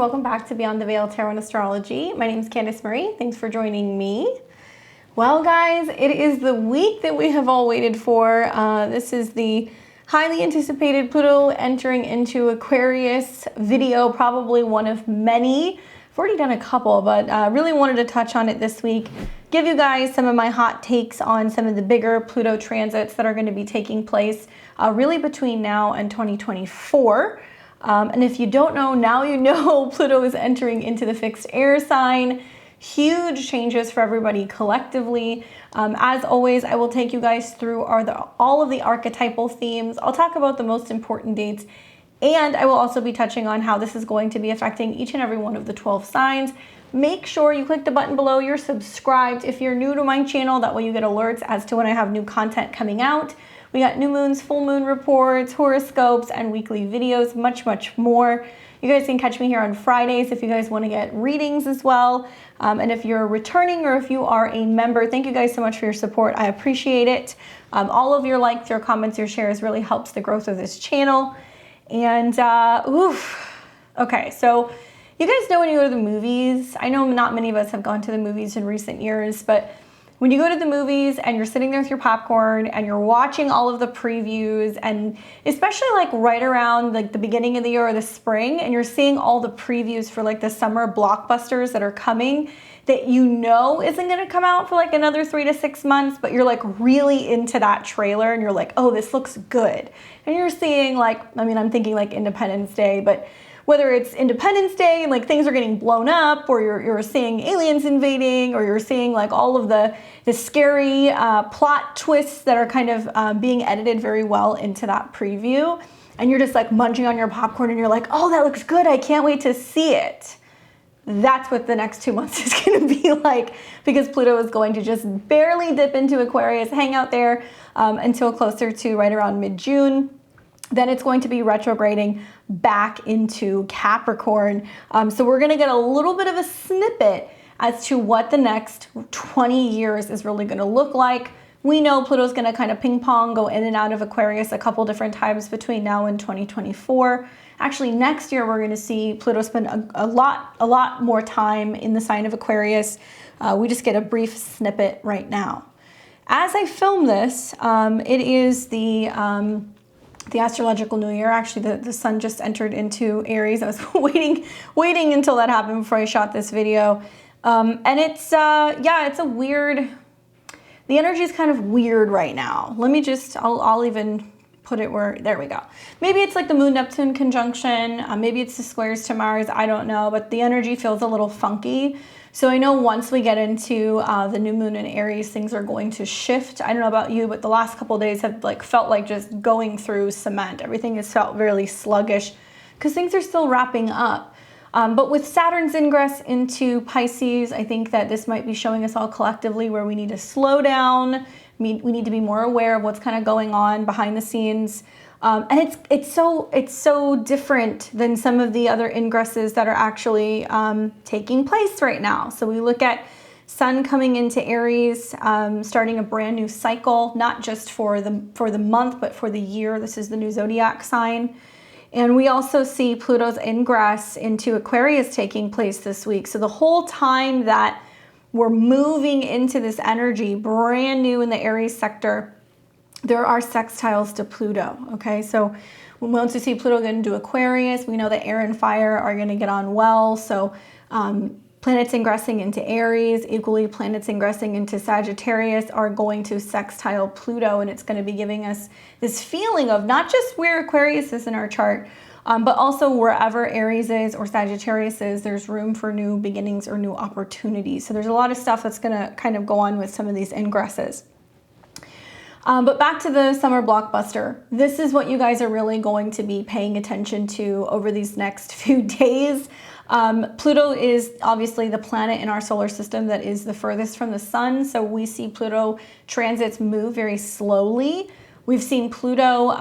welcome back to Beyond the Veil Tarot and Astrology. My name is Candice Marie. Thanks for joining me. Well, guys, it is the week that we have all waited for. This is the highly anticipated Pluto entering into Aquarius video, probably one of many. I've already done a couple, but really wanted to touch on it this week. Give you guys some of my hot takes on some of the bigger Pluto transits that are going to be taking place really between now and 2024. And if you don't know, now you know Pluto is entering into the fixed air sign. Huge changes for everybody collectively. As always, I will take you guys through all of the archetypal themes. I'll talk about the most important dates, and I will also be touching on how this is going to be affecting each and every one of the 12 signs. Make sure you click the button below, you're subscribed if you're new to my channel. That way you get alerts as to when I have new content coming out. We got new moons, full moon reports, horoscopes, and weekly videos, much, much more. You guys can catch me here on Fridays if you guys want to get readings as well. And if you're returning or if you are a member, thank you guys so much for your support. I appreciate it. All of your likes, your comments, your shares really helps the growth of this channel. And okay, so you guys know when you go to the movies, I know not many of us have gone to the movies in recent years, but when you go to the movies and you're sitting there with your popcorn and you're watching all of the previews, and especially like right around like the beginning of the year or the spring, and you're seeing all the previews for like the summer blockbusters that are coming that you know isn't going to come out for like another 3 to 6 months, but you're like really into that trailer and you're like, oh, this looks good. And you're seeing like, I mean, I'm thinking like Independence Day, but whether it's Independence Day and like things are getting blown up, or you're seeing aliens invading, or you're seeing like all of the scary plot twists that are kind of being edited very well into that preview, and you're just like munching on your popcorn and you're like, oh, that looks good, I can't wait to see it. That's what the next 2 months is going to be like, because Pluto is going to just barely dip into Aquarius, hang out there until closer to right around mid-June. Then it's going to be retrograding back into Capricorn. So we're going to get a little bit of a snippet as to what the next 20 years is really going to look like. We know Pluto's going to kind of ping pong, go in and out of Aquarius a couple different times between now and 2024. Actually, next year we're going to see Pluto spend a lot more time in the sign of Aquarius. We just get a brief snippet right now. As I film this, it is the astrological new year. Actually, the sun just entered into Aries. I was waiting until that happened before I shot this video. And it's a weird, the energy is kind of weird right now. Let me just, I'll even put it where, there we go. Maybe it's like the Moon-Neptune conjunction. Maybe it's the squares to Mars. I don't know, but the energy feels a little funky. So I know once we get into the new moon in Aries, things are going to shift. I don't know about you, but the last couple of days have like felt like just going through cement. Everything has felt really sluggish because things are still wrapping up. But with Saturn's ingress into Pisces, I think that this might be showing us all collectively where we need to slow down. We need to be more aware of what's kind of going on behind the scenes. And it's so different than some of the other ingresses that are actually taking place right now. So we look at Sun coming into Aries, starting a brand new cycle, not just for the month, but for the year. This is the new zodiac sign. And we also see Pluto's ingress into Aquarius taking place this week. So the whole time that we're moving into this energy, brand new in the Aries sector, there are sextiles to Pluto, okay? So once we see Pluto get into Aquarius, we know that air and fire are going to get on well. So planets ingressing into Aries, equally planets ingressing into Sagittarius are going to sextile Pluto, and it's going to be giving us this feeling of not just where Aquarius is in our chart, but also wherever Aries is or Sagittarius is, there's room for new beginnings or new opportunities. So there's a lot of stuff that's going to kind of go on with some of these ingresses. But back to the summer blockbuster. This is what you guys are really going to be paying attention to over these next few days. Pluto is obviously the planet in our solar system that is the furthest from the sun. So we see Pluto transits move very slowly. We've seen Pluto,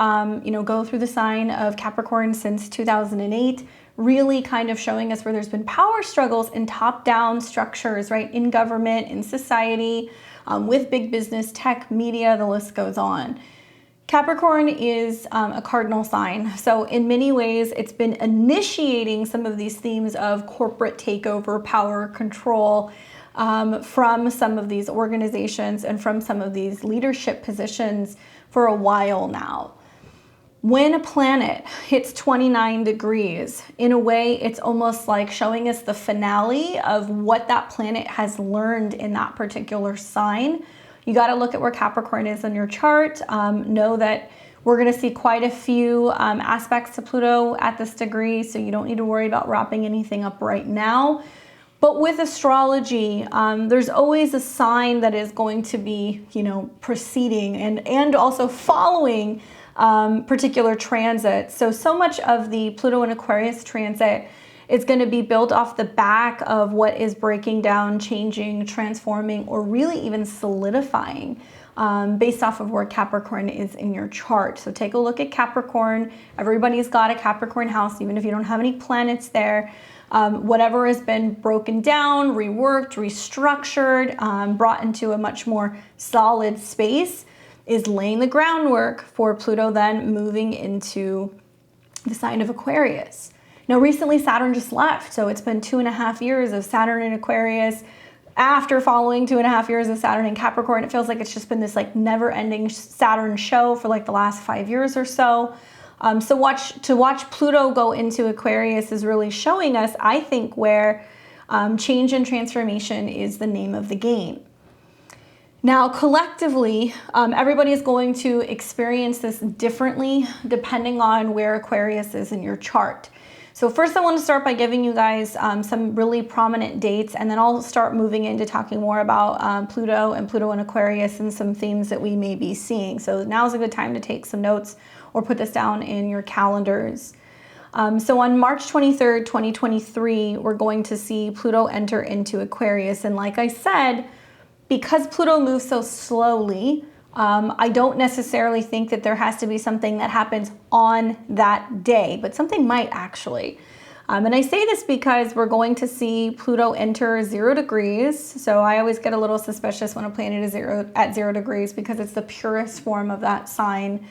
go through the sign of Capricorn since 2008, really kind of showing us where there's been power struggles in top-down structures, right? In government, in society, with big business, tech, media, the list goes on. Capricorn is a cardinal sign. So in many ways, it's been initiating some of these themes of corporate takeover, power, control from some of these organizations and from some of these leadership positions for a while now. When a planet hits 29 degrees, in a way, it's almost like showing us the finale of what that planet has learned in that particular sign. You got to look at where Capricorn is on your chart. Know that we're going to see quite a few aspects to Pluto at this degree, so you don't need to worry about wrapping anything up right now. But with astrology, there's always a sign that is going to be, preceding and also following particular transits. So much of the Pluto and Aquarius transit is going to be built off the back of what is breaking down, changing, transforming, or really even solidifying based off of where Capricorn is in your chart. So take a look at Capricorn. Everybody's got a Capricorn house, even if you don't have any planets there. Whatever has been broken down, reworked, restructured, brought into a much more solid space is laying the groundwork for Pluto then moving into the sign of Aquarius. Now, recently Saturn just left, so it's been 2.5 years of Saturn in Aquarius. After following 2.5 years of Saturn in Capricorn, it feels like it's just been this never-ending Saturn show for the last 5 years or so. So to watch Pluto go into Aquarius is really showing us, I think, where change and transformation is the name of the game. Now, collectively, everybody is going to experience this differently depending on where Aquarius is in your chart. So first I want to start by giving you guys some really prominent dates, and then I'll start moving into talking more about Pluto and Aquarius and some themes that we may be seeing. So now's a good time to take some notes or put this down in your calendars. So on March 23rd, 2023, we're going to see Pluto enter into Aquarius. And like I said, because Pluto moves so slowly, I don't necessarily think that there has to be something that happens on that day, but something might actually. And I say this because we're going to see Pluto enter 0 degrees. So I always get a little suspicious when a planet is at 0 degrees because it's the purest form of that sign.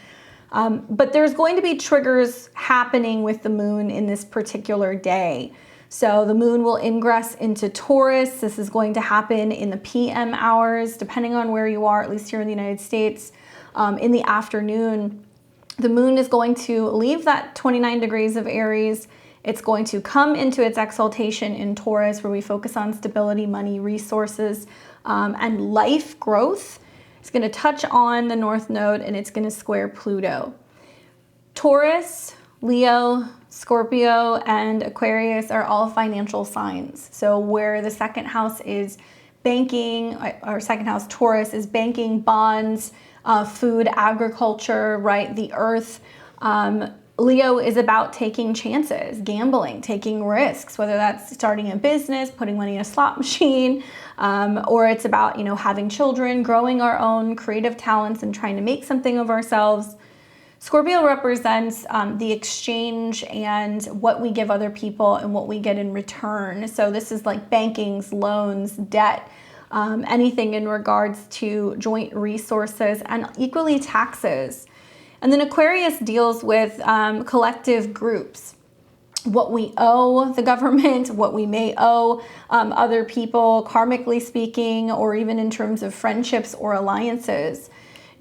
But there's going to be triggers happening with the moon in this particular day. So the moon will ingress into Taurus. This is going to happen in the PM hours, depending on where you are, at least here in the United States. In the afternoon, the moon is going to leave that 29 degrees of Aries. It's going to come into its exaltation in Taurus, where we focus on stability, money, resources, and life growth. It's going to touch on the North Node, and it's going to square Pluto. Taurus, Leo, Scorpio, and Aquarius are all financial signs. So where the second house is banking, or second house Taurus is banking, bonds, food, agriculture, right? The earth. Leo is about taking chances, gambling, taking risks, whether that's starting a business, putting money in a slot machine, or it's about, having children, growing our own creative talents and trying to make something of ourselves. Scorpio represents the exchange and what we give other people and what we get in return. So this is like bankings, loans, debt, anything in regards to joint resources, and equally taxes. And then Aquarius deals with collective groups. What we owe the government, what we may owe other people, karmically speaking, or even in terms of friendships or alliances.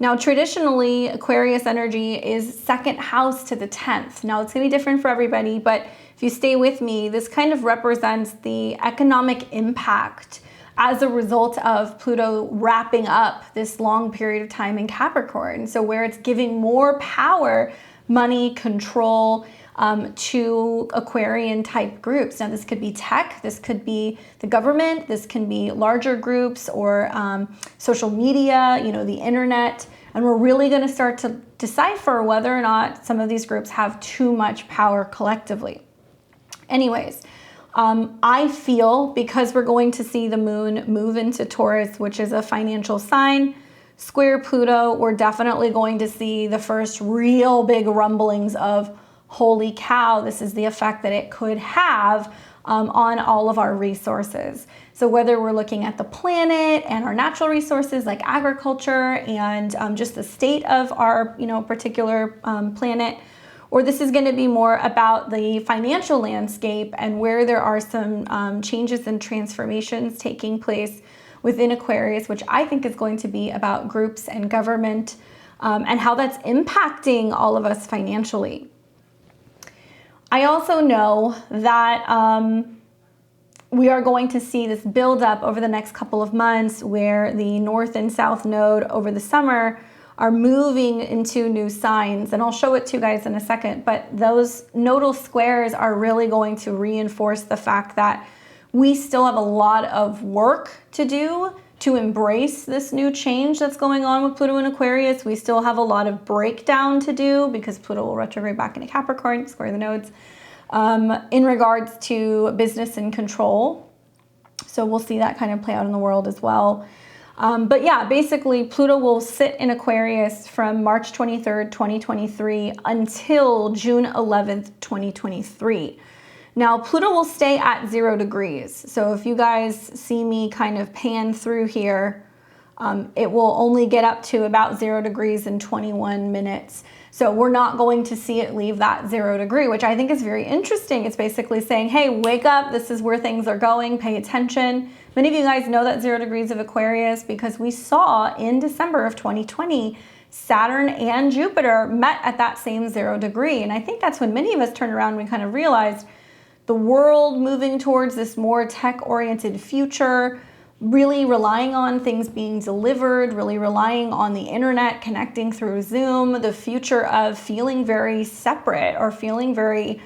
Now, traditionally, Aquarius energy is second house to the 10th. Now, it's going to be different for everybody, but if you stay with me, this kind of represents the economic impact as a result of Pluto wrapping up this long period of time in Capricorn. So where it's giving more power, money, control to Aquarian type groups. Now, this could be tech, this could be the government, this can be larger groups or social media, the internet. And we're really going to start to decipher whether or not some of these groups have too much power collectively. Anyways, I feel because we're going to see the moon move into Taurus, which is a financial sign, square Pluto, we're definitely going to see the first real big rumblings of, holy cow, this is the effect that it could have on all of our resources. So whether we're looking at the planet and our natural resources like agriculture and just the state of our, particular planet, or this is going to be more about the financial landscape and where there are some changes and transformations taking place within Aquarius, which I think is going to be about groups and government and how that's impacting all of us financially. I also know that we are going to see this build up over the next couple of months where the North and South node over the summer are moving into new signs. And I'll show it to you guys in a second, but those nodal squares are really going to reinforce the fact that we still have a lot of work to do to embrace this new change that's going on with Pluto in Aquarius. We still have a lot of breakdown to do because Pluto will retrograde back into Capricorn, square the nodes, in regards to business and control. So we'll see that kind of play out in the world as well. But yeah, basically Pluto will sit in Aquarius from March 23rd, 2023 until June 11th, 2023. Now, Pluto will stay at 0 degrees. So if you guys see me kind of pan through here, it will only get up to about 0 degrees in 21 minutes. So we're not going to see it leave that 0 degree, which I think is very interesting. It's basically saying, hey, wake up. This is where things are going. Pay attention. Many of you guys know that 0 degrees of Aquarius because we saw in December of 2020, Saturn and Jupiter met at that same 0 degree. And I think that's when many of us turned around and we kind of realized the world moving towards this more tech-oriented future, really relying on things being delivered, really relying on the internet, connecting through Zoom, the future of feeling very separate or feeling very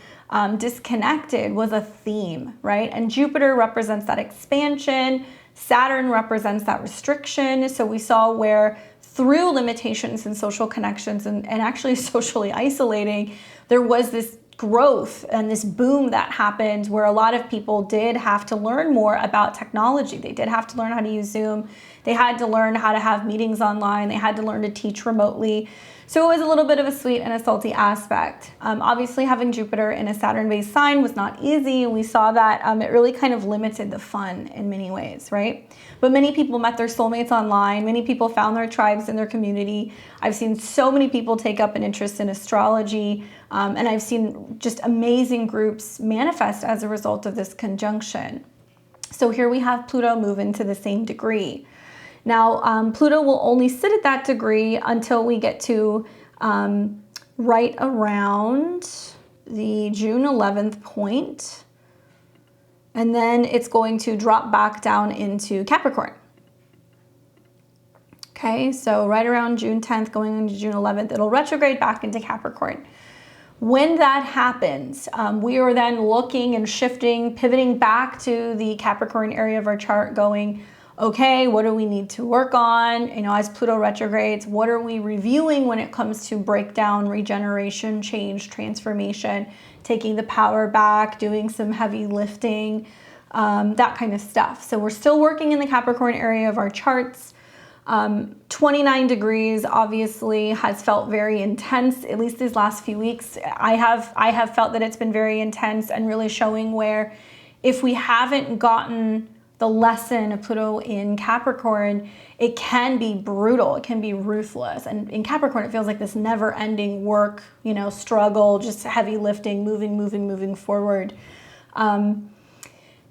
disconnected was a theme, right? And Jupiter represents that expansion, Saturn represents that restriction. So we saw where through limitations and social connections and actually socially isolating, there was this growth and this boom that happened where a lot of people did have to learn more about technology. They did have to learn how to use Zoom. They had to learn how to have meetings online. They had to learn to teach remotely. So it was a little bit of a sweet and a salty aspect. Obviously, having Jupiter in a Saturn-based sign was not easy. We saw that it really kind of limited the fun in many ways, right? But many people met their soulmates online. Many people found their tribes in their community. I've seen so many people take up an interest in astrology, and I've seen just amazing groups manifest as a result of this conjunction. So here we have Pluto move into the same degree. Now, Pluto will only sit at that degree until we get to right around the June 11th point. And then it's going to drop back down into Capricorn. Okay, so right around June 10th, going into June 11th, it'll retrograde back into Capricorn. When that happens, we are then looking and shifting, pivoting back to the Capricorn area of our chart going, okay, what do we need to work on? As Pluto retrogrades, what are we reviewing when it comes to breakdown, regeneration, change, transformation, taking the power back, doing some heavy lifting, that kind of stuff. So we're still working in the Capricorn area of our charts. 29 degrees obviously has felt very intense, at least these last few weeks. I have felt that it's been very intense and really showing where if we haven't gotten the lesson of Pluto in Capricorn, it can be brutal, it can be ruthless. And in Capricorn, it feels like this never-ending work, struggle, just heavy lifting, moving forward.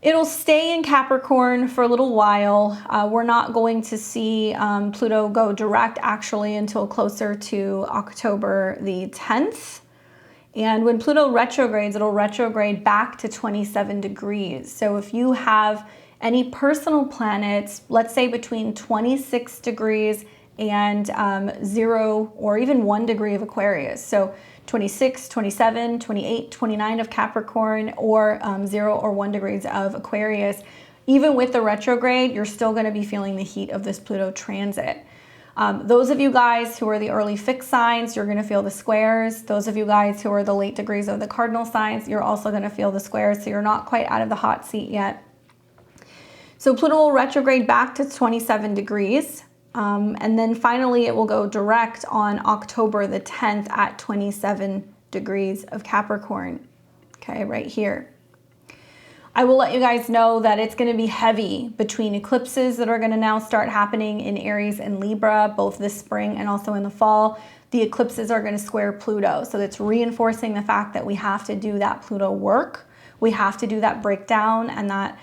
It'll stay in Capricorn for a little while. We're not going to see Pluto go direct actually until closer to October the 10th. And when Pluto retrogrades, it'll retrograde back to 27 degrees. So if you have any personal planets, let's say between 26 degrees and 0 or even 1 degree of Aquarius. So 26, 27, 28, 29 of Capricorn or 0 or 1 degrees of Aquarius. Even with the retrograde, you're still going to be feeling the heat of this Pluto transit. Those of you guys who are the early fixed signs, you're going to feel the squares. Those of you guys who are the late degrees of the cardinal signs, you're also going to feel the squares. So you're not quite out of the hot seat yet. So Pluto will retrograde back to 27 degrees. And then finally, it will go direct on October the 10th at 27 degrees of Capricorn. Okay, right here. I will let you guys know that it's going to be heavy between eclipses that are going to now start happening in Aries and Libra, both this spring and also in the fall. The eclipses are going to square Pluto. So it's reinforcing the fact that we have to do that Pluto work. We have to do that breakdown and that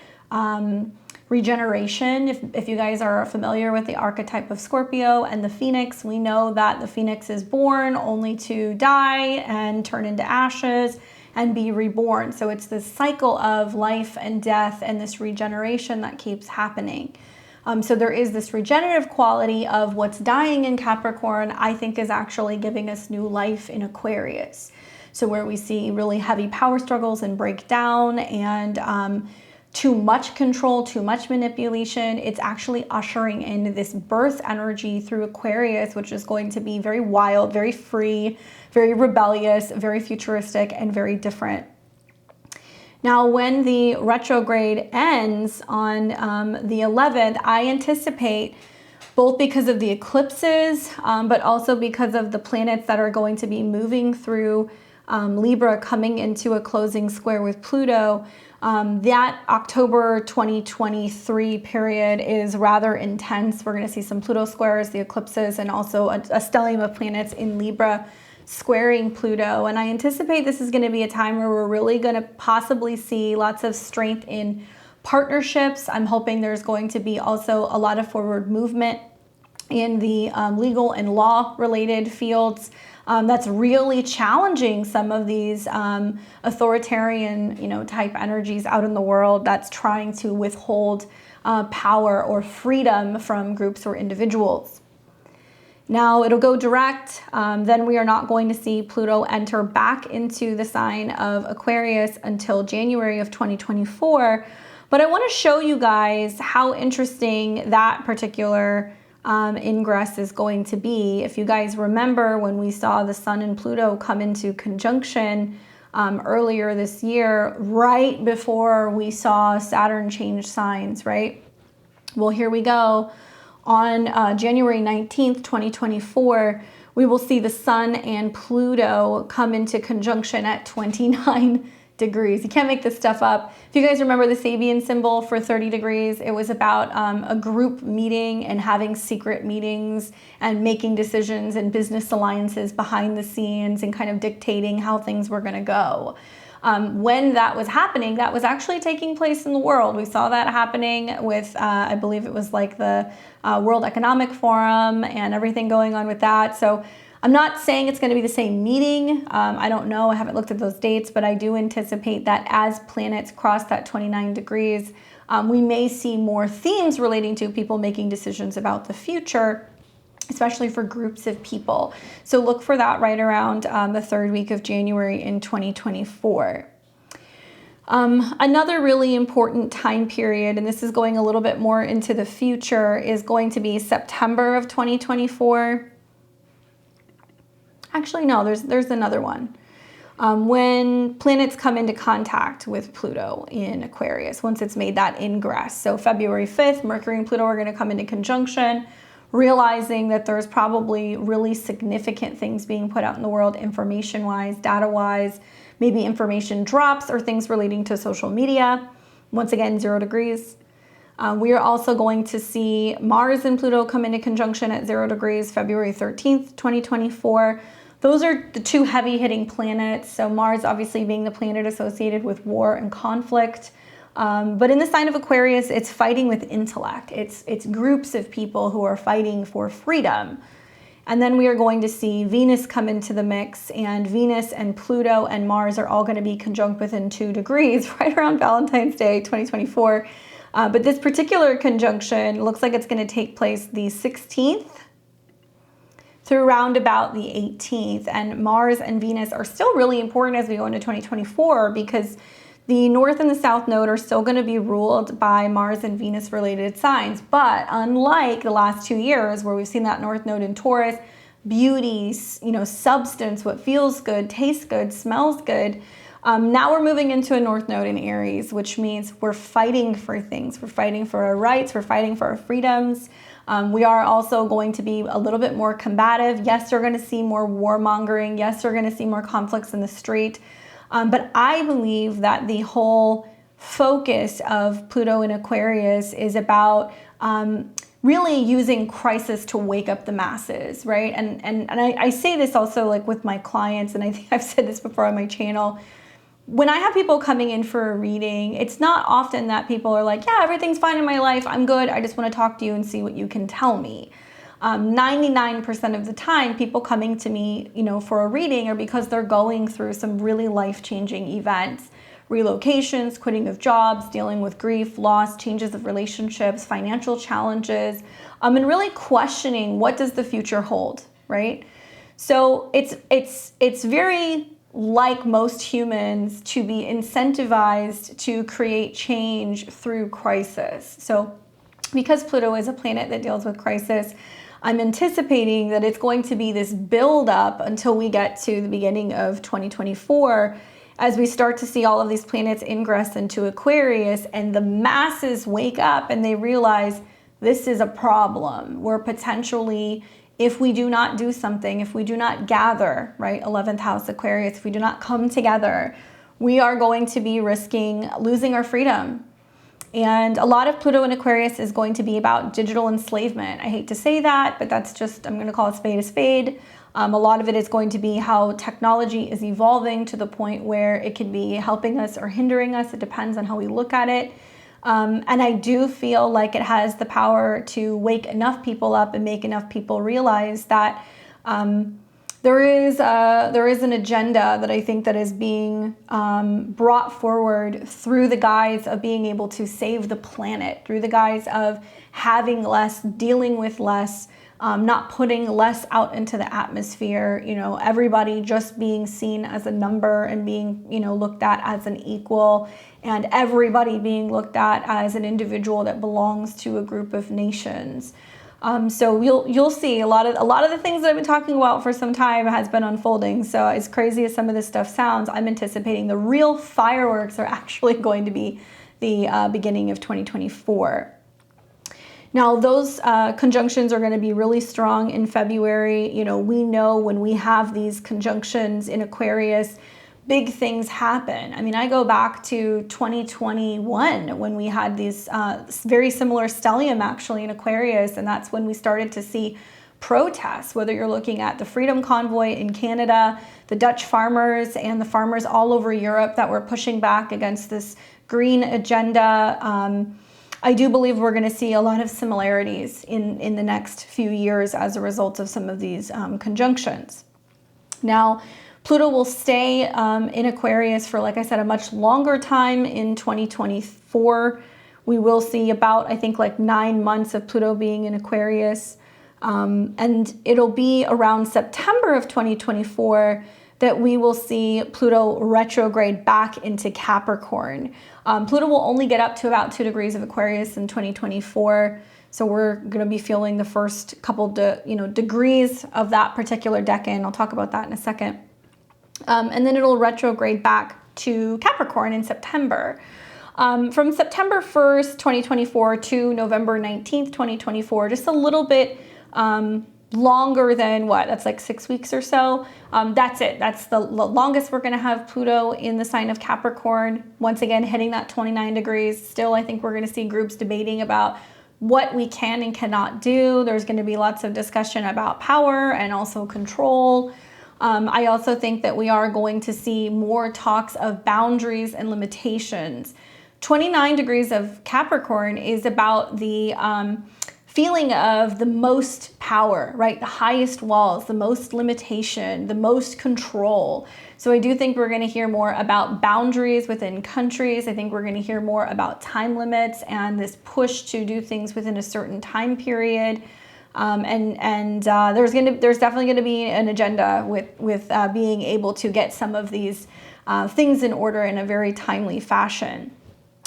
regeneration. If you guys are familiar with the archetype of Scorpio and the Phoenix, we know that the Phoenix is born only to die and turn into ashes and be reborn. So it's this cycle of life and death and this regeneration that keeps happening. So there is this regenerative quality of what's dying in Capricorn, I think is actually giving us new life in Aquarius. So where we see really heavy power struggles and breakdown and too much control, too much manipulation, it's actually ushering in this birth energy through Aquarius, which is going to be very wild, very free, very rebellious, very futuristic, and very different. Now, when the retrograde ends on the 11th, I anticipate, both because of the eclipses, but also because of the planets that are going to be moving through Libra coming into a closing square with Pluto, that October 2023 period is rather intense. We're going to see some Pluto squares, the eclipses, and also a stellium of planets in Libra squaring Pluto. And I anticipate this is going to be a time where we're really going to possibly see lots of strength in partnerships. I'm hoping there's going to be also a lot of forward movement in the legal and law related fields. That's really challenging some of these authoritarian, type energies out in the world that's trying to withhold power or freedom from groups or individuals. Now it'll go direct, then we are not going to see Pluto enter back into the sign of Aquarius until January of 2024. But I want to show you guys how interesting that particular ingress is going to be. If you guys remember when we saw the Sun and Pluto come into conjunction earlier this year, right before we saw Saturn change signs, right? Well, here we go. On January 19th, 2024, we will see the Sun and Pluto come into conjunction at 29 degrees. You can't make this stuff up. If you guys remember the Sabian symbol for 30 degrees, it was about a group meeting and having secret meetings and making decisions and business alliances behind the scenes and kind of dictating how things were going to go. When that was happening, that was actually taking place in the world. We saw that happening with, I believe it was like the World Economic Forum and everything going on with that. So I'm not saying it's going to be the same meeting. I don't know. I haven't looked at those dates, but I do anticipate that as planets cross that 29 degrees, we may see more themes relating to people making decisions about the future, especially for groups of people. So look for that right around the third week of January in 2024. Another really important time period, and this is going a little bit more into the future, is going to be September of 2024. Actually, no, there's another one. When planets come into contact with Pluto in Aquarius, once it's made that ingress. So February 5th, Mercury and Pluto are going to come into conjunction, realizing that there's probably really significant things being put out in the world, information-wise, data-wise, maybe information drops or things relating to social media. Once again, 0 degrees. We are also going to see Mars and Pluto come into conjunction at 0 degrees, February 13th, 2024. Those are the two heavy-hitting planets. So Mars obviously being the planet associated with war and conflict. But in the sign of Aquarius, it's fighting with intellect. It's groups of people who are fighting for freedom. And then we are going to see Venus come into the mix, and Venus and Pluto and Mars are all going to be conjunct within 2 degrees right around Valentine's Day 2024. But this particular conjunction looks like it's going to take place the 16th through round about the 18th. And Mars and Venus are still really important as we go into 2024 because the North and the South Node are still going to be ruled by Mars and Venus related signs. But unlike the last 2 years where we've seen that North Node in Taurus, beauty, substance, what feels good, tastes good, smells good, now we're moving into a North Node in Aries, which means we're fighting for things. We're fighting for our rights. We're fighting for our freedoms. We are also going to be a little bit more combative. Yes, you're going to see more warmongering. Yes, you're going to see more conflicts in the street. But I believe that the whole focus of Pluto in Aquarius is about really using crisis to wake up the masses, right? And I say this also like with my clients, and I think I've said this before on my channel. When I have people coming in for a reading, it's not often that people are like, yeah, everything's fine in my life, I'm good, I just want to talk to you and see what you can tell me. 99% of the time, people coming to me, for a reading are because they're going through some really life-changing events. Relocations, quitting of jobs, dealing with grief, loss, changes of relationships, financial challenges, and really questioning what does the future hold, right? So it's very like most humans to be incentivized to create change through crisis. So because Pluto is a planet that deals with crisis, I'm anticipating that it's going to be this build up until we get to the beginning of 2024 as we start to see all of these planets ingress into Aquarius and the masses wake up and they realize this is a problem. We're potentially, if we do not do something, if we do not gather, right, 11th house Aquarius, if we do not come together, we are going to be risking losing our freedom. And a lot of Pluto in Aquarius is going to be about digital enslavement. I hate to say that, but that's just, I'm going to call it spade a spade. A lot of it is going to be how technology is evolving to the point where it can be helping us or hindering us. It depends on how we look at it. And I do feel like it has the power to wake enough people up and make enough people realize that there is an agenda that I think that is being brought forward through the guise of being able to save the planet, through the guise of having less, dealing with less, not putting less out into the atmosphere, everybody just being seen as a number and being, looked at as an equal, and everybody being looked at as an individual that belongs to a group of nations. So you'll see a lot of the things that I've been talking about for some time has been unfolding. So as crazy as some of this stuff sounds, I'm anticipating the real fireworks are actually going to be the beginning of 2024. Now, those conjunctions are going to be really strong in February. We know when we have these conjunctions in Aquarius, big things happen. I mean, I go back to 2021 when we had these very similar stellium actually in Aquarius, and that's when we started to see protests, whether you're looking at the Freedom Convoy in Canada, the Dutch farmers, and the farmers all over Europe that were pushing back against this green agenda. I do believe we're going to see a lot of similarities in the next few years as a result of some of these conjunctions. Now, Pluto will stay in Aquarius for, like I said, a much longer time in 2024. We will see about, I think, like 9 months of Pluto being in Aquarius. And it'll be around September of 2024 that we will see Pluto retrograde back into Capricorn. Pluto will only get up to about 2 degrees of Aquarius in 2024. So we're going to be feeling the first couple degrees of that particular decade. I'll talk about that in a second. And then it'll retrograde back to Capricorn in September. From September 1st, 2024 to November 19th, 2024, just a little bit longer than what? That's like 6 weeks or so. That's it. That's the longest we're going to have Pluto in the sign of Capricorn. Once again, hitting that 29 degrees. Still, I think we're going to see groups debating about what we can and cannot do. There's going to be lots of discussion about power and also control. I also think that we are going to see more talks of boundaries and limitations. 29 degrees of Capricorn is about the feeling of the most power, right? The highest walls, the most limitation, the most control. So I do think we're going to hear more about boundaries within countries. I think we're going to hear more about time limits and this push to do things within a certain time period. There's definitely going to be an agenda with being able to get some of these things in order in a very timely fashion.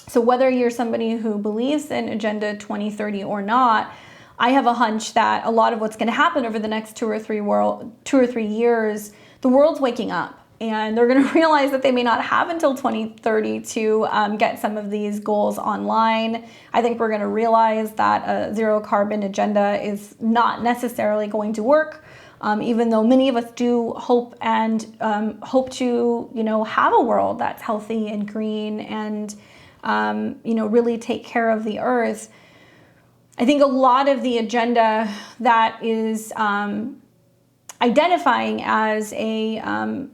So whether you're somebody who believes in Agenda 2030 or not, I have a hunch that a lot of what's going to happen over the next 2 or 3 years, the world's waking up. And they're going to realize that they may not have until 2030 to get some of these goals online. I think we're going to realize that a zero carbon agenda is not necessarily going to work, even though many of us do hope to, have a world that's healthy and green and really take care of the earth. I think a lot of the agenda that is identifying as a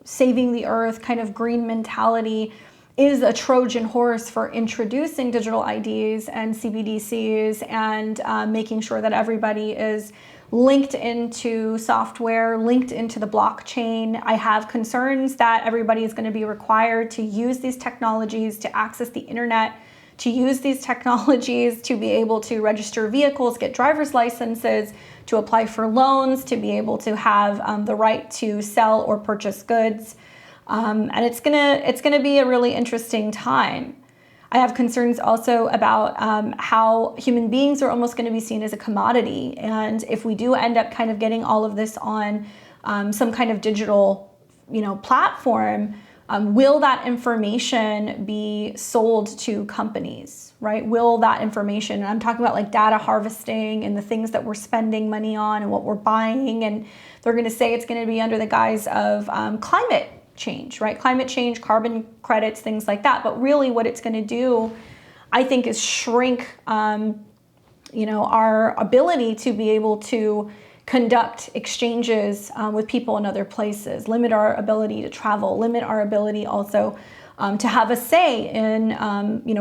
saving the earth kind of green mentality is a Trojan horse for introducing digital IDs and CBDCs and making sure that everybody is linked into software, linked into the blockchain. I have concerns that everybody is going to be required to use these technologies to access the internet, to use these technologies to be able to register vehicles, get driver's licenses, to apply for loans, to be able to have the right to sell or purchase goods. And it's gonna be a really interesting time. I have concerns also about how human beings are almost going to be seen as a commodity. And if we do end up kind of getting all of this on some kind of digital, platform, will that information be sold to companies, right? Will that information, and I'm talking about like data harvesting and the things that we're spending money on and what we're buying, and they're going to say it's going to be under the guise of climate change, right? Climate change, carbon credits, things like that. But really what it's going to do, I think, is shrink, our ability to be able to conduct exchanges with people in other places, limit our ability to travel, limit our ability also to have a say in,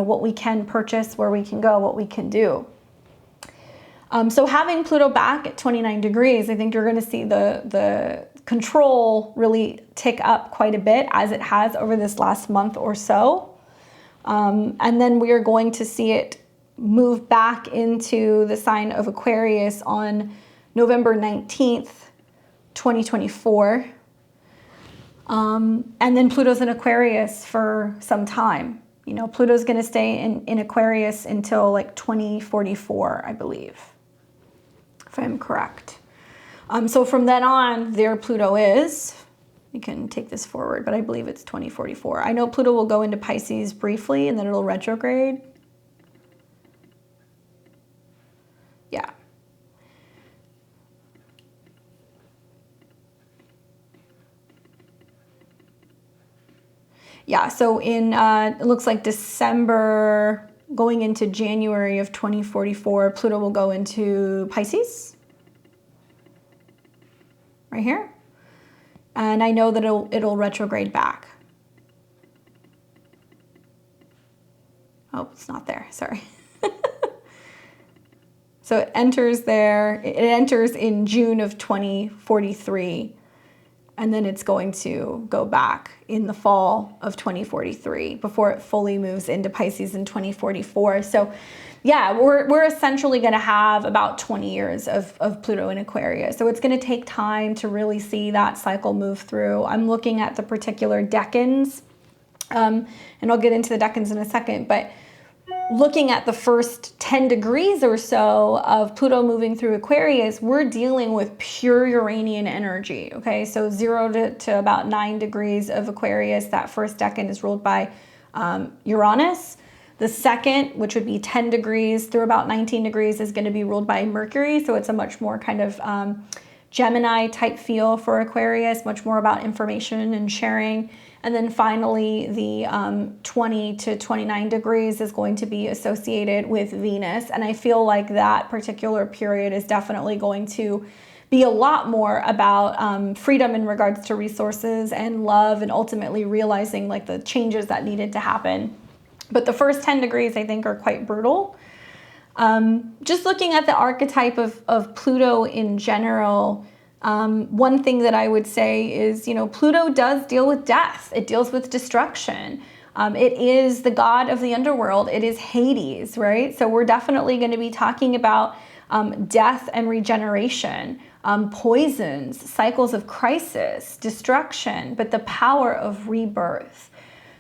what we can purchase, where we can go, what we can do. So having Pluto back at 29 degrees, I think you're going to see the control really tick up quite a bit, as it has over this last month or so. And then we are going to see it move back into the sign of Aquarius on November 19th, 2024. And then Pluto's in Aquarius for some time. Pluto's going to stay in Aquarius until like 2044, I believe, if I'm correct. So from then on, there Pluto is. You can take this forward, but I believe it's 2044. I know Pluto will go into Pisces briefly, and then it'll retrograde. Yeah. Yeah, so in, it looks like December, going into January of 2044, Pluto will go into Pisces. Right here. And I know that it'll retrograde back. Oh, it's not there, sorry. So it enters there, it enters in June of 2043, and then it's going to go back in the fall of 2043 before it fully moves into Pisces in 2044. So yeah, we're essentially going to have about 20 years of Pluto in Aquarius. So it's going to take time to really see that cycle move through. I'm looking at the particular decans, and I'll get into the decans in a second, but looking at the first 10 degrees or so of Pluto moving through Aquarius, we're dealing with pure Uranian energy, okay? So 0 to about 9 degrees of Aquarius, that first decan is ruled by Uranus. The second, which would be 10 degrees through about 19 degrees, is going to be ruled by Mercury. So it's a much more kind of Gemini type feel for Aquarius, much more about information and sharing. And then finally, the 20 to 29 degrees is going to be associated with Venus. And I feel like that particular period is definitely going to be a lot more about freedom in regards to resources and love, and ultimately realizing like the changes that needed to happen. But the first 10 degrees, I think, are quite brutal. Just looking at the archetype of Pluto in general, one thing that I would say is, Pluto does deal with death. It deals with destruction. It is the god of the underworld. It is Hades, right? So we're definitely going to be talking about death and regeneration, poisons, cycles of crisis, destruction, but the power of rebirth.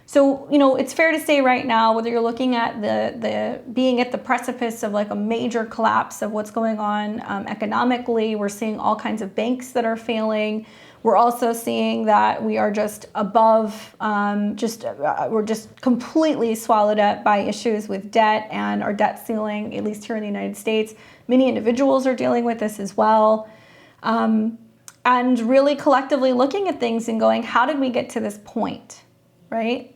So, it's fair to say right now, whether you're looking at the being at the precipice of like a major collapse of what's going on economically, we're seeing all kinds of banks that are failing. We're also seeing that we are just above, we're just completely swallowed up by issues with debt and our debt ceiling, at least here in the United States. Many individuals are dealing with this as well. And really collectively looking at things and going, how did we get to this point, right?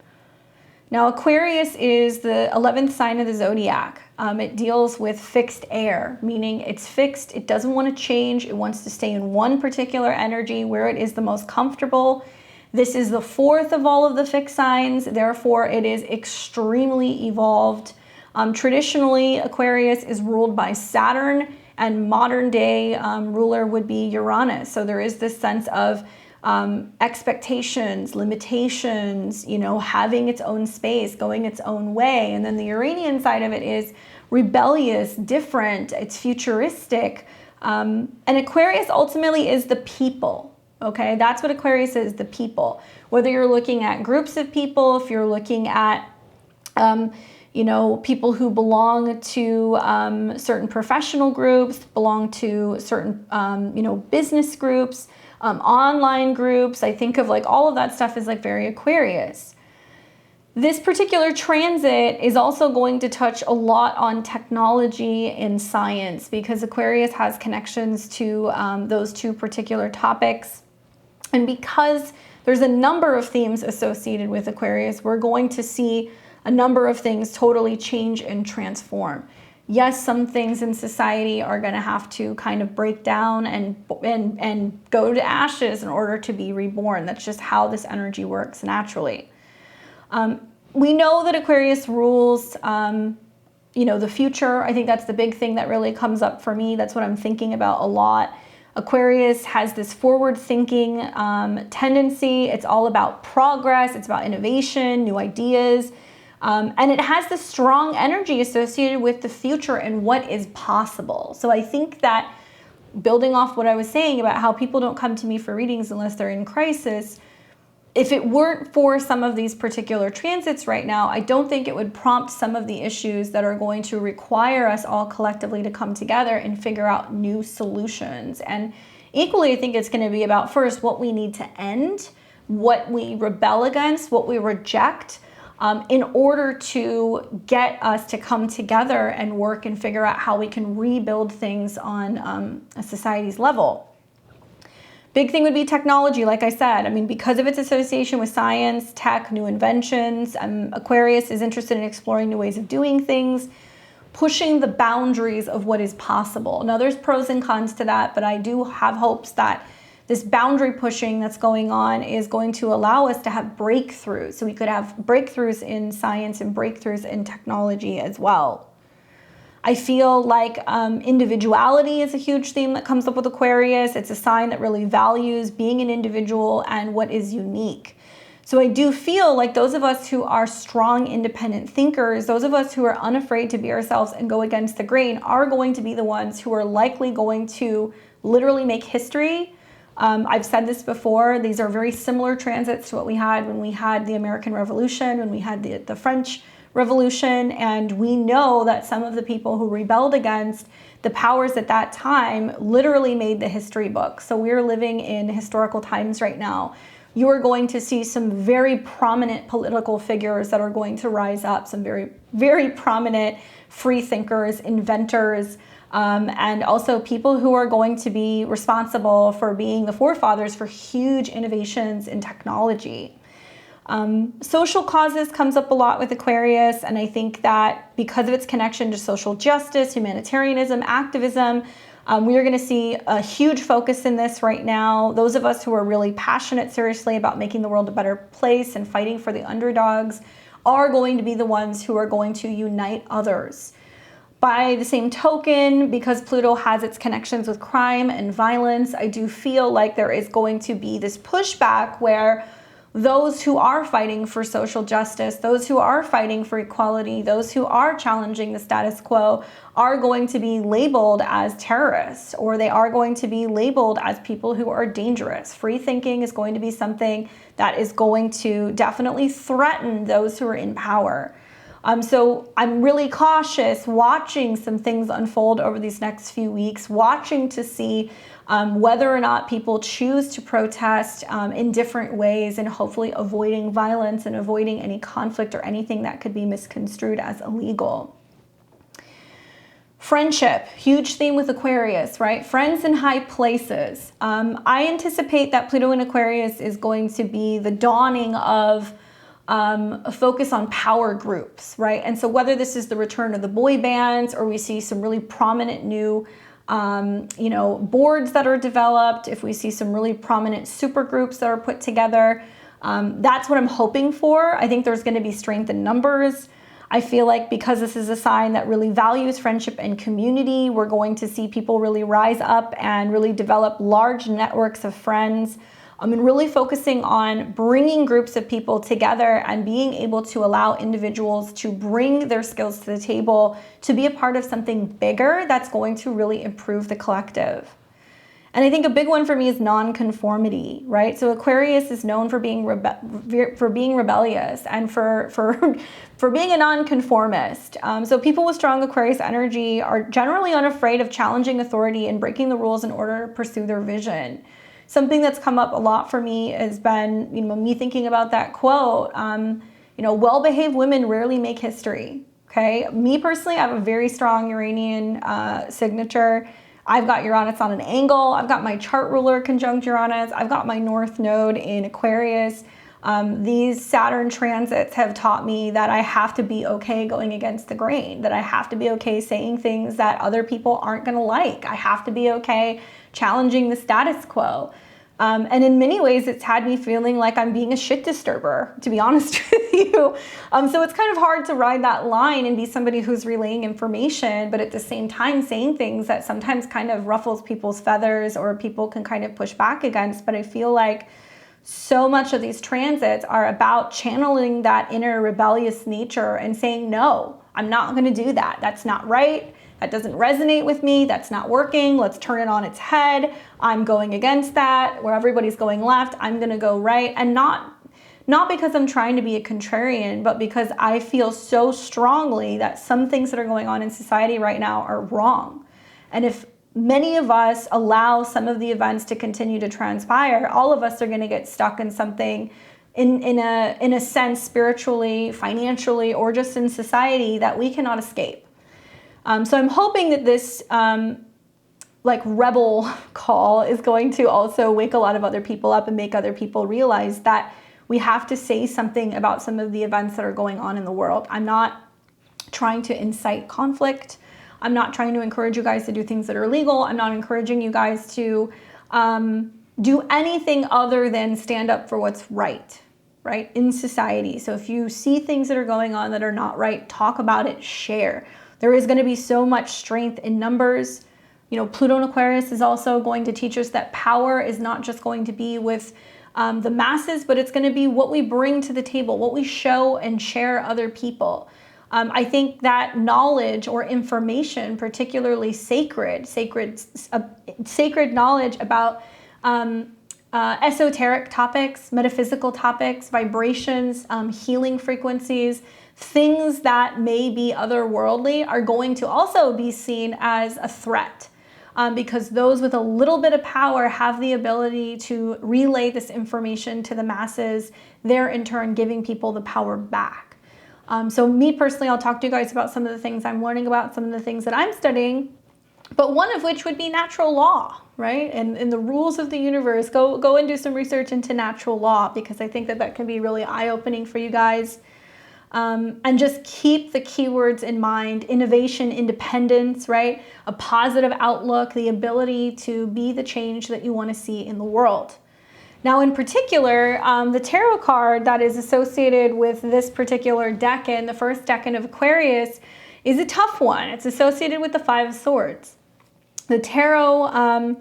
Now, Aquarius is the 11th sign of the zodiac. It deals with fixed air, meaning it's fixed. It doesn't want to change. It wants to stay in one particular energy where it is the most comfortable. This is the fourth of all of the fixed signs. Therefore, it is extremely evolved. Traditionally, Aquarius is ruled by Saturn, and modern day ruler would be Uranus. So there is this sense of expectations, limitations, you know, having its own space, going its own way. And then the Uranian side of it is rebellious, different, it's futuristic. And Aquarius ultimately is the people. Okay, that's what Aquarius is, the people. Whether you're looking at groups of people, if you're looking at you know, people who belong to certain professional groups, belong to certain, you know, business groups, online groups. I think of like all of that stuff is like very Aquarius. This particular transit is also going to touch a lot on technology and science because Aquarius has connections to those two particular topics. And because there's a number of themes associated with Aquarius, we're going to see a number of things totally change and transform. Yes, some things in society are going to have to kind of break down and go to ashes in order to be reborn. That's just how this energy works naturally. We know that Aquarius rules, you know, the future. I think that's the big thing that really comes up for me. That's what I'm thinking about a lot. Aquarius has this forward-thinking tendency. It's all about progress. It's about innovation, new ideas. And it has this strong energy associated with the future and what is possible. So I think that building off what I was saying about how people don't come to me for readings unless they're in crisis, if it weren't for some of these particular transits right now, I don't think it would prompt some of the issues that are going to require us all collectively to come together and figure out new solutions. And equally, I think it's going to be about first what we need to end, what we rebel against, what we reject, in order to get us to come together and work and figure out how we can rebuild things on a society's level. Big thing would be technology, like I said. I mean, because of its association with science, tech, new inventions, Aquarius is interested in exploring new ways of doing things, pushing the boundaries of what is possible. Now, there's pros and cons to that, but I do have hopes that this boundary pushing that's going on is going to allow us to have breakthroughs. So we could have breakthroughs in science and breakthroughs in technology as well. I feel like individuality is a huge theme that comes up with Aquarius. It's a sign that really values being an individual and what is unique. So I do feel like those of us who are strong, independent thinkers, those of us who are unafraid to be ourselves and go against the grain are going to be the ones who are likely going to literally make history. I've said this before, these are very similar transits to what we had when we had the American Revolution, when we had the French Revolution, and we know that some of the people who rebelled against the powers at that time literally made the history book. So we're living in historical times right now. You are going to see some very prominent political figures that are going to rise up, some very, very prominent free thinkers, inventors, and also people who are going to be responsible for being the forefathers for huge innovations in technology. Social causes comes up a lot with Aquarius, and I think that because of its connection to social justice, humanitarianism, activism, we are going to see a huge focus in this right now. Those of us who are really passionate seriously about making the world a better place and fighting for the underdogs are going to be the ones who are going to unite others. By the same token, because Pluto has its connections with crime and violence, I do feel like there is going to be this pushback where those who are fighting for social justice, those who are fighting for equality, those who are challenging the status quo are going to be labeled as terrorists, or they are going to be labeled as people who are dangerous. Free thinking is going to be something that is going to definitely threaten those who are in power. So I'm really cautious watching some things unfold over these next few weeks, watching to see whether or not people choose to protest in different ways and hopefully avoiding violence and avoiding any conflict or anything that could be misconstrued as illegal. Friendship, huge theme with Aquarius, right? Friends in high places. I anticipate that Pluto in Aquarius is going to be the dawning of a focus on power groups, right? And so whether this is the return of the boy bands, or we see some really prominent new boards that are developed, if we see some really prominent super groups that are put together, that's what I'm hoping for. I think there's going to be strength in numbers. I feel like because this is a sign that really values friendship and community, we're going to see people really rise up and really develop large networks of friends. And really focusing on bringing groups of people together and being able to allow individuals to bring their skills to the table to be a part of something bigger that's going to really improve the collective. And I think a big one for me is non-conformity, right? So Aquarius is known for being rebellious and for being a non-conformist. So people with strong Aquarius energy are generally unafraid of challenging authority and breaking the rules in order to pursue their vision. Something that's come up a lot for me has been, me thinking about that quote, well-behaved women rarely make history, okay? Me personally, I have a very strong Uranian signature. I've got Uranus on an angle. I've got my chart ruler conjunct Uranus. I've got my North Node in Aquarius. These Saturn transits have taught me that I have to be okay going against the grain, that I have to be okay saying things that other people aren't going to like. I have to be okay challenging the status quo. And in many ways, it's had me feeling like I'm being a shit disturber, to be honest with you. So it's kind of hard to ride that line and be somebody who's relaying information, but at the same time saying things that sometimes kind of ruffles people's feathers or people can kind of push back against. But I feel like so much of these transits are about channeling that inner rebellious nature and saying, no, I'm not going to do that. That's not right. That doesn't resonate with me. That's not working. Let's turn it on its head. I'm going against that. Where everybody's going left, I'm going to go right. And not because I'm trying to be a contrarian, but because I feel so strongly that some things that are going on in society right now are wrong. And if many of us allow some of the events to continue to transpire, all of us are going to get stuck in something in a sense, spiritually, financially, or just in society that we cannot escape. So I'm hoping that this rebel call is going to also wake a lot of other people up and make other people realize that we have to say something about some of the events that are going on in the world. I'm not trying to incite conflict. I'm not trying to encourage you guys to do things that are illegal. I'm not encouraging you guys to do anything other than stand up for what's right in society. So if you see things that are going on that are not right, talk about it, share. There is going to be so much strength in numbers. Pluto in Aquarius is also going to teach us that power is not just going to be with the masses, but it's going to be what we bring to the table, what we show and share other people. I think that knowledge or information, particularly sacred knowledge about esoteric topics, metaphysical topics, vibrations, healing frequencies, things that may be otherworldly are going to also be seen as a threat because those with a little bit of power have the ability to relay this information to the masses, they're in turn giving people the power back. So me personally, I'll talk to you guys about some of the things I'm learning about, some of the things that I'm studying, but one of which would be natural law, right? And the rules of the universe. Go and do some research into natural law because I think that can be really eye-opening for you guys. And just keep the keywords in mind: innovation, independence, right? A positive outlook, the ability to be the change that you want to see in the world. Now, in particular, the tarot card that is associated with this particular decan, the first decan of Aquarius, is a tough one. It's associated with the Five of Swords. The tarot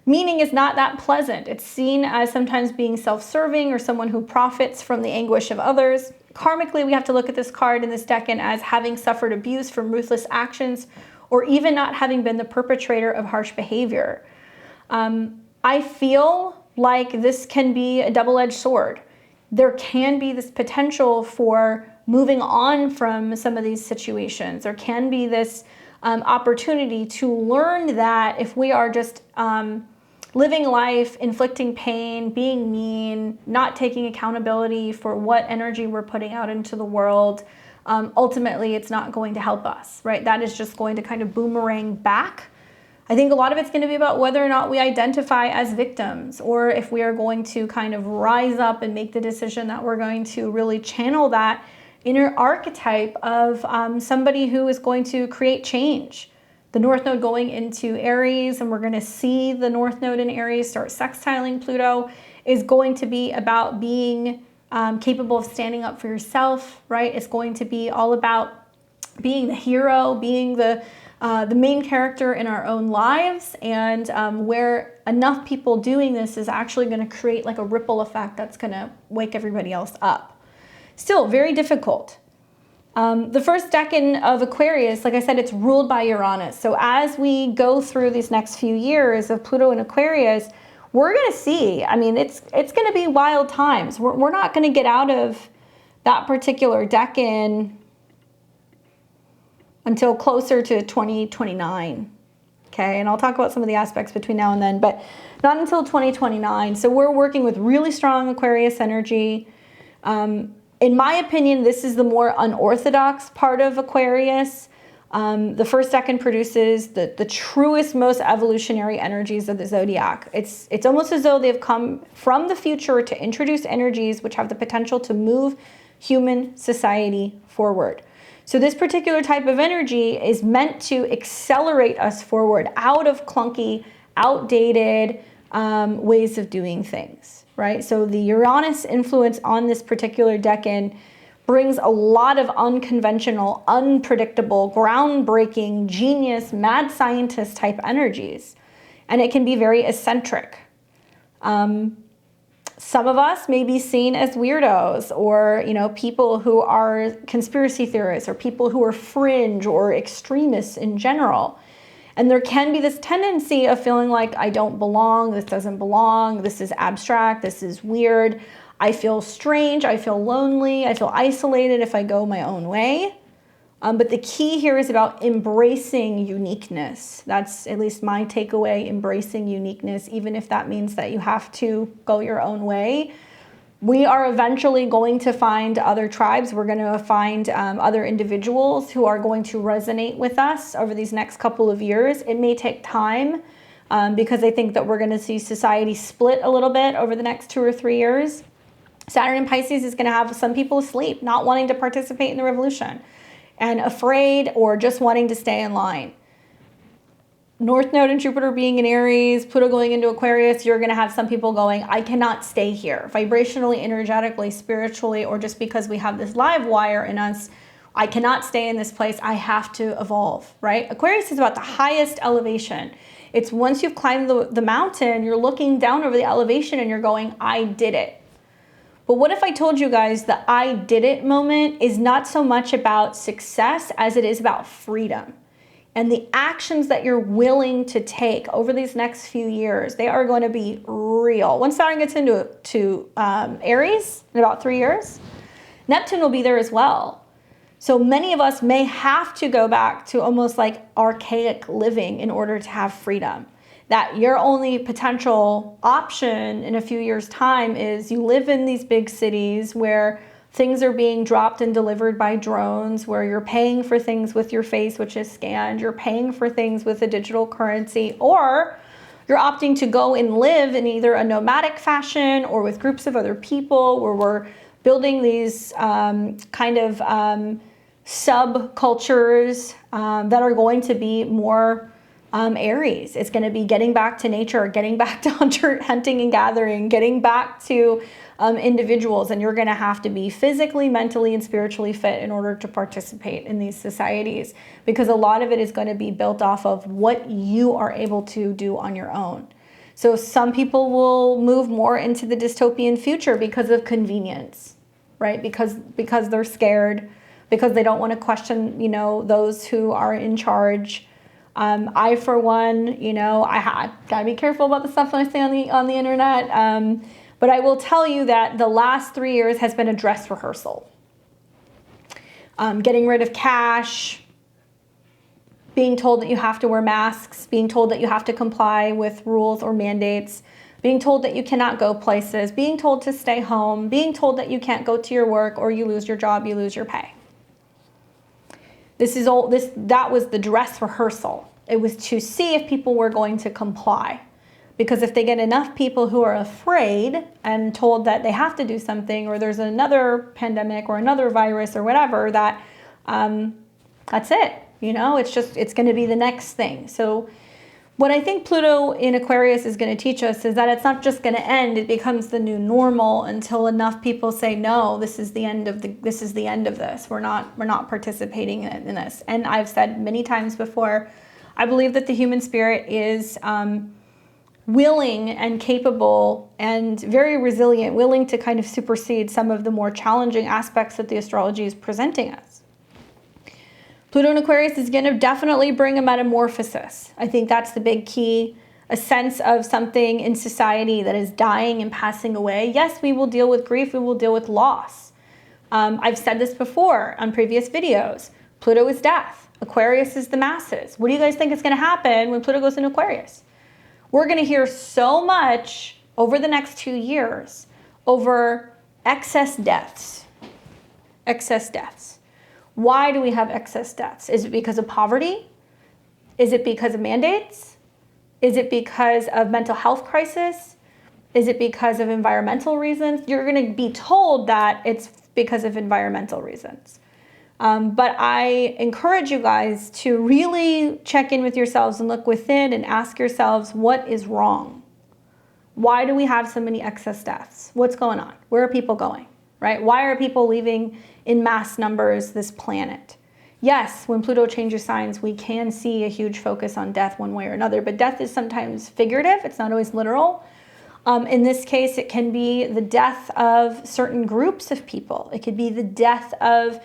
meaning is not that pleasant. It's seen as sometimes being self-serving or someone who profits from the anguish of others. Karmically, we have to look at this card in this decan as having suffered abuse from ruthless actions or even not having been the perpetrator of harsh behavior. I feel like this can be a double-edged sword. There can be this potential for moving on from some of these situations. There can be this opportunity to learn that if we are just living life, inflicting pain, being mean, not taking accountability for what energy we're putting out into the world, ultimately it's not going to help us, right? That is just going to kind of boomerang back. I think a lot of it's going to be about whether or not we identify as victims, or if we are going to kind of rise up and make the decision that we're going to really channel that inner archetype of somebody who is going to create change. The North Node going into Aries, and we're going to see the North Node in Aries start sextiling Pluto, is going to be about being capable of standing up for yourself, right? It's going to be all about being the hero, being the main character in our own lives, and where enough people doing this is actually going to create like a ripple effect that's going to wake everybody else up. Still very difficult. The first decan of Aquarius, like I said, it's ruled by Uranus. So as we go through these next few years of Pluto and Aquarius, we're going to see, I mean, it's going to be wild times. We're not going to get out of that particular decan until closer to 2029. Okay, and I'll talk about some of the aspects between now and then, but not until 2029. So we're working with really strong Aquarius energy. In my opinion, this is the more unorthodox part of Aquarius. The first decan produces the truest, most evolutionary energies of the zodiac. It's almost as though they've come from the future to introduce energies which have the potential to move human society forward. So this particular type of energy is meant to accelerate us forward out of clunky, outdated ways of doing things, right? So the Uranus influence on this particular decan brings a lot of unconventional, unpredictable, groundbreaking, genius, mad scientist type energies. And it can be very eccentric. Some of us may be seen as weirdos, or, you know, people who are conspiracy theorists, or people who are fringe or extremists in general. And there can be this tendency of feeling like I don't belong, this doesn't belong, this is abstract, this is weird. I feel strange, I feel lonely, I feel isolated if I go my own way. But the key here is about embracing uniqueness. That's at least my takeaway, embracing uniqueness, even if that means that you have to go your own way. We are eventually going to find other tribes. We're going to find other individuals who are going to resonate with us over these next couple of years. It may take time because I think that we're going to see society split a little bit over the next 2 or 3 years. Saturn in Pisces is going to have some people asleep, not wanting to participate in the revolution, and afraid or just wanting to stay in line. North Node and Jupiter being in Aries, Pluto going into Aquarius, you're going to have some people going, I cannot stay here. Vibrationally, energetically, spiritually, or just because we have this live wire in us, I cannot stay in this place. I have to evolve, right? Aquarius is about the highest elevation. It's once you've climbed the mountain, you're looking down over the elevation and you're going, I did it. But what if I told you guys the I did it moment is not so much about success as it is about freedom. And the actions that you're willing to take over these next few years, they are going to be real. Once Saturn gets into Aries in about 3 years, Neptune will be there as well. So many of us may have to go back to almost like archaic living in order to have freedom. That your only potential option in a few years' time is you live in these big cities where things are being dropped and delivered by drones, where you're paying for things with your face, which is scanned, you're paying for things with a digital currency, or you're opting to go and live in either a nomadic fashion or with groups of other people where we're building these kind of subcultures that are going to be more Aries. It's going to be getting back to nature, getting back to hunting and gathering, getting back to individuals, and you're going to have to be physically, mentally, and spiritually fit in order to participate in these societies, because a lot of it is going to be built off of what you are able to do on your own. So some people will move more into the dystopian future because of convenience, right? Because they're scared, because they don't want to question, you know, those who are in charge. I, for one, you know, I gotta be careful about the stuff that I say on the internet. But I will tell you that the last 3 years has been a dress rehearsal. Getting rid of cash, being told that you have to wear masks, being told that you have to comply with rules or mandates, being told that you cannot go places, being told to stay home, being told that you can't go to your work or you lose your job, you lose your pay. That was the dress rehearsal. It was to see if people were going to comply. Because if they get enough people who are afraid and told that they have to do something, or there's another pandemic or another virus or whatever, that that's it. You know, it's going to be the next thing. So what I think Pluto in Aquarius is going to teach us is that it's not just going to end. It becomes the new normal until enough people say, no, this is the end of this. We're not participating in this. And I've said many times before, I believe that the human spirit is willing and capable and very resilient, willing to kind of supersede some of the more challenging aspects that the astrology is presenting us. Pluto in Aquarius is going to definitely bring a metamorphosis. I think that's the big key, a sense of something in society that is dying and passing away. Yes, we will deal with grief, we will deal with loss. I've said this before on previous videos. Pluto is death. Aquarius is the masses. What do you guys think is going to happen when Pluto goes into Aquarius? We're going to hear so much over the next 2 years over excess deaths. Excess deaths. Why do we have excess deaths? Is it because of poverty? Is it because of mandates? Is it because of mental health crisis? Is it because of environmental reasons? You're going to be told that it's because of environmental reasons. But I encourage you guys to really check in with yourselves and look within and ask yourselves, what is wrong? Why do we have so many excess deaths? What's going on? Where are people going, right? Why are people leaving in mass numbers this planet? Yes, when Pluto changes signs, we can see a huge focus on death one way or another, but death is sometimes figurative. It's not always literal. In this case, it can be the death of certain groups of people. It could be the death of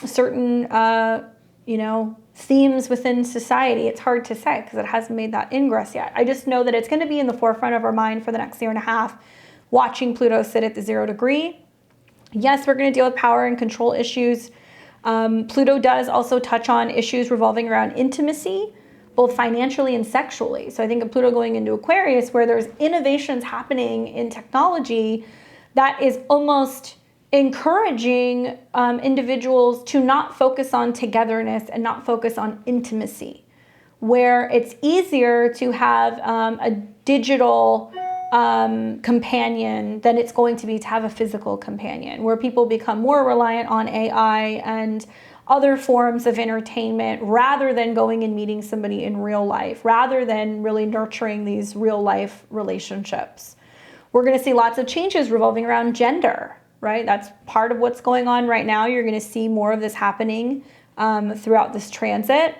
certain, themes within society. It's hard to say because it hasn't made that ingress yet. I just know that it's going to be in the forefront of our mind for the next year and a half, watching Pluto sit at the 0 degree. Yes, we're going to deal with power and control issues. Pluto does also touch on issues revolving around intimacy, both financially and sexually. So I think of Pluto going into Aquarius, where there's innovations happening in technology that is almost encouraging individuals to not focus on togetherness and not focus on intimacy, where it's easier to have a digital companion than it's going to be to have a physical companion, where people become more reliant on AI and other forms of entertainment rather than going and meeting somebody in real life, rather than really nurturing these real life relationships. We're going to see lots of changes revolving around gender. Right? That's part of what's going on right now. You're going to see more of this happening throughout this transit.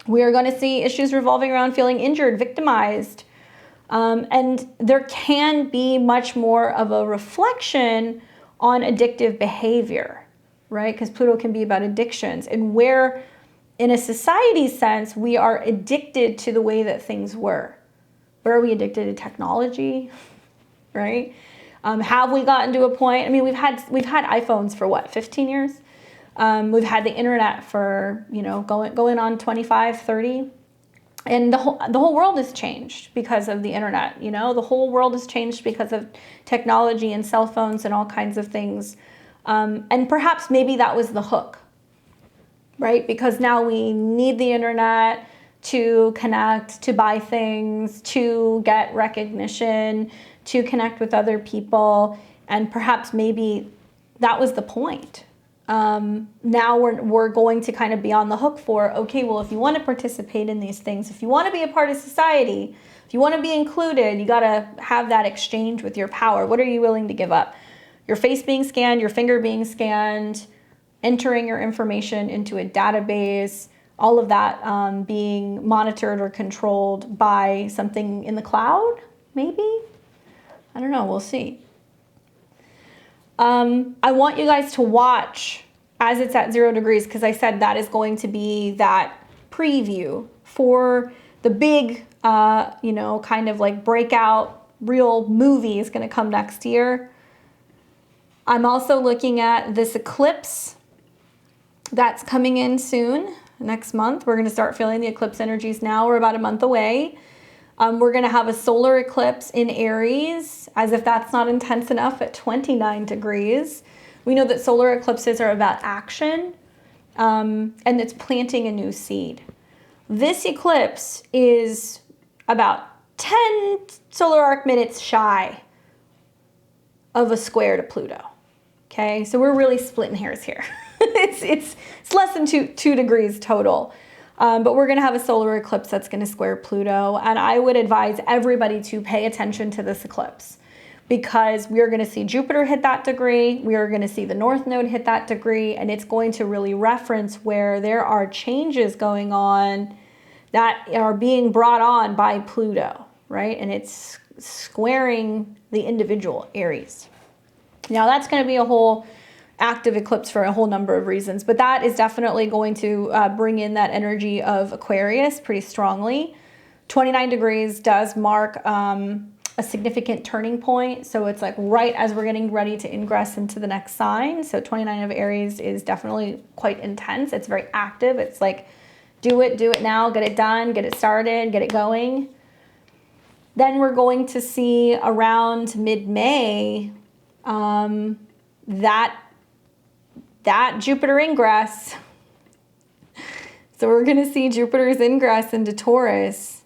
We are going to see issues revolving around feeling injured, victimized. And there can be much more of a reflection on addictive behavior, right? Because Pluto can be about addictions, and where in a society sense, we are addicted to the way that things were. Where are we addicted to technology, right? Have we gotten to a point? I mean, we've had iPhones for what, 15 years? We've had the internet for, going on 25, 30. And the whole world has changed because of the internet. The whole world has changed because of technology and cell phones and all kinds of things. And perhaps maybe that was the hook, right? Because now we need the internet to connect, to buy things, to get recognition, to connect with other people, and perhaps maybe that was the point. Now we're going to kind of be on the hook for, okay, well, if you want to participate in these things, if you want to be a part of society, if you want to be included, you got to have that exchange with your power. What are you willing to give up? Your face being scanned, your finger being scanned, entering your information into a database, all of that being monitored or controlled by something in the cloud, maybe? I don't know, we'll see. I want you guys to watch as it's at 0 degrees, because I said that is going to be that preview for the big, kind of like breakout real movie is going to come next year. I'm also looking at this eclipse that's coming in soon, next month. We're going to start feeling the eclipse energies now. We're about a month away. We're going to have a solar eclipse in Aries, as if that's not intense enough, at 29 degrees. We know that solar eclipses are about action, and it's planting a new seed. This eclipse is about 10 solar arc minutes shy of a square to Pluto. Okay, so we're really splitting hairs here. it's less than two degrees total. But we're going to have a solar eclipse that's going to square Pluto. And I would advise everybody to pay attention to this eclipse, because we are going to see Jupiter hit that degree. We are going to see the North Node hit that degree. And it's going to really reference where there are changes going on that are being brought on by Pluto, right? And it's squaring the individual, Aries. Now, that's going to be a whole active eclipse for a whole number of reasons, but that is definitely going to bring in that energy of Aquarius pretty strongly. 29 degrees does mark a significant turning point, so it's like right as we're getting ready to ingress into the next sign. So 29 of Aries is definitely quite intense. It's very active. It's like do it now, get it done, get it started, get it going. Then we're going to see around mid-May that Jupiter ingress. So we're going to see Jupiter's ingress into Taurus.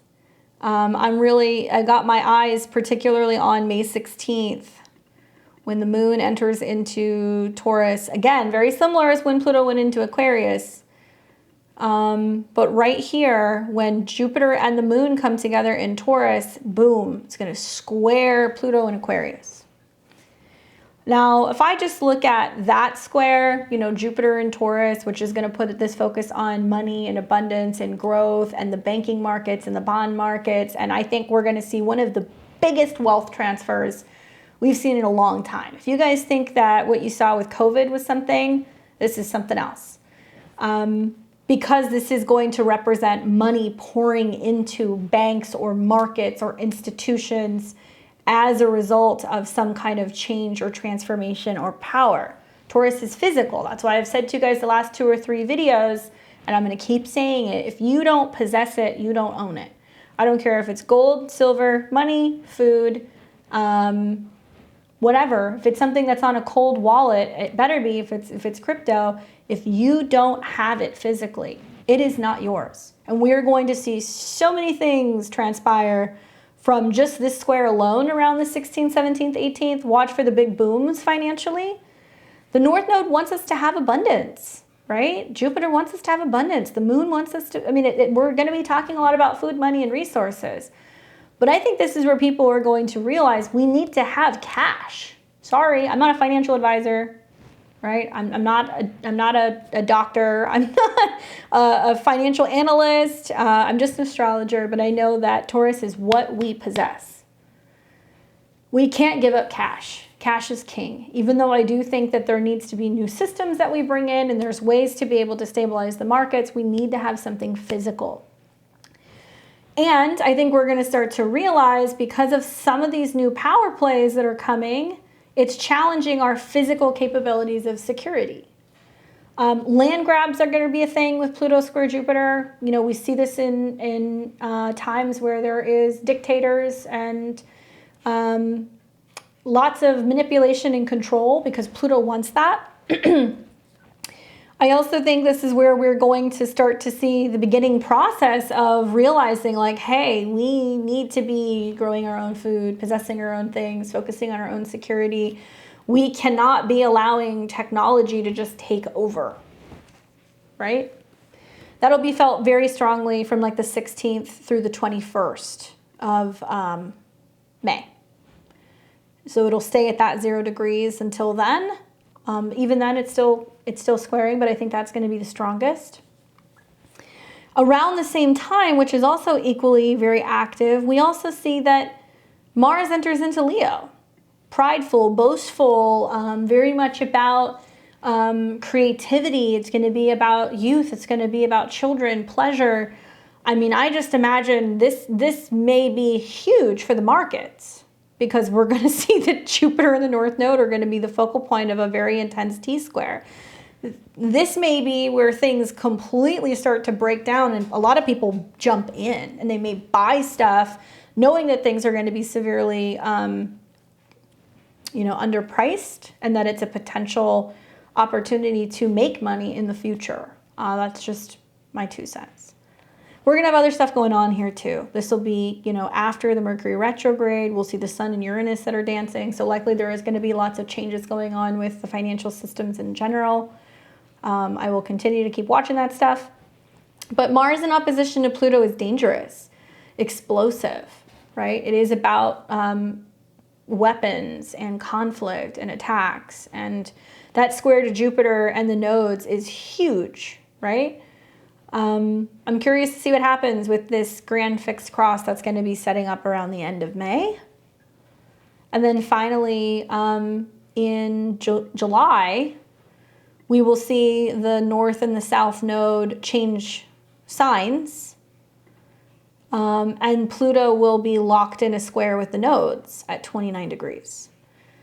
I got my eyes particularly on May 16th when the moon enters into Taurus. Again, very similar as when Pluto went into Aquarius. But right here, when Jupiter and the moon come together in Taurus, boom, it's going to square Pluto in Aquarius. Now, if I just look at that square, you know, Jupiter in Taurus, which is going to put this focus on money and abundance and growth and the banking markets and the bond markets, and I think we're going to see one of the biggest wealth transfers we've seen in a long time. If you guys think that what you saw with COVID was something, this is something else. Because this is going to represent money pouring into banks or markets or institutions as a result of some kind of change or transformation or power. Taurus is physical. That's why I've said to you guys the last 2 or 3 videos, and I'm going to keep saying it. If you don't possess it, you don't own it. I don't care if it's gold, silver, money, food, whatever. If it's something that's on a cold wallet, it better be. If it's crypto, if you don't have it physically, it is not yours. And we're going to see so many things transpire from just this square alone around the 16th, 17th, 18th. Watch for the big booms financially. The North Node wants us to have abundance, right? Jupiter wants us to have abundance. The moon wants us to, we're going to be talking a lot about food, money, and resources. But I think this is where people are going to realize we need to have cash. Sorry, I'm not a financial advisor, right? I'm not a doctor. I'm not a financial analyst. I'm just an astrologer, but I know that Taurus is what we possess. We can't give up cash. Cash is king. Even though I do think that there needs to be new systems that we bring in and there's ways to be able to stabilize the markets, we need to have something physical. And I think we're going to start to realize, because of some of these new power plays that are coming, it's challenging our physical capabilities of security. Land grabs are going to be a thing with Pluto square Jupiter. You know, we see this in times where there is dictators and lots of manipulation and control, because Pluto wants that. I also think this is where we're going to start to see the beginning process of realizing, like, hey, we need to be growing our own food, possessing our own things, focusing on our own security. We cannot be allowing technology to just take over, right? That'll be felt very strongly from like the 16th through the 21st of May. So it'll stay at that 0 degrees until then. Even then, it's still squaring, but I think that's going to be the strongest. Around the same time, which is also equally very active, we also see that Mars enters into Leo. Prideful, boastful, very much about creativity. It's going to be about youth. It's going to be about children, pleasure. I mean, I just imagine this may be huge for the markets, because we're going to see that Jupiter and the North Node are going to be the focal point of a very intense T-square. This may be where things completely start to break down, and a lot of people jump in and they may buy stuff knowing that things are going to be severely underpriced, and that it's a potential opportunity to make money in the future. That's just my 2 cents. we're going to have other stuff going on here too. This will be, you know, after the Mercury retrograde, we'll see the Sun and Uranus that are dancing. So likely there is going to be lots of changes going on with the financial systems in general. I will continue to keep watching that stuff. But Mars in opposition to Pluto is dangerous, explosive, right? It is about weapons and conflict and attacks. And that square to Jupiter and the nodes is huge, right? I'm curious to see what happens with this grand fixed cross that's going to be setting up around the end of May. And then finally, in July, we will see the North and the South node change signs. And Pluto will be locked in a square with the nodes at 29 degrees.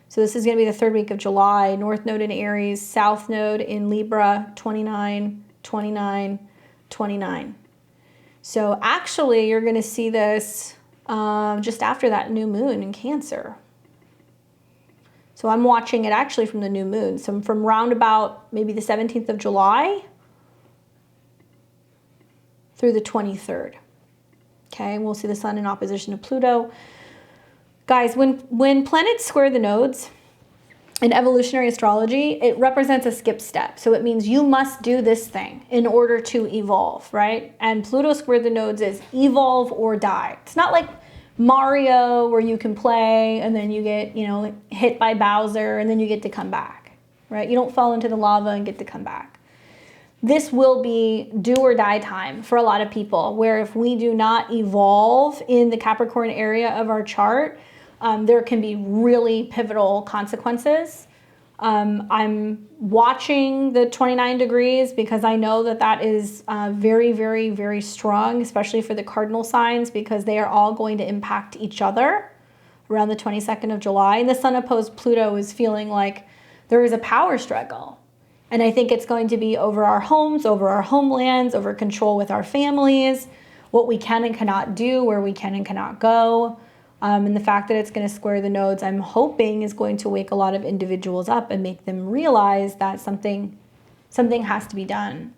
So this is going to be the third week of July. North node in Aries, South node in Libra, 29, 29, 29. So actually, you're going to see this just after that new moon in Cancer. So I'm watching it actually from the new moon. So from roundabout maybe the 17th of July through the 23rd. Okay, and we'll see the Sun in opposition to Pluto. Guys, when planets square the nodes in evolutionary astrology, it represents a skip step. So it means you must do this thing in order to evolve, right? And Pluto squared the nodes is evolve or die. It's not like Mario where you can play and then you get, you know, hit by Bowser and then you get to come back, right? You don't fall into the lava and get to come back. This will be do or die time for a lot of people, where if we do not evolve in the Capricorn area of our chart, there can be really pivotal consequences. I'm watching the 29 degrees because I know that that is very, very, very strong, especially for the cardinal signs, because they are all going to impact each other around the 22nd of July. And the Sun opposed Pluto is feeling like there is a power struggle. And I think it's going to be over our homes, over our homelands, over control with our families, what we can and cannot do, where we can and cannot go. And the fact that it's going to square the nodes, I'm hoping, is going to wake a lot of individuals up and make them realize that something has to be done.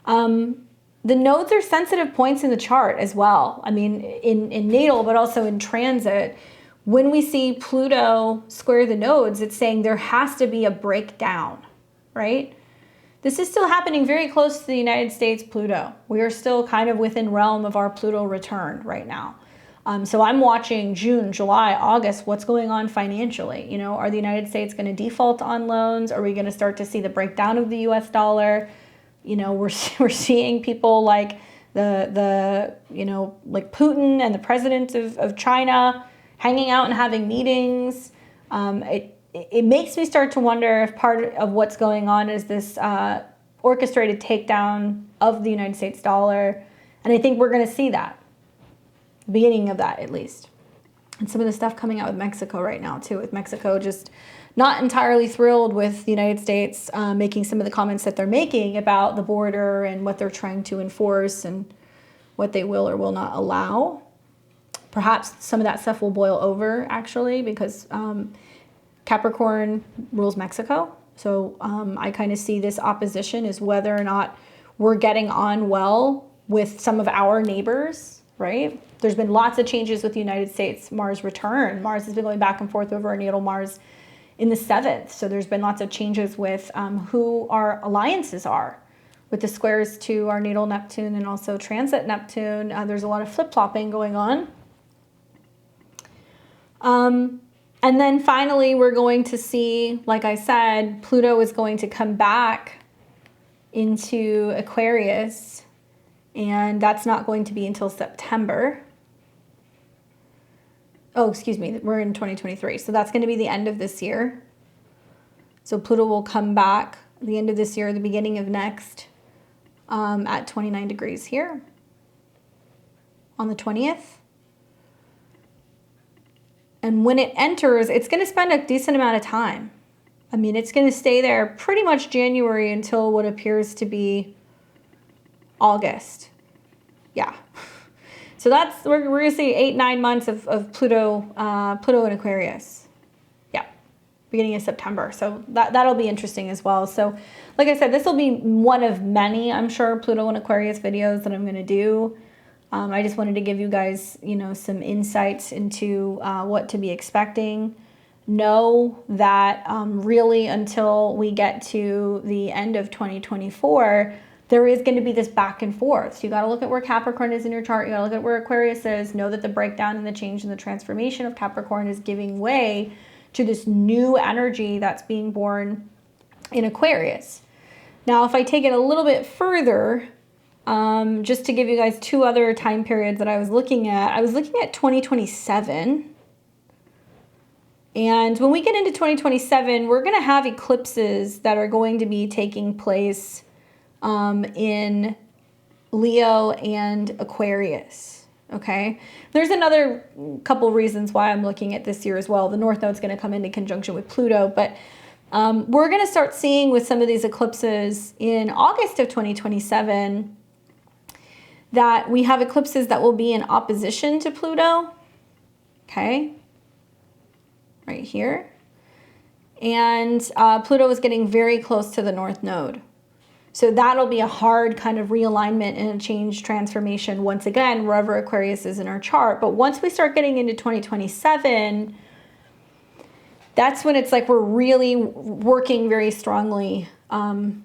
The nodes are sensitive points in the chart as well. I mean, in natal, but also in transit. When we see Pluto square the nodes, it's saying there has to be a breakdown, right? This is still happening very close to the United States Pluto. We are still kind of within realm of our Pluto return right now. So I'm watching June, July, August, what's going on financially. You know, are the United States going to default on loans? Are we going to start to see the breakdown of the US dollar? You know, we're seeing people like the you know, like Putin and the president of China hanging out and having meetings. It makes me start to wonder if part of what's going on is this orchestrated takedown of the United States dollar. And I think we're going to see that. Beginning of that, at least. And some of the stuff coming out with Mexico right now too, with Mexico just not entirely thrilled with the United States making some of the comments that they're making about the border and what they're trying to enforce and what they will or will not allow. Perhaps some of that stuff will boil over, actually, because Capricorn rules Mexico. So I kind of see this opposition as whether or not we're getting on well with some of our neighbors, right? There's been lots of changes with the United States Mars return. Mars has been going back and forth over our natal Mars in the 7th. So there's been lots of changes with who our alliances are, with the squares to our natal Neptune and also transit Neptune. There's a lot of flip-flopping going on. And then finally, we're going to see, like I said, Pluto is going to come back into Aquarius, and that's not going to be until September. Oh, excuse me, we're in 2023. So that's going to be the end of this year. So Pluto will come back at the end of this year, the beginning of next, at 29 degrees here on the 20th. And when it enters, it's going to spend a decent amount of time. I mean, it's going to stay there pretty much January until what appears to be August. Yeah. So that's, we're going to see 8-9 months of Pluto in Aquarius. Yeah. beginning of September. So that'll be interesting as well. So like I said, this will be one of many, I'm sure, Pluto and Aquarius videos that I'm going to do. I just wanted to give you guys, you know, some insights into what to be expecting. Know that really until we get to the end of 2024, there is going to be this back and forth. So you got to look at where Capricorn is in your chart. You got to look at where Aquarius is. Know that the breakdown and the change and the transformation of Capricorn is giving way to this new energy that's being born in Aquarius. Now, if I take it a little bit further, just to give you guys two other time periods that I was looking at 2027. And when we get into 2027, we're going to have eclipses that are going to be taking place in Leo and Aquarius. Okay. There's another couple reasons why I'm looking at this year as well. The North Node's going to come into conjunction with Pluto, but we're going to start seeing with some of these eclipses in August of 2027 that we have eclipses that will be in opposition to Pluto. Okay. Right here. And Pluto is getting very close to the North Node. So that'll be a hard kind of realignment and a change transformation once again, wherever Aquarius is in our chart. But once we start getting into 2027, that's when it's like we're really working very strongly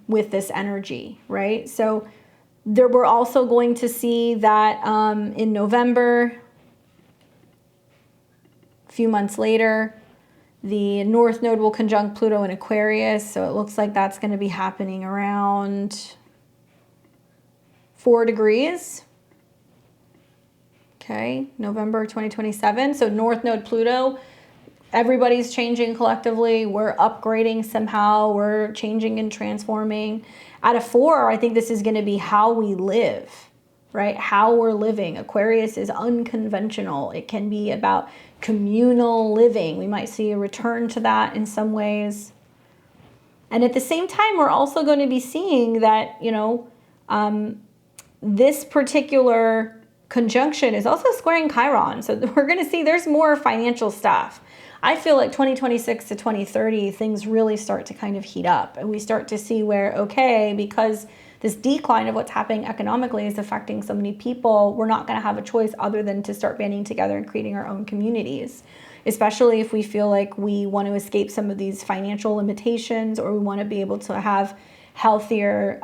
with this energy, right? So we're also going to see that in November, a few months later, the North Node will conjunct Pluto in Aquarius, so it looks like that's going to be happening around 4 degrees. Okay, November 2027. So North Node Pluto, everybody's changing collectively. We're upgrading somehow. We're changing and transforming. At a 4, I think this is going to be how we live, right? How we're living. Aquarius is unconventional. It can be about communal living. We might see a return to that in some ways. And at the same time, we're also going to be seeing that, you know, this particular conjunction is also squaring Chiron. So we're going to see there's more financial stuff. I feel like 2026 to 2030, things really start to kind of heat up. And we start to see where, okay, because this decline of what's happening economically is affecting so many people, we're not going to have a choice other than to start banding together and creating our own communities, especially if we feel like we want to escape some of these financial limitations or we want to be able to have healthier,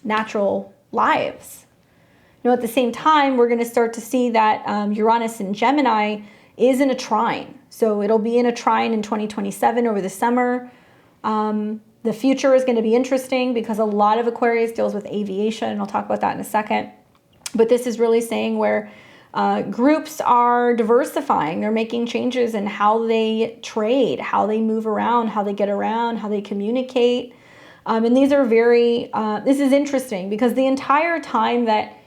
natural lives. You know, at the same time, we're going to start to see that Uranus in Gemini is in a trine. So it'll be in a trine in 2027 over the summer. The future is going to be interesting because a lot of Aquarius deals with aviation, and I'll talk about that in a second. But this is really saying where groups are diversifying. They're making changes in how they trade, how they move around, how they get around, how they communicate. And these are very, this is interesting because the entire time that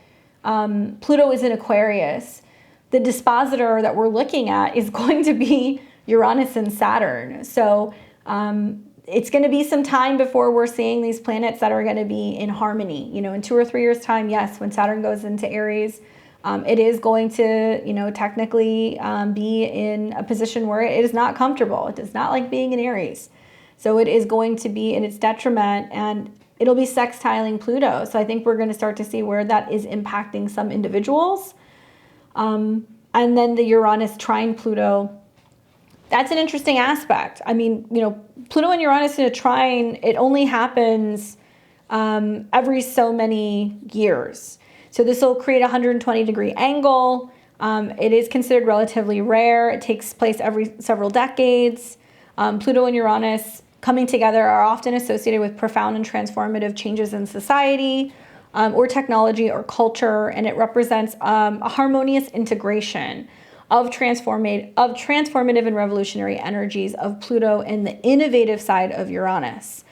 Pluto is in Aquarius, the dispositor that we're looking at is going to be Uranus and Saturn. So it's going to be some time before we're seeing these planets that are going to be in harmony. You know, in 2 or 3 years' time, yes, when Saturn goes into Aries, it is going to, you know, technically be in a position where it is not comfortable. It does not like being in Aries. So it is going to be in its detriment, and it'll be sextiling Pluto. So I think we're going to start to see where that is impacting some individuals. And then the Uranus trine Pluto, that's an interesting aspect. I mean, you know, Pluto and Uranus in a trine, it only happens every so many years. So this will create a 120-degree angle. It is considered relatively rare. It takes place every several decades. Pluto and Uranus coming together are often associated with profound and transformative changes in society or technology or culture, and it represents a harmonious integration of transformative and revolutionary energies of Pluto and the innovative side of Uranus.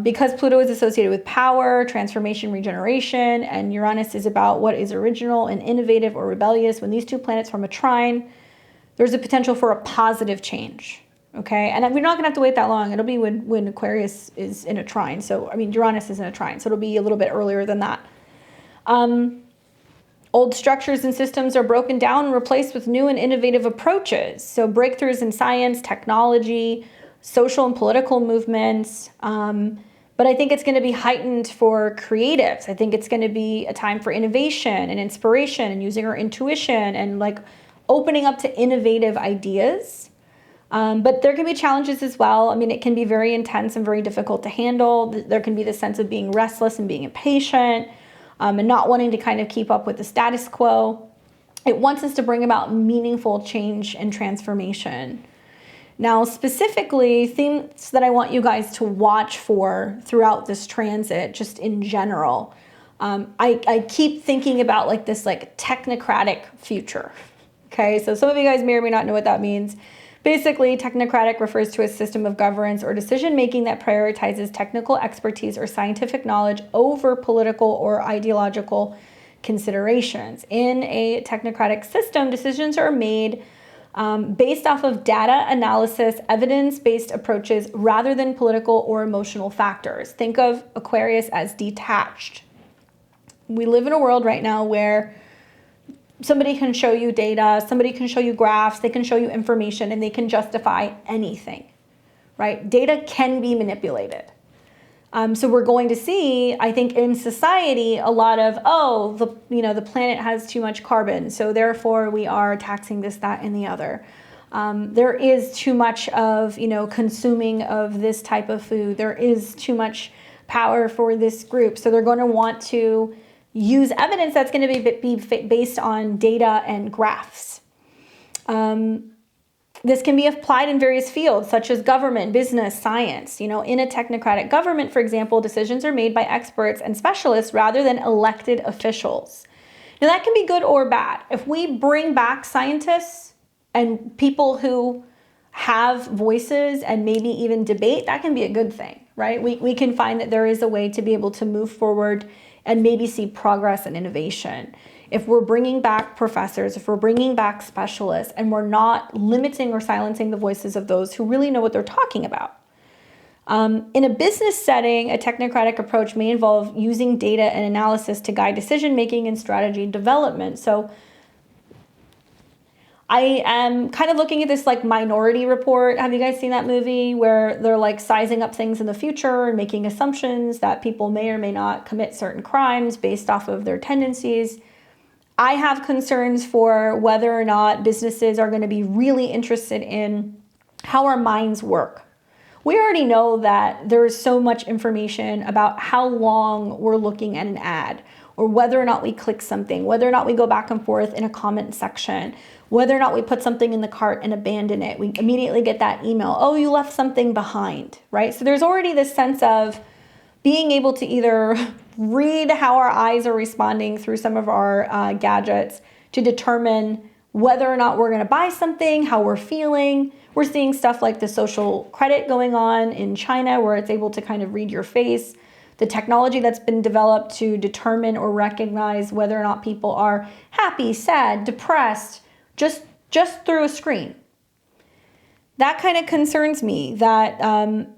Because Pluto is associated with power, transformation, regeneration, and Uranus is about what is original and innovative or rebellious, when these two planets form a trine, there's a potential for a positive change. Okay, and we're not gonna have to wait that long. It'll be when Aquarius is in a trine. So, I mean, Uranus is in a trine, so it'll be a little bit earlier than that. Old structures and systems are broken down and replaced with new and innovative approaches. So breakthroughs in science, technology, social and political movements. But I think it's going to be heightened for creatives. I think it's going to be a time for innovation and inspiration and using our intuition and like opening up to innovative ideas. But there can be challenges as well. I mean, it can be very intense and very difficult to handle. There can be the sense of being restless and being impatient, and not wanting to kind of keep up with the status quo. It wants us to bring about meaningful change and transformation. Now, specifically, themes that I want you guys to watch for throughout this transit, just in general. I keep thinking about like this like technocratic future. Okay, so some of you guys may or may not know what that means. Basically, technocratic refers to a system of governance or decision-making that prioritizes technical expertise or scientific knowledge over political or ideological considerations. In a technocratic system, decisions are made based off of data analysis, evidence-based approaches, rather than political or emotional factors. Think of Aquarius as detached. We live in a world right now where somebody can show you data, somebody can show you graphs, they can show you information, and they can justify anything, right? Data can be manipulated. So we're going to see, I think, in society, a lot of, the planet has too much carbon, so therefore we are taxing this, that, and the other. There is too much of, consuming of this type of food. There is too much power for this group. So they're going to want to use evidence that's going to be based on data and graphs. This can be applied in various fields, such as government, business, science. In a technocratic government, for example, decisions are made by experts and specialists rather than elected officials. Now, that can be good or bad. If we bring back scientists and people who have voices and maybe even debate, that can be a good thing, right? We can find that there is a way to be able to move forward and maybe see progress and innovation. If we're bringing back professors, if we're bringing back specialists, and we're not limiting or silencing the voices of those who really know what they're talking about. In a business setting, a technocratic approach may involve using data and analysis to guide decision-making and strategy development. So I am kind of looking at this like Minority Report. Have you guys seen that movie where they're like sizing up things in the future and making assumptions that people may or may not commit certain crimes based off of their tendencies? I have concerns for whether or not businesses are going to be really interested in how our minds work. We already know that there is so much information about how long we're looking at an ad, or whether or not we click something, whether or not we go back and forth in a comment section, whether or not we put something in the cart and abandon it. We immediately get that email, oh, you left something behind, right? So there's already this sense of being able to either read how our eyes are responding through some of our gadgets to determine whether or not we're going to buy something, how we're feeling. We're seeing stuff like the social credit going on in China where it's able to kind of read your face. The technology that's been developed to determine or recognize whether or not people are happy, sad, depressed, just through a screen. That kind of concerns me that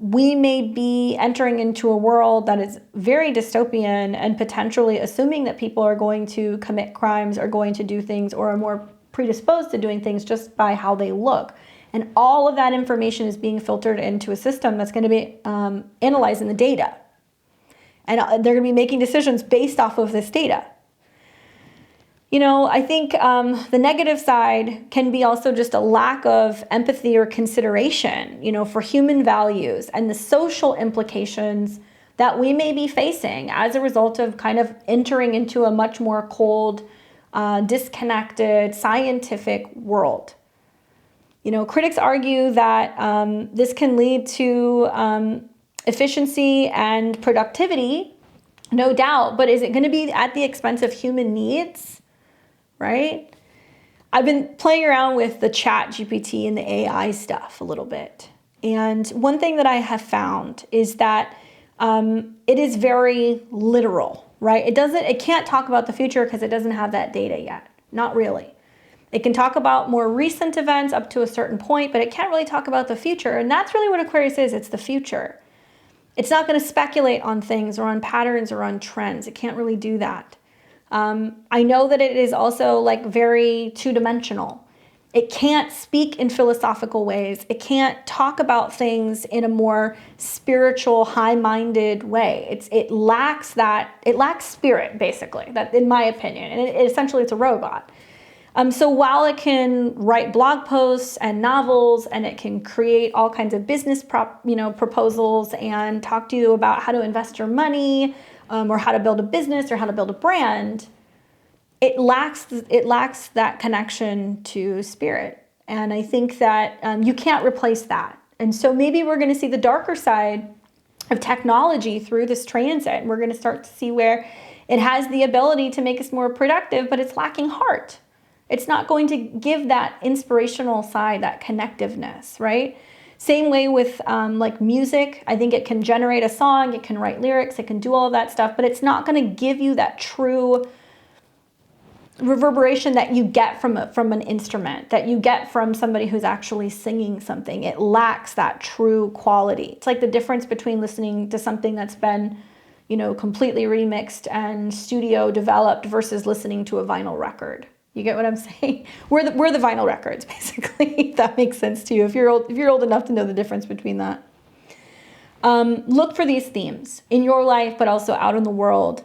we may be entering into a world that is very dystopian and potentially assuming that people are going to commit crimes, are going to do things, or are more predisposed to doing things just by how they look. And all of that information is being filtered into a system that's going to be analyzing the data. And they're going to be making decisions based off of this data. I think the negative side can be also just a lack of empathy or consideration, for human values and the social implications that we may be facing as a result of kind of entering into a much more cold, disconnected, scientific world. Critics argue that this can lead to efficiency and productivity, no doubt, but is it going to be at the expense of human needs? Right? I've been playing around with the Chat GPT and the AI stuff a little bit. And one thing that I have found is that it is very literal, right? It can't talk about the future because it doesn't have that data yet. Not really. It can talk about more recent events up to a certain point, but it can't really talk about the future. And that's really what Aquarius is. It's the future. It's not going to speculate on things or on patterns or on trends. It can't really do that. I know that it is also like very two-dimensional. It can't speak in philosophical ways. It can't talk about things in a more spiritual, high-minded way. It lacks that. It lacks spirit, basically. That, in my opinion, and essentially it's a robot. So while it can write blog posts and novels, and it can create all kinds of business proposals and talk to you about how to invest your money, or how to build a business or how to build a brand, it lacks that connection to spirit. And I think that you can't replace that. And so maybe we're going to see the darker side of technology through this transit. And we're going to start to see where it has the ability to make us more productive, but it's lacking heart. It's not going to give that inspirational side, that connectiveness, right? Same way with like music. I think it can generate a song, it can write lyrics, it can do all of that stuff, but it's not going to give you that true reverberation that you get from an instrument, that you get from somebody who's actually singing something. It lacks that true quality. It's like the difference between listening to something that's been, completely remixed and studio developed versus listening to a vinyl record. You get what I'm saying? We're the vinyl records, basically, if that makes sense to you. If you're old enough to know the difference between that. Look for these themes in your life, but also out in the world.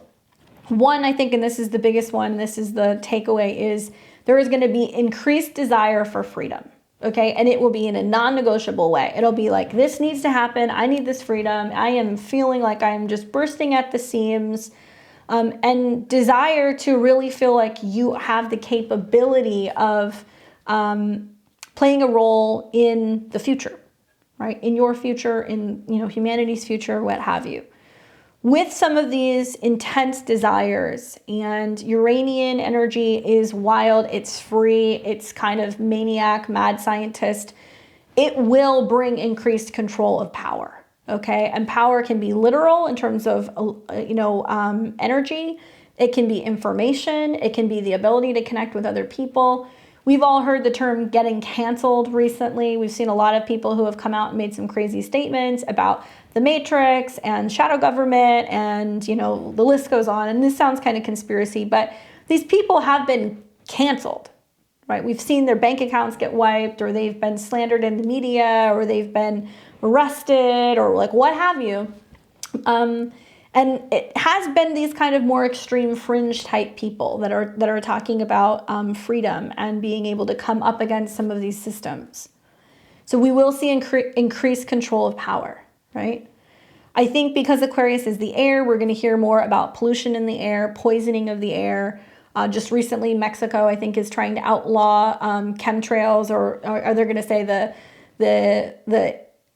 One, I think, and this is the biggest one, this is the takeaway, is there is going to be increased desire for freedom, okay? And it will be in a non-negotiable way. It'll be like, this needs to happen. I need this freedom. I am feeling like I'm just bursting at the seams. And desire to really feel like you have the capability of playing a role in the future, right? In your future, in humanity's future, what have you. With some of these intense desires, and Uranian energy is wild, it's free, it's kind of maniac, mad scientist, it will bring increased control of power, okay? And power can be literal in terms of, energy. It can be information. It can be the ability to connect with other people. We've all heard the term getting canceled recently. We've seen a lot of people who have come out and made some crazy statements about the Matrix and shadow government, and the list goes on. And this sounds kind of conspiracy, but these people have been canceled, right? We've seen their bank accounts get wiped, or they've been slandered in the media, or they've been arrested, or like what have you. And it has been these kind of more extreme fringe type people that are talking about freedom and being able to come up against some of these systems. So we will see increased control of power, right? I think because Aquarius is the air, we're going to hear more about pollution in the air, poisoning of the air. Just recently, Mexico, I think, is trying to outlaw chemtrails, or are they going to say the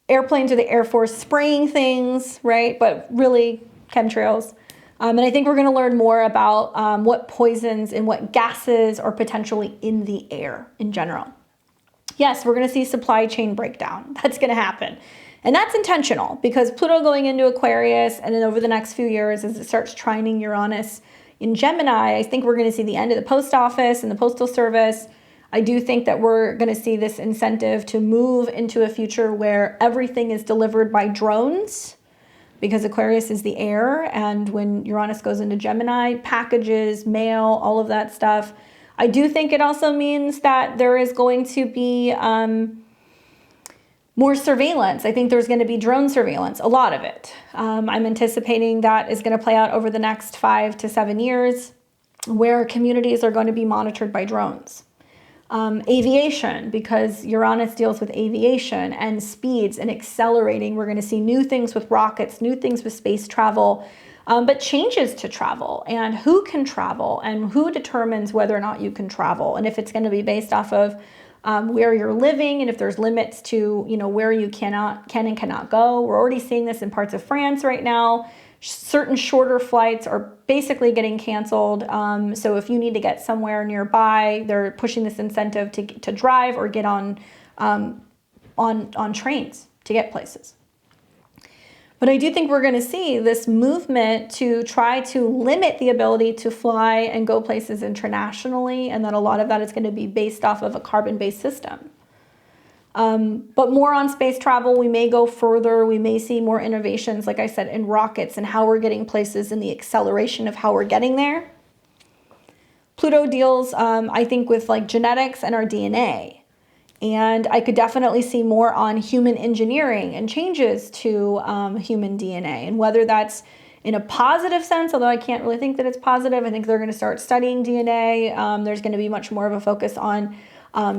airplanes or the Air Force spraying things, right? But really chemtrails. And I think we're going to learn more about what poisons and what gases are potentially in the air in general. Yes, we're going to see supply chain breakdown. That's going to happen. And that's intentional, because Pluto going into Aquarius, and then over the next few years as it starts trining Uranus in Gemini, I think we're going to see the end of the post office and the postal service. I do think that we're going to see this incentive to move into a future where everything is delivered by drones, because Aquarius is the air, and when Uranus goes into Gemini, packages, mail, all of that stuff. I do think it also means that there is going to be more surveillance. I think there's going to be drone surveillance, a lot of it. I'm anticipating that is going to play out over the next 5 to 7 years, where communities are going to be monitored by drones. Aviation, because Uranus deals with aviation and speeds and accelerating. We're going to see new things with rockets, new things with space travel, but changes to travel, and who can travel, and who determines whether or not you can travel, and if it's going to be based off of where you're living, and if there's limits to where you can and cannot go. We're already seeing this in parts of France right now. Certain shorter flights are basically getting canceled. So if you need to get somewhere nearby, they're pushing this incentive to drive or get on trains to get places. But I do think we're going to see this movement to try to limit the ability to fly and go places internationally, and that a lot of that is going to be based off of a carbon-based system. But more on space travel. We may go further. We may see more innovations, like I said, in rockets and how we're getting places and the acceleration of how we're getting there. Pluto deals, I think, with like genetics and our DNA. And I could definitely see more on human engineering and changes to human DNA, and whether that's in a positive sense, although I can't really think that it's positive. I think they're going to start studying DNA. There's going to be much more of a focus on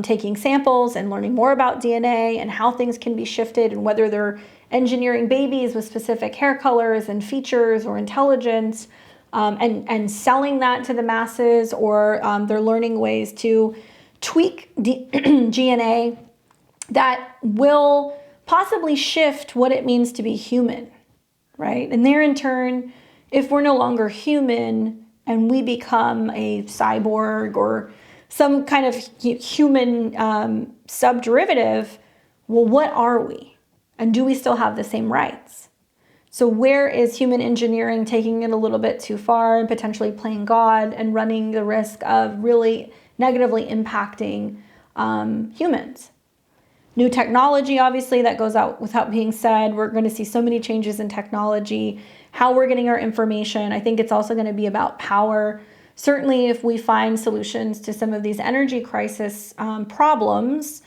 taking samples and learning more about DNA and how things can be shifted, and whether they're engineering babies with specific hair colors and features or intelligence, and selling that to the masses, or they're learning ways to tweak DNA that will possibly shift what it means to be human, right? And there in turn, if we're no longer human and we become a cyborg or some kind of human subderivative, well, what are we? And do we still have the same rights? So where is human engineering taking it a little bit too far and potentially playing God and running the risk of really negatively impacting humans? New technology, obviously, that goes out without being said. We're going to see so many changes in technology, how we're getting our information. I think it's also going to be about power. Certainly, if we find solutions to some of these energy crisis problems,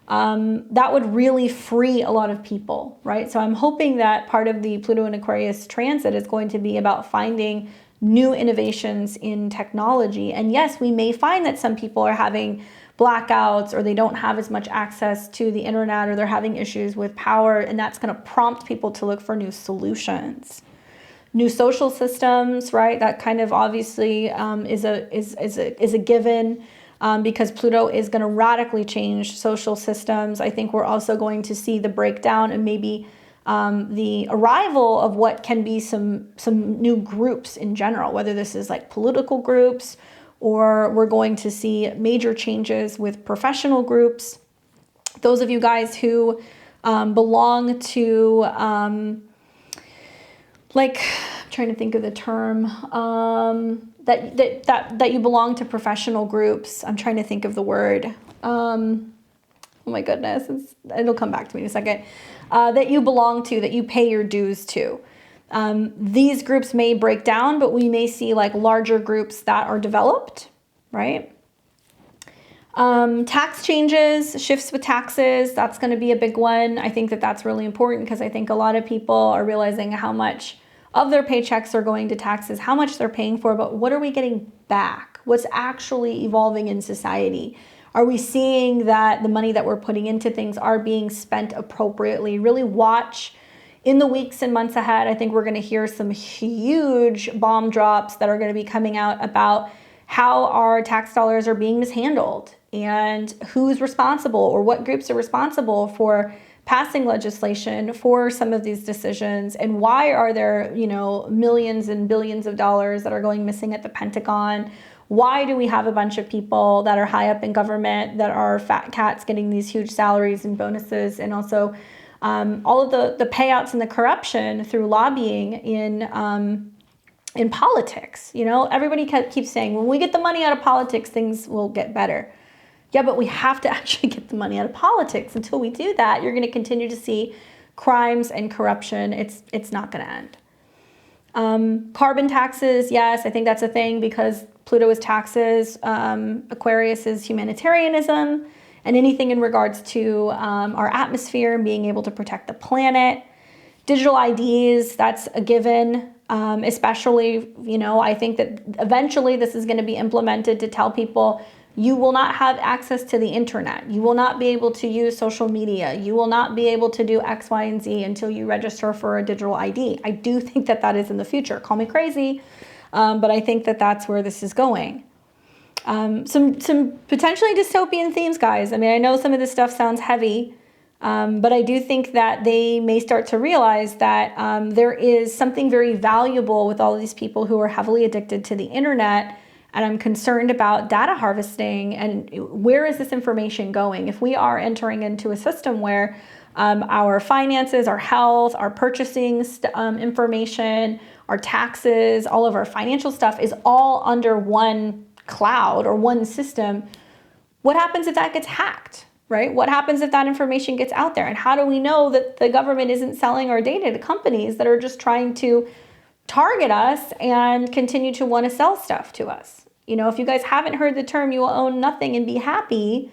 that would really free a lot of people, right? So I'm hoping that part of the Pluto and Aquarius transit is going to be about finding new innovations in technology. And yes, we may find that some people are having blackouts, or they don't have as much access to the internet, or they're having issues with power, and that's going to prompt people to look for new solutions. New social systems, right? That kind of obviously is a given, because Pluto is going to radically change social systems. I think we're also going to see the breakdown and maybe the arrival of what can be some new groups in general, whether this is like political groups, or we're going to see major changes with professional groups. Those of you guys who belong to, like, I'm trying to think of the term, that you belong to professional groups. I'm trying to think of the word. Oh my goodness, it'll come back to me in a second. That you belong to, that you pay your dues to. These groups may break down, but we may see like larger groups that are developed, right? Tax changes, shifts with taxes, that's going to be a big one. I think that that's really important, because I think a lot of people are realizing how much of their paychecks are going to taxes, how much they're paying for, but what are we getting back? What's actually evolving in society? Are we seeing that the money that we're putting into things are being spent appropriately? Really watch in the weeks and months ahead. I think we're going to hear some huge bomb drops that are going to be coming out about how our tax dollars are being mishandled, and who's responsible, or what groups are responsible for passing legislation for some of these decisions, and why are there, millions and billions of dollars that are going missing at the Pentagon? Why do we have a bunch of people that are high up in government that are fat cats getting these huge salaries and bonuses, and also all of the payouts and the corruption through lobbying in politics? Everybody keeps saying, when we get the money out of politics, things will get better. Yeah, but we have to actually get the money out of politics. Until we do that, you're going to continue to see crimes and corruption. It's not going to end. Carbon taxes, yes, I think that's a thing, because Pluto is taxes, Aquarius is humanitarianism, and anything in regards to our atmosphere and being able to protect the planet. Digital IDs, that's a given, especially, I think that eventually this is going to be implemented to tell people, you will not have access to the internet. You will not be able to use social media. You will not be able to do X, Y, and Z until you register for a digital ID. I do think that that is in the future. Call me crazy, but I think that that's where this is going. Some potentially dystopian themes, guys. I mean, I know some of this stuff sounds heavy, but I do think that they may start to realize that there is something very valuable with all of these people who are heavily addicted to the internet. And I'm concerned about data harvesting, and where is this information going? If we are entering into a system where our finances, our health, our purchasing information, our taxes, all of our financial stuff is all under one cloud or one system, what happens if that gets hacked, right? What happens if that information gets out there? And how do we know that the government isn't selling our data to companies that are just trying to target us and continue to want to sell stuff to us? If you guys haven't heard the term, you will own nothing and be happy,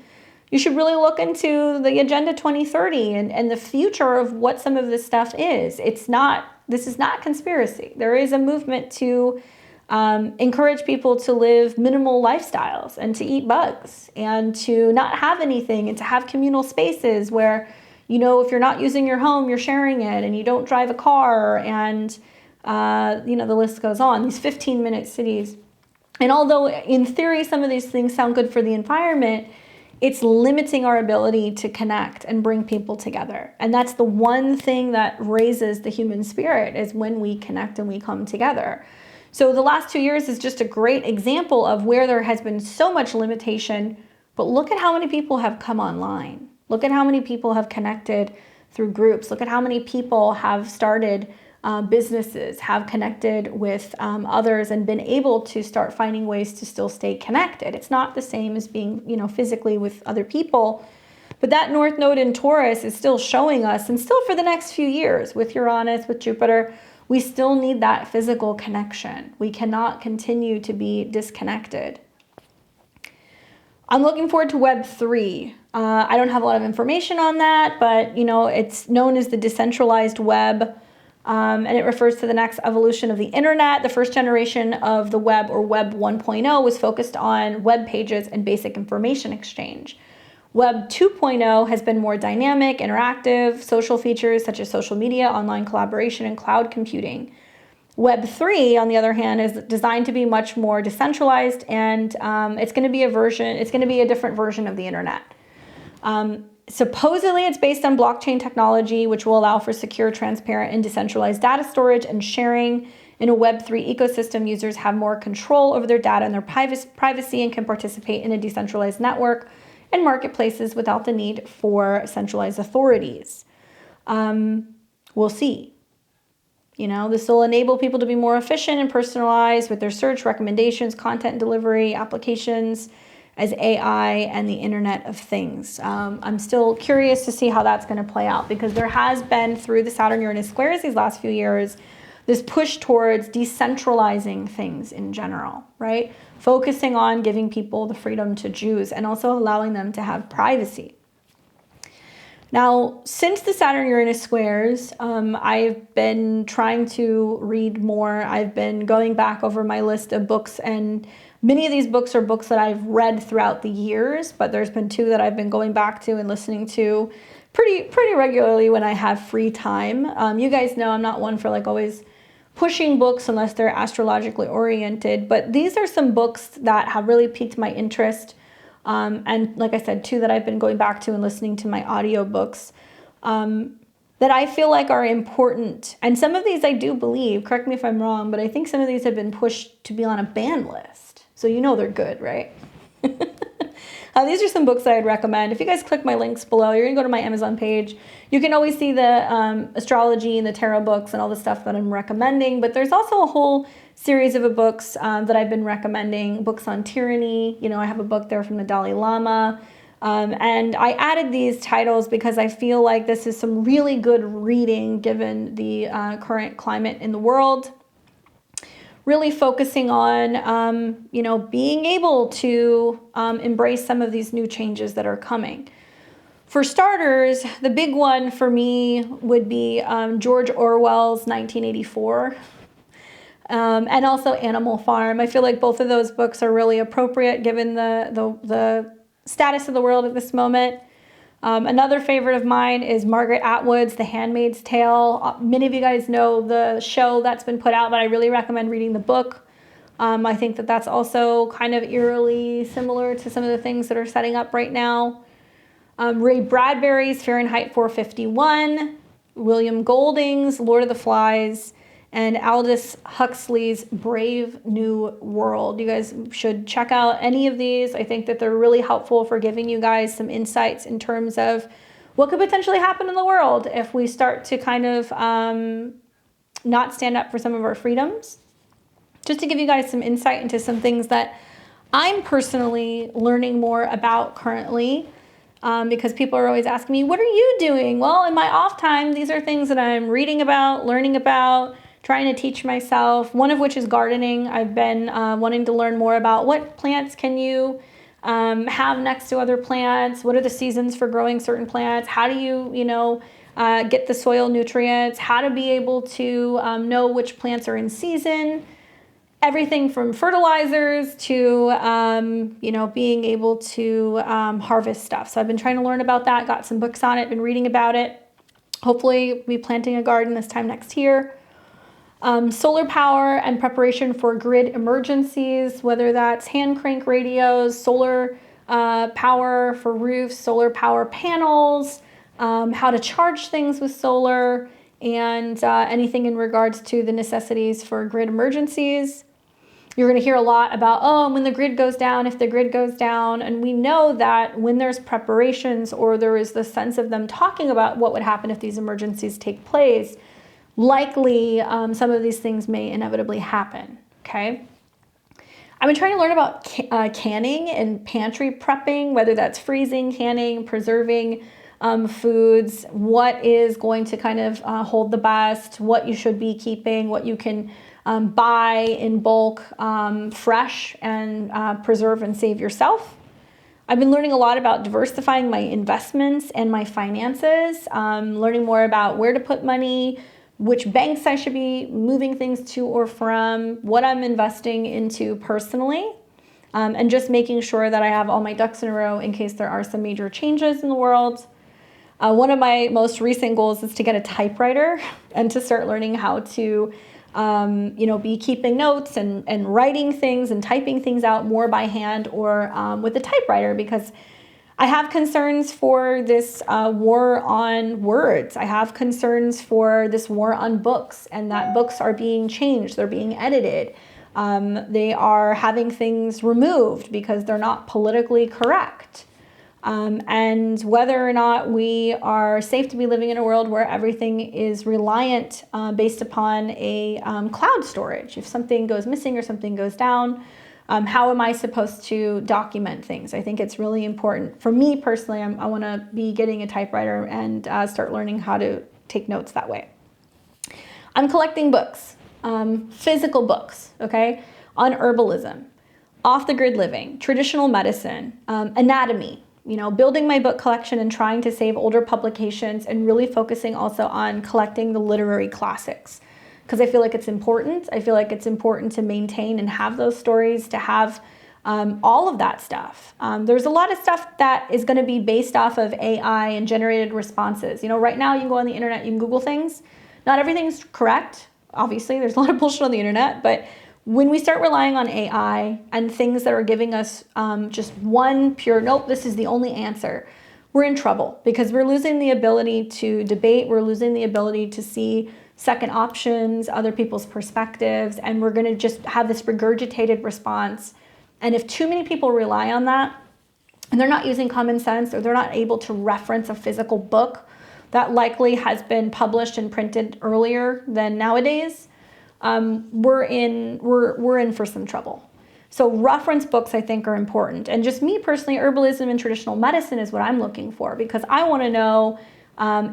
you should really look into the Agenda 2030 and the future of what some of this stuff is. This is not conspiracy. There is a movement to encourage people to live minimal lifestyles and to eat bugs and to not have anything and to have communal spaces where, you know, if you're not using your home, you're sharing it, and you don't drive a car, and, you know, the list goes on. These 15-minute cities. And although in theory some of these things sound good for the environment, it's limiting our ability to connect and bring people together. And that's the one thing that raises the human spirit, is when we connect and we come together. So the last 2 years is just a great example of where there has been so much limitation, but look at how many people have come online. Look at how many people have connected through groups. Look at how many people have started businesses, have connected with others, and been able to start finding ways to still stay connected. It's not the same as being, you know, physically with other people, but that North Node in Taurus is still showing us, and still for the next few years with Uranus, with Jupiter, we still need that physical connection. We cannot continue to be disconnected. I'm looking forward to Web 3. I don't have a lot of information on that, but, you know, it's known as the decentralized web. And it refers to the next evolution of the internet. The first generation of the web, or Web 1.0, was focused on web pages and basic information exchange. Web 2.0 has been more dynamic, interactive, social features such as social media, online collaboration, and cloud computing. Web 3, on the other hand, is designed to be much more decentralized, and it's going to be a different version of the internet. Supposedly, it's based on blockchain technology, which will allow for secure, transparent, and decentralized data storage and sharing. In a Web3 ecosystem, users have more control over their data and their privacy, and can participate in a decentralized network and marketplaces without the need for centralized authorities. We'll see. You know, this will enable people to be more efficient and personalized with their search, recommendations, content delivery, applications, as AI and the Internet of Things. I'm still curious to see how that's going to play out, because there has been, through the Saturn-Uranus squares these last few years, this push towards decentralizing things in general, right? Focusing on giving people the freedom to choose and also allowing them to have privacy. Now, since the Saturn-Uranus squares, I've been trying to read more. I've been going back over my list of books, and many of these books are books that I've read throughout the years, but there's been two that I've been going back to and listening to pretty regularly when I have free time. You guys know I'm not one for like always pushing books unless they're astrologically oriented, but these are some books that have really piqued my interest. And like I said, two that I've been going back to and listening to my audiobooks that I feel like are important. And some of these I do believe, correct me if I'm wrong, but I think some of these have been pushed to be on a ban list. So you know they're good, right? These are some books I'd recommend. If you guys click my links below, you're going to go to my Amazon page. You can always see the astrology and the tarot books and all the stuff that I'm recommending. But there's also a whole series of books that I've been recommending. Books on tyranny. You know, I have a book there from the Dalai Lama. And I added these titles because I feel like this is some really good reading given the current climate in the world. Really focusing on, you know, being able to embrace some of these new changes that are coming. For starters, the big one for me would be George Orwell's 1984, and also Animal Farm. I feel like both of those books are really appropriate given the status of the world at this moment. Another favorite of mine is Margaret Atwood's The Handmaid's Tale. Many of you guys know the show that's been put out, but I really recommend reading the book. I think that that's also kind of eerily similar to some of the things that are setting up right now. Ray Bradbury's Fahrenheit 451, William Golding's Lord of the Flies, and Aldous Huxley's Brave New World. You guys should check out any of these. I think that they're really helpful for giving you guys some insights in terms of what could potentially happen in the world if we start to kind of not stand up for some of our freedoms. Just to give you guys some insight into some things that I'm personally learning more about currently, because people are always asking me, what are you doing? Well, in my off time, these are things that I'm reading about, learning about, trying to teach myself, one of which is gardening. I've been wanting to learn more about what plants can you have next to other plants? What are the seasons for growing certain plants? How do you, get the soil nutrients? How to be able to know which plants are in season? Everything from fertilizers to, being able to harvest stuff. So I've been trying to learn about that, got some books on it, been reading about it. Hopefully be planting a garden this time next year. Solar power and preparation for grid emergencies, whether that's hand crank radios, solar power for roofs, solar power panels, how to charge things with solar, and anything in regards to the necessities for grid emergencies. You're going to hear a lot about, when the grid goes down, if the grid goes down. And we know that when there's preparations or there is the sense of them talking about what would happen if these emergencies take place, likely some of these things may inevitably happen, okay? I've been trying to learn about canning and pantry prepping, whether that's freezing, canning, preserving foods, what is going to kind of hold the best, what you should be keeping, what you can buy in bulk, fresh, and preserve and save yourself. I've been learning a lot about diversifying my investments and my finances, learning more about where to put money, which banks I should be moving things to or from, what I'm investing into personally, and just making sure that I have all my ducks in a row in case there are some major changes in the world. One of my most recent goals is to get a typewriter and to start learning how to be keeping notes and writing things and typing things out more by hand or with a typewriter, because I have concerns for this war on words. I have concerns for this war on books, and that books are being changed. They're being edited. They are having things removed because they're not politically correct. And whether or not we are safe to be living in a world where everything is reliant based upon a cloud storage. If something goes missing or something goes down, how am I supposed to document things? I think it's really important. For me personally, I want to be getting a typewriter and start learning how to take notes that way. I'm collecting books, physical books, okay, on herbalism, off-the-grid living, traditional medicine, anatomy, building my book collection and trying to save older publications, and really focusing also on collecting the literary classics, because I feel like it's important. I feel like it's important to maintain and have those stories, to have all of that stuff. There's a lot of stuff that is going to be based off of AI and generated responses. Right now you can go on the internet, you can Google things. Not everything's correct. Obviously, there's a lot of bullshit on the internet, but when we start relying on AI and things that are giving us just one pure, nope, this is the only answer, we're in trouble, because we're losing the ability to debate. We're losing the ability to see second options, other people's perspectives, and we're going to just have this regurgitated response. And if too many people rely on that, and they're not using common sense, or they're not able to reference a physical book that likely has been published and printed earlier than nowadays, we're in for some trouble. So reference books, I think, are important. And just me personally, herbalism and traditional medicine is what I'm looking for, because I want to know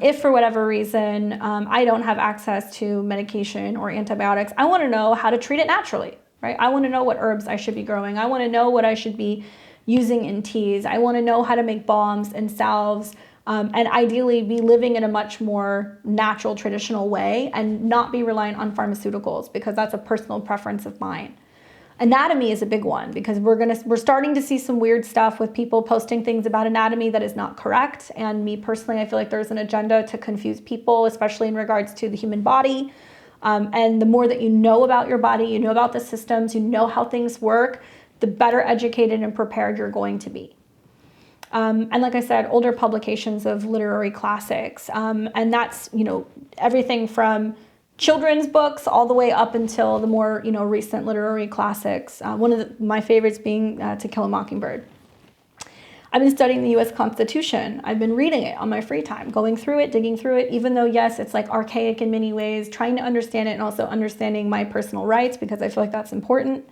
if for whatever reason I don't have access to medication or antibiotics. I want to know how to treat it naturally, right? I want to know what herbs I should be growing. I want to know what I should be using in teas. I want to know how to make balms and salves, and ideally be living in a much more natural, traditional way and not be reliant on pharmaceuticals, because that's a personal preference of mine. Anatomy is a big one, because we're starting to see some weird stuff with people posting things about anatomy that is not correct. And me personally, I feel like there's an agenda to confuse people, especially in regards to the human body. And the more that you know about your body, you know about the systems, you know how things work, the better educated and prepared you're going to be. And like I said, older publications of literary classics. And that's, everything from children's books all the way up until the more, recent literary classics. One of my favorites being To Kill a Mockingbird. I've been studying the US Constitution. I've been reading it on my free time, going through it, digging through it, even though, yes, it's like archaic in many ways, trying to understand it and also understanding my personal rights, because I feel like that's important.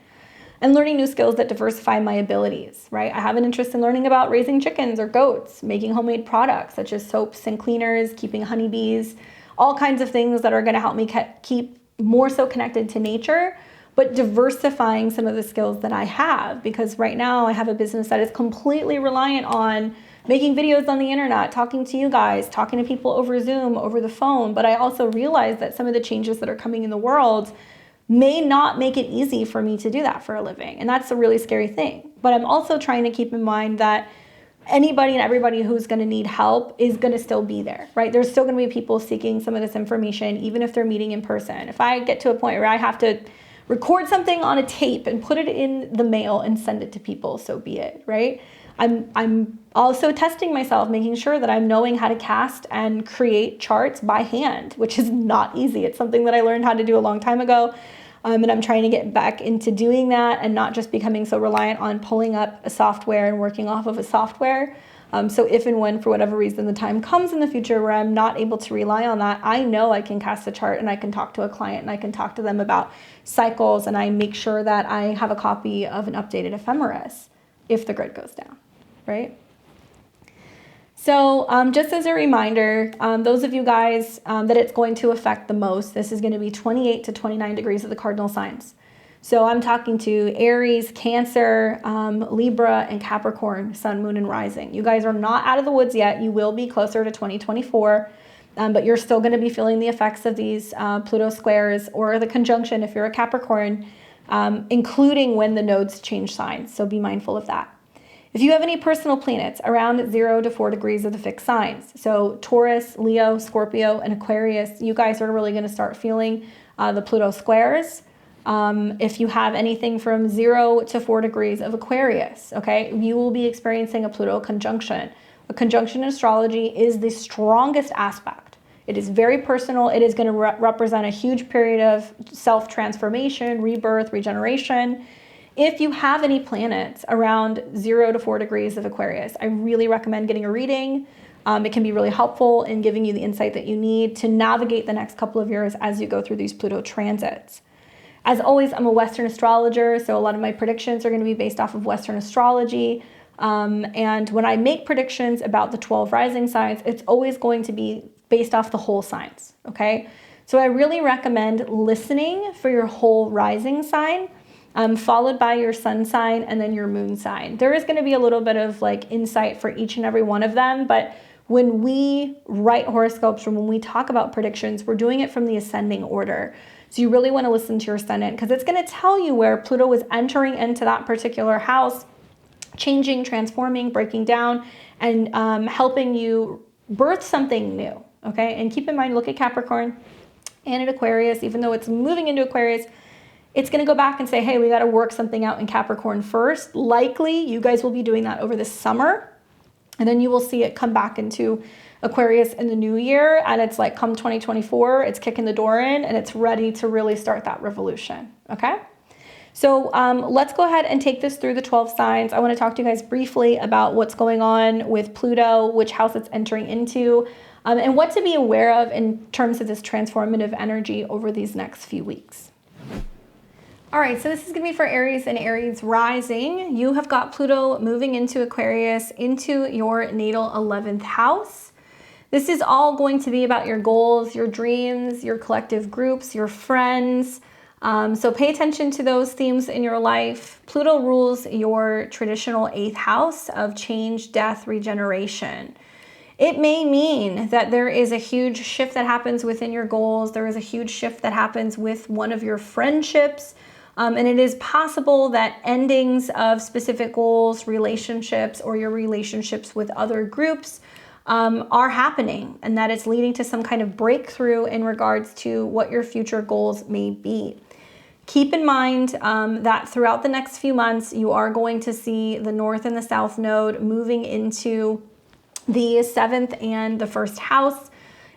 And learning new skills that diversify my abilities, right? I have an interest in learning about raising chickens or goats, making homemade products such as soaps and cleaners, keeping honeybees, all kinds of things that are going to help me keep more so connected to nature, but diversifying some of the skills that I have, because right now I have a business that is completely reliant on making videos on the internet, talking to you guys, talking to people over Zoom, over the phone. But I also realize that some of the changes that are coming in the world may not make it easy for me to do that for a living. And that's a really scary thing. But I'm also trying to keep in mind that anybody and everybody who's going to need help is going to still be there, right? There's still going to be people seeking some of this information, even if they're meeting in person. If I get to a point where I have to record something on a tape and put it in the mail and send it to people, so be it, right? I'm also testing myself, making sure that I'm knowing how to cast and create charts by hand, which is not easy. It's something that I learned how to do a long time ago. And I'm trying to get back into doing that and not just becoming so reliant on pulling up a software and working off of a software. So if and when, for whatever reason, the time comes in the future where I'm not able to rely on that, I know I can cast a chart and I can talk to a client and I can talk to them about cycles, and I make sure that I have a copy of an updated ephemeris if the grid goes down, right? So just as a reminder, those of you guys that it's going to affect the most, this is going to be 28 to 29 degrees of the cardinal signs. So I'm talking to Aries, Cancer, Libra, and Capricorn, Sun, Moon, and Rising. You guys are not out of the woods yet. You will be closer to 2024, but you're still going to be feeling the effects of these Pluto squares or the conjunction if you're a Capricorn, including when the nodes change signs. So be mindful of that. If you have any personal planets around 0 to 4 degrees of the fixed signs, so Taurus, Leo, Scorpio, and Aquarius, you guys are really going to start feeling the Pluto squares. If you have anything from 0 to 4 degrees of Aquarius, okay, you will be experiencing a Pluto conjunction. A conjunction in astrology is the strongest aspect. It is very personal. It is going to represent a huge period of self-transformation, rebirth, regeneration. If you have any planets around 0 to 4 degrees of Aquarius, I really recommend getting a reading. It can be really helpful in giving you the insight that you need to navigate the next couple of years as you go through these Pluto transits. As always, I'm a Western astrologer, so a lot of my predictions are going to be based off of Western astrology. And when I make predictions about the 12 rising signs, it's always going to be based off the whole signs, okay? So I really recommend listening for your whole rising sign, followed by your sun sign and then your moon sign. There is going to be a little bit of like insight for each and every one of them, but when we write horoscopes or when we talk about predictions, we're doing it from the ascending order. So you really want to listen to your ascendant because it's going to tell you where Pluto is entering into that particular house, changing, transforming, breaking down, and helping you birth something new, okay? And keep in mind, look at Capricorn and at Aquarius, even though it's moving into Aquarius, it's going to go back and say, hey, we got to work something out in Capricorn first. Likely, you guys will be doing that over the summer. And then you will see it come back into Aquarius in the new year. And it's like come 2024, it's kicking the door in and it's ready to really start that revolution. Okay. So let's go ahead and take this through the 12 signs. I want to talk to you guys briefly about what's going on with Pluto, which house it's entering into, and what to be aware of in terms of this transformative energy over these next few weeks. All right, so this is going to be for Aries and Aries rising. You have got Pluto moving into Aquarius, into your natal 11th house. This is all going to be about your goals, your dreams, your collective groups, your friends. So pay attention to those themes in your life. Pluto rules your traditional 8th house of change, death, regeneration. It may mean that there is a huge shift that happens within your goals. There is a huge shift that happens with one of your friendships. And it is possible that endings of specific goals, relationships, or your relationships with other groups are happening, and that it's leading to some kind of breakthrough in regards to what your future goals may be. Keep in mind that throughout the next few months, you are going to see the North and the South node moving into the 7th and the 1st house.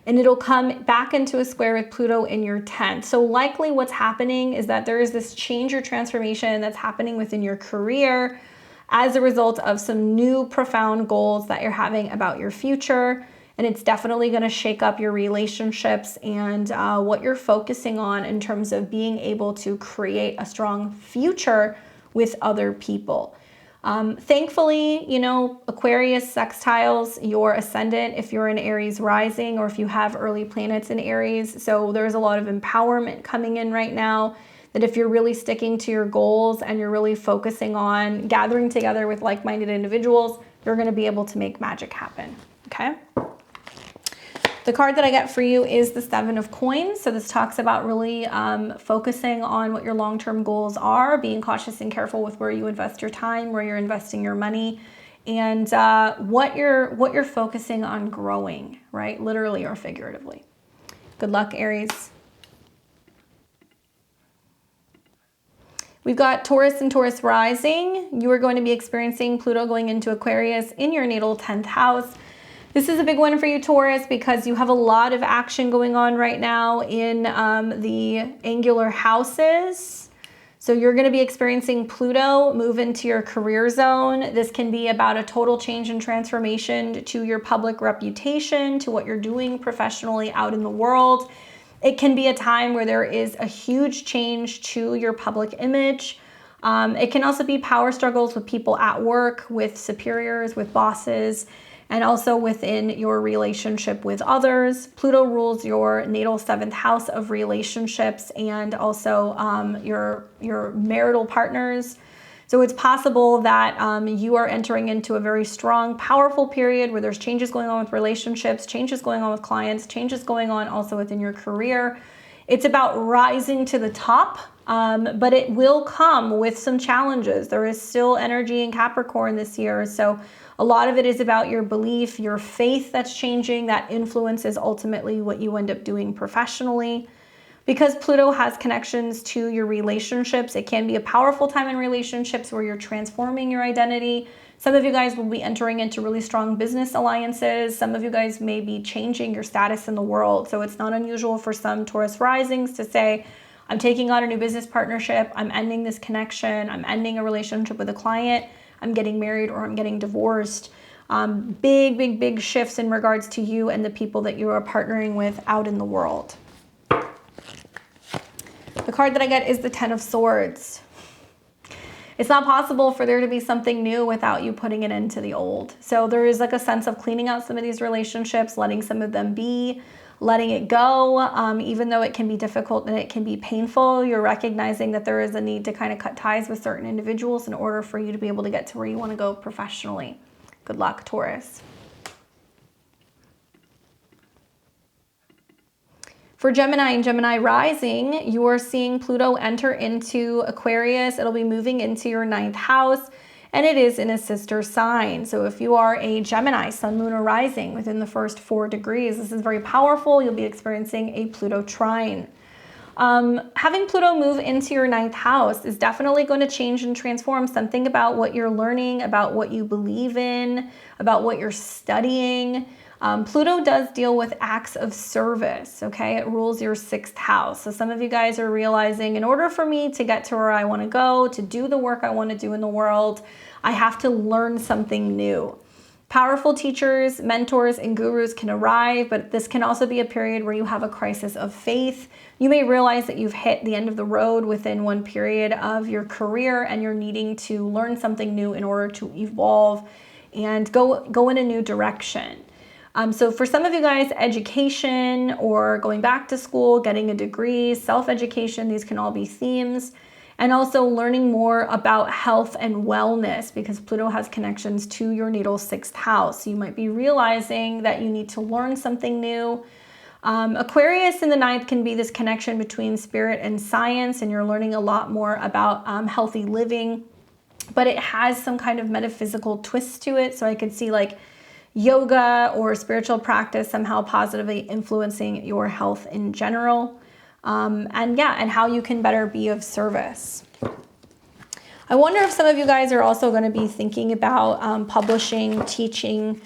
And it'll come back into a square with Pluto in your 10th. So likely what's happening is that there is this change or transformation that's happening within your career as a result of some new profound goals that you're having about your future. And it's definitely going to shake up your relationships and what you're focusing on in terms of being able to create a strong future with other people. Thankfully, you know, Aquarius sextiles your ascendant if you're in Aries rising or if you have early planets in Aries. So there's a lot of empowerment coming in right now. that if you're really sticking to your goals and you're really focusing on gathering together with like-minded individuals, you're going to be able to make magic happen. Okay. The card that I get for you is the Seven of Coins. So this talks about really focusing on what your long-term goals are, being cautious and careful with where you invest your time, where you're investing your money, and what you're focusing on growing, right? Literally or figuratively. Good luck, Aries. We've got Taurus and Taurus rising. You are going to be experiencing Pluto going into Aquarius in your natal 10th house. This is a big one for you, Taurus, because you have a lot of action going on right now in the angular houses. So you're going to be experiencing Pluto move into your career zone. This can be about a total change and transformation to your public reputation, to what you're doing professionally out in the world. It can be a time where there is a huge change to your public image. It can also be power struggles with people at work, with superiors, with bosses, and also within your relationship with others. Pluto rules your natal 7th house of relationships and also your marital partners. So it's possible that you are entering into a very strong, powerful period where there's changes going on with relationships, changes going on with clients, changes going on also within your career. It's about rising to the top, but it will come with some challenges. There is still energy in Capricorn this year, so a lot of it is about your belief, your faith that's changing. That influences ultimately what you end up doing professionally. Because Pluto has connections to your relationships, it can be a powerful time in relationships where you're transforming your identity. Some of you guys will be entering into really strong business alliances. Some of you guys may be changing your status in the world. So it's not unusual for some Taurus risings to say, I'm taking on a new business partnership, I'm ending this connection, I'm ending a relationship with a client, I'm getting married, or I'm getting divorced. Big shifts in regards to you and the people that you are partnering with out in the world. The card that I get is the Ten of Swords. It's not possible for there to be something new without you putting it into the old. So there is like a sense of cleaning out some of these relationships, letting some of them be, letting it go. Even though it can be difficult and it can be painful, you're recognizing that there is a need to kind of cut ties with certain individuals in order for you to be able to get to where you want to go professionally. Good luck, Taurus. For Gemini and Gemini rising, you are seeing Pluto enter into Aquarius. It'll be moving into your 9th house, and it is in a sister sign. So if you are a Gemini, Sun, Moon, or rising within the first 4 degrees, this is very powerful. You'll be experiencing a Pluto trine. Having Pluto move into your 9th house is definitely going to change and transform something about what you're learning, about what you believe in, about what you're studying. Pluto does deal with acts of service, okay? It rules your 6th house. So some of you guys are realizing, in order for me to get to where I want to go, to do the work I want to do in the world, I have to learn something new. Powerful teachers, mentors, and gurus can arrive, but this can also be a period where you have a crisis of faith. You may realize that you've hit the end of the road within one period of your career and you're needing to learn something new in order to evolve and go in a new direction. So for some of you guys, education or going back to school, getting a degree, self-education, these can all be themes. And also learning more about health and wellness, because Pluto has connections to your natal 6th house. So you might be realizing that you need to learn something new. Aquarius in the 9th can be this connection between spirit and science, and you're learning a lot more about healthy living, but it has some kind of metaphysical twist to it. So I could see like yoga or spiritual practice somehow positively influencing your health in general. And how you can better be of service. I wonder if some of you guys are also going to be thinking about publishing, teaching,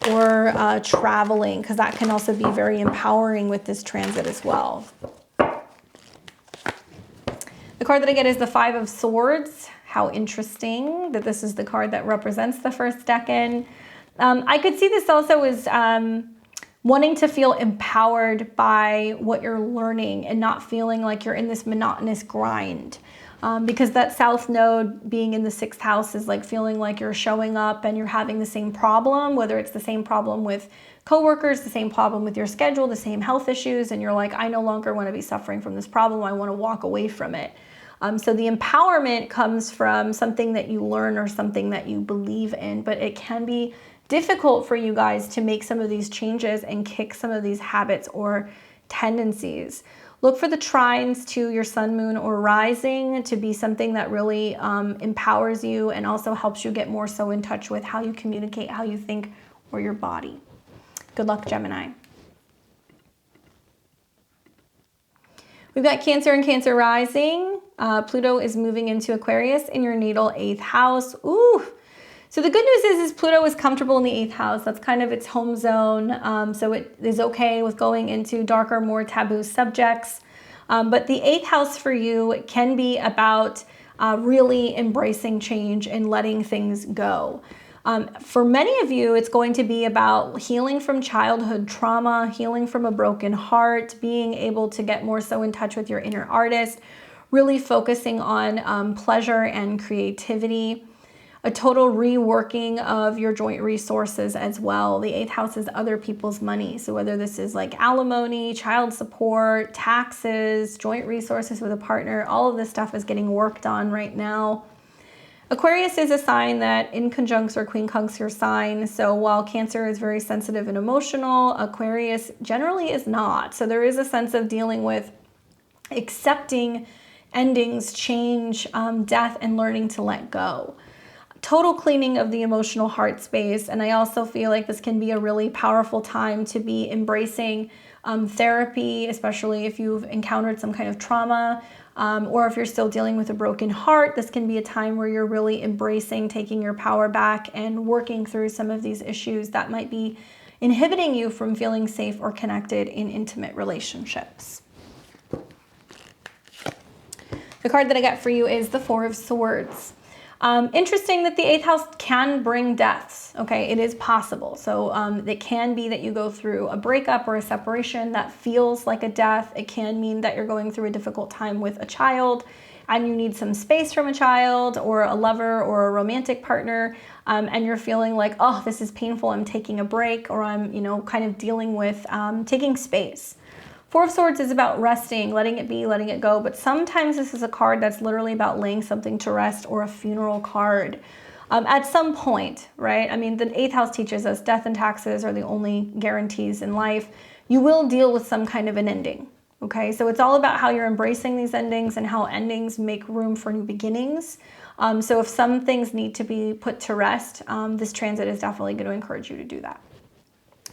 or traveling, because that can also be very empowering with this transit as well. The card that I get is the Five of Swords. How interesting that this is the card that represents the first decan. I could see this also as wanting to feel empowered by what you're learning and not feeling like you're in this monotonous grind. Because that South Node being in the 6th house is like feeling like you're showing up and you're having the same problem, whether it's the same problem with coworkers, the same problem with your schedule, the same health issues, and you're like, I no longer want to be suffering from this problem. I want to walk away from it. So the empowerment comes from something that you learn or something that you believe in, but it can be difficult for you guys to make some of these changes and kick some of these habits or tendencies. Look for the trines to your sun, moon, or rising to be something that really empowers you and also helps you get more so in touch with how you communicate, how you think, or your body. Good luck, Gemini. We've got Cancer and Cancer rising. Pluto is moving into Aquarius in your natal 8th house. Ooh. So the good news is Pluto is comfortable in the 8th house. That's kind of its home zone. So it is okay with going into darker, more taboo subjects. But the 8th house for you can be about really embracing change and letting things go. For many of you, it's going to be about healing from childhood trauma, healing from a broken heart, being able to get more so in touch with your inner artist, really focusing on pleasure and creativity, a total reworking of your joint resources as well. The 8th house is other people's money. So whether this is like alimony, child support, taxes, joint resources with a partner, all of this stuff is getting worked on right now. Aquarius is a sign that in conjuncts or quincunx your sign. So while Cancer is very sensitive and emotional, Aquarius generally is not. So there is a sense of dealing with accepting endings, change, death, and learning to let go. Total cleaning of the emotional heart space. And I also feel like this can be a really powerful time to be embracing therapy, especially if you've encountered some kind of trauma. Or if you're still dealing with a broken heart, this can be a time where you're really embracing taking your power back and working through some of these issues that might be inhibiting you from feeling safe or connected in intimate relationships. The card that I got for you is the Four of Swords. Interesting that the 8th house can bring deaths. Okay, it is possible. So it can be that you go through a breakup or a separation that feels like a death. It can mean that you're going through a difficult time with a child and you need some space from a child or a lover or a romantic partner, and you're feeling like, oh, this is painful, I'm taking a break, or I'm, kind of dealing with taking space. Four of Swords is about resting, letting it be, letting it go. But sometimes this is a card that's literally about laying something to rest, or a funeral card at some point, right? I mean, the 8th house teaches us death and taxes are the only guarantees in life. You will deal with some kind of an ending, okay? So it's all about how you're embracing these endings and how endings make room for new beginnings. So if some things need to be put to rest, this transit is definitely going to encourage you to do that.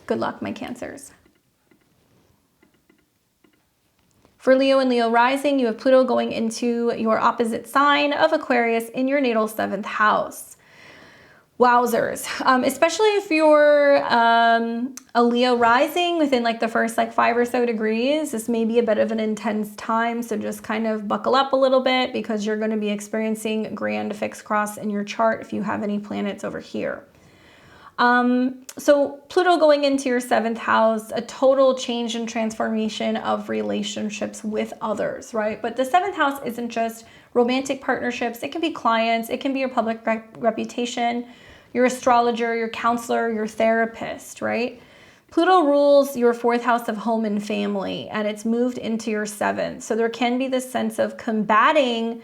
Good luck, my Cancers. For Leo and Leo rising, you have Pluto going into your opposite sign of Aquarius in your natal 7th house. Wowzers. Especially if you're a Leo rising within like the first 5 or so degrees, this may be a bit of an intense time. So just kind of buckle up a little bit because you're going to be experiencing grand fixed cross in your chart if you have any planets over here. So Pluto going into your 7th house, a total change and transformation of relationships with others, right? But the 7th house isn't just romantic partnerships. It can be clients. It can be your public reputation, your astrologer, your counselor, your therapist, right? Pluto rules your 4th house of home and family, and it's moved into your 7th. So there can be this sense of combating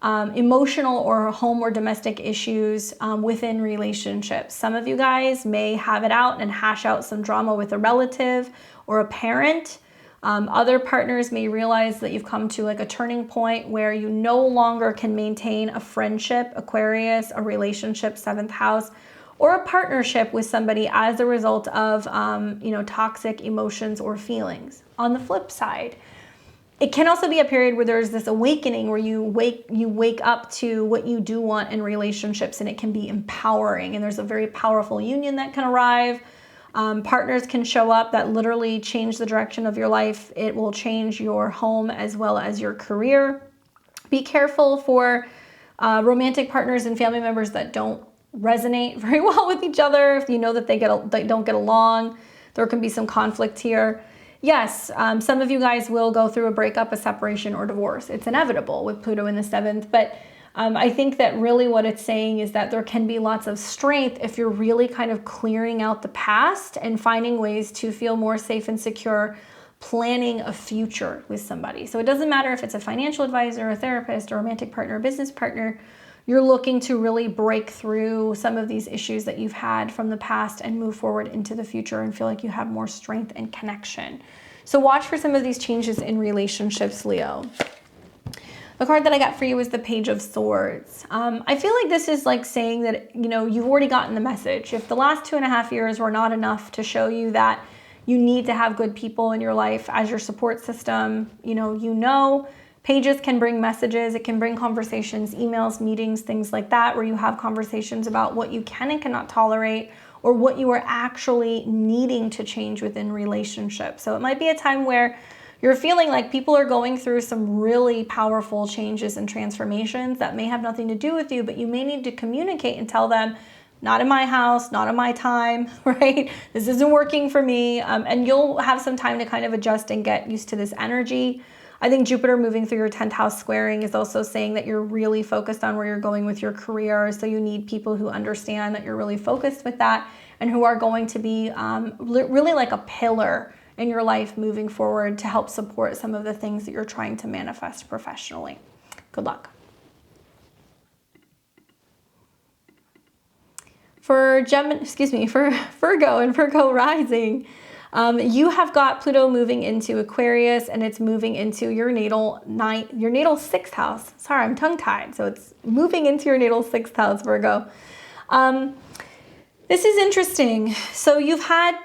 emotional or home or domestic issues within relationships. Some of you guys may have it out and hash out some drama with a relative or a parent. Other partners may realize that you've come to a turning point where you no longer can maintain a friendship, Aquarius, a relationship, 7th house, or a partnership with somebody as a result of toxic emotions or feelings. On the flip side, it can also be a period where there's this awakening where you wake up to what you do want in relationships, and it can be empowering, and there's a very powerful union that can arrive. Partners can show up that literally change the direction of your life. It will change your home as well as your career. Be careful for romantic partners and family members that don't resonate very well with each other. If you know that they don't get along, there can be some conflict here. Yes, some of you guys will go through a breakup, a separation, or divorce. It's inevitable with Pluto in the 7th, but I think that really what it's saying is that there can be lots of strength if you're really kind of clearing out the past and finding ways to feel more safe and secure, planning a future with somebody. So it doesn't matter if it's a financial advisor, a therapist, a romantic partner, a business partner. You're looking to really break through some of these issues that you've had from the past and move forward into the future and feel like you have more strength and connection. So watch for some of these changes in relationships, Leo. The card that I got for you is the Page of Swords. I feel like this is like saying that, you know, you've already gotten the message. If the last 2.5 years were not enough to show you that you need to have good people in your life as your support system, pages can bring messages, it can bring conversations, emails, meetings, things like that, where you have conversations about what you can and cannot tolerate or what you are actually needing to change within relationships. So it might be a time where you're feeling like people are going through some really powerful changes and transformations that may have nothing to do with you, but you may need to communicate and tell them, not in my house, not in my time, right? This isn't working for me. And you'll have some time to kind of adjust and get used to this energy. I think Jupiter moving through your 10th house squaring is also saying that you're really focused on where you're going with your career. So you need people who understand that you're really focused with that and who are going to be really like a pillar in your life moving forward to help support some of the things that you're trying to manifest professionally. Good luck. For Virgo and Virgo rising, you have got Pluto moving into Aquarius, and it's moving into your natal 6th house. Sorry, I'm tongue-tied. So it's moving into your natal 6th house, Virgo. This is interesting. So you've had,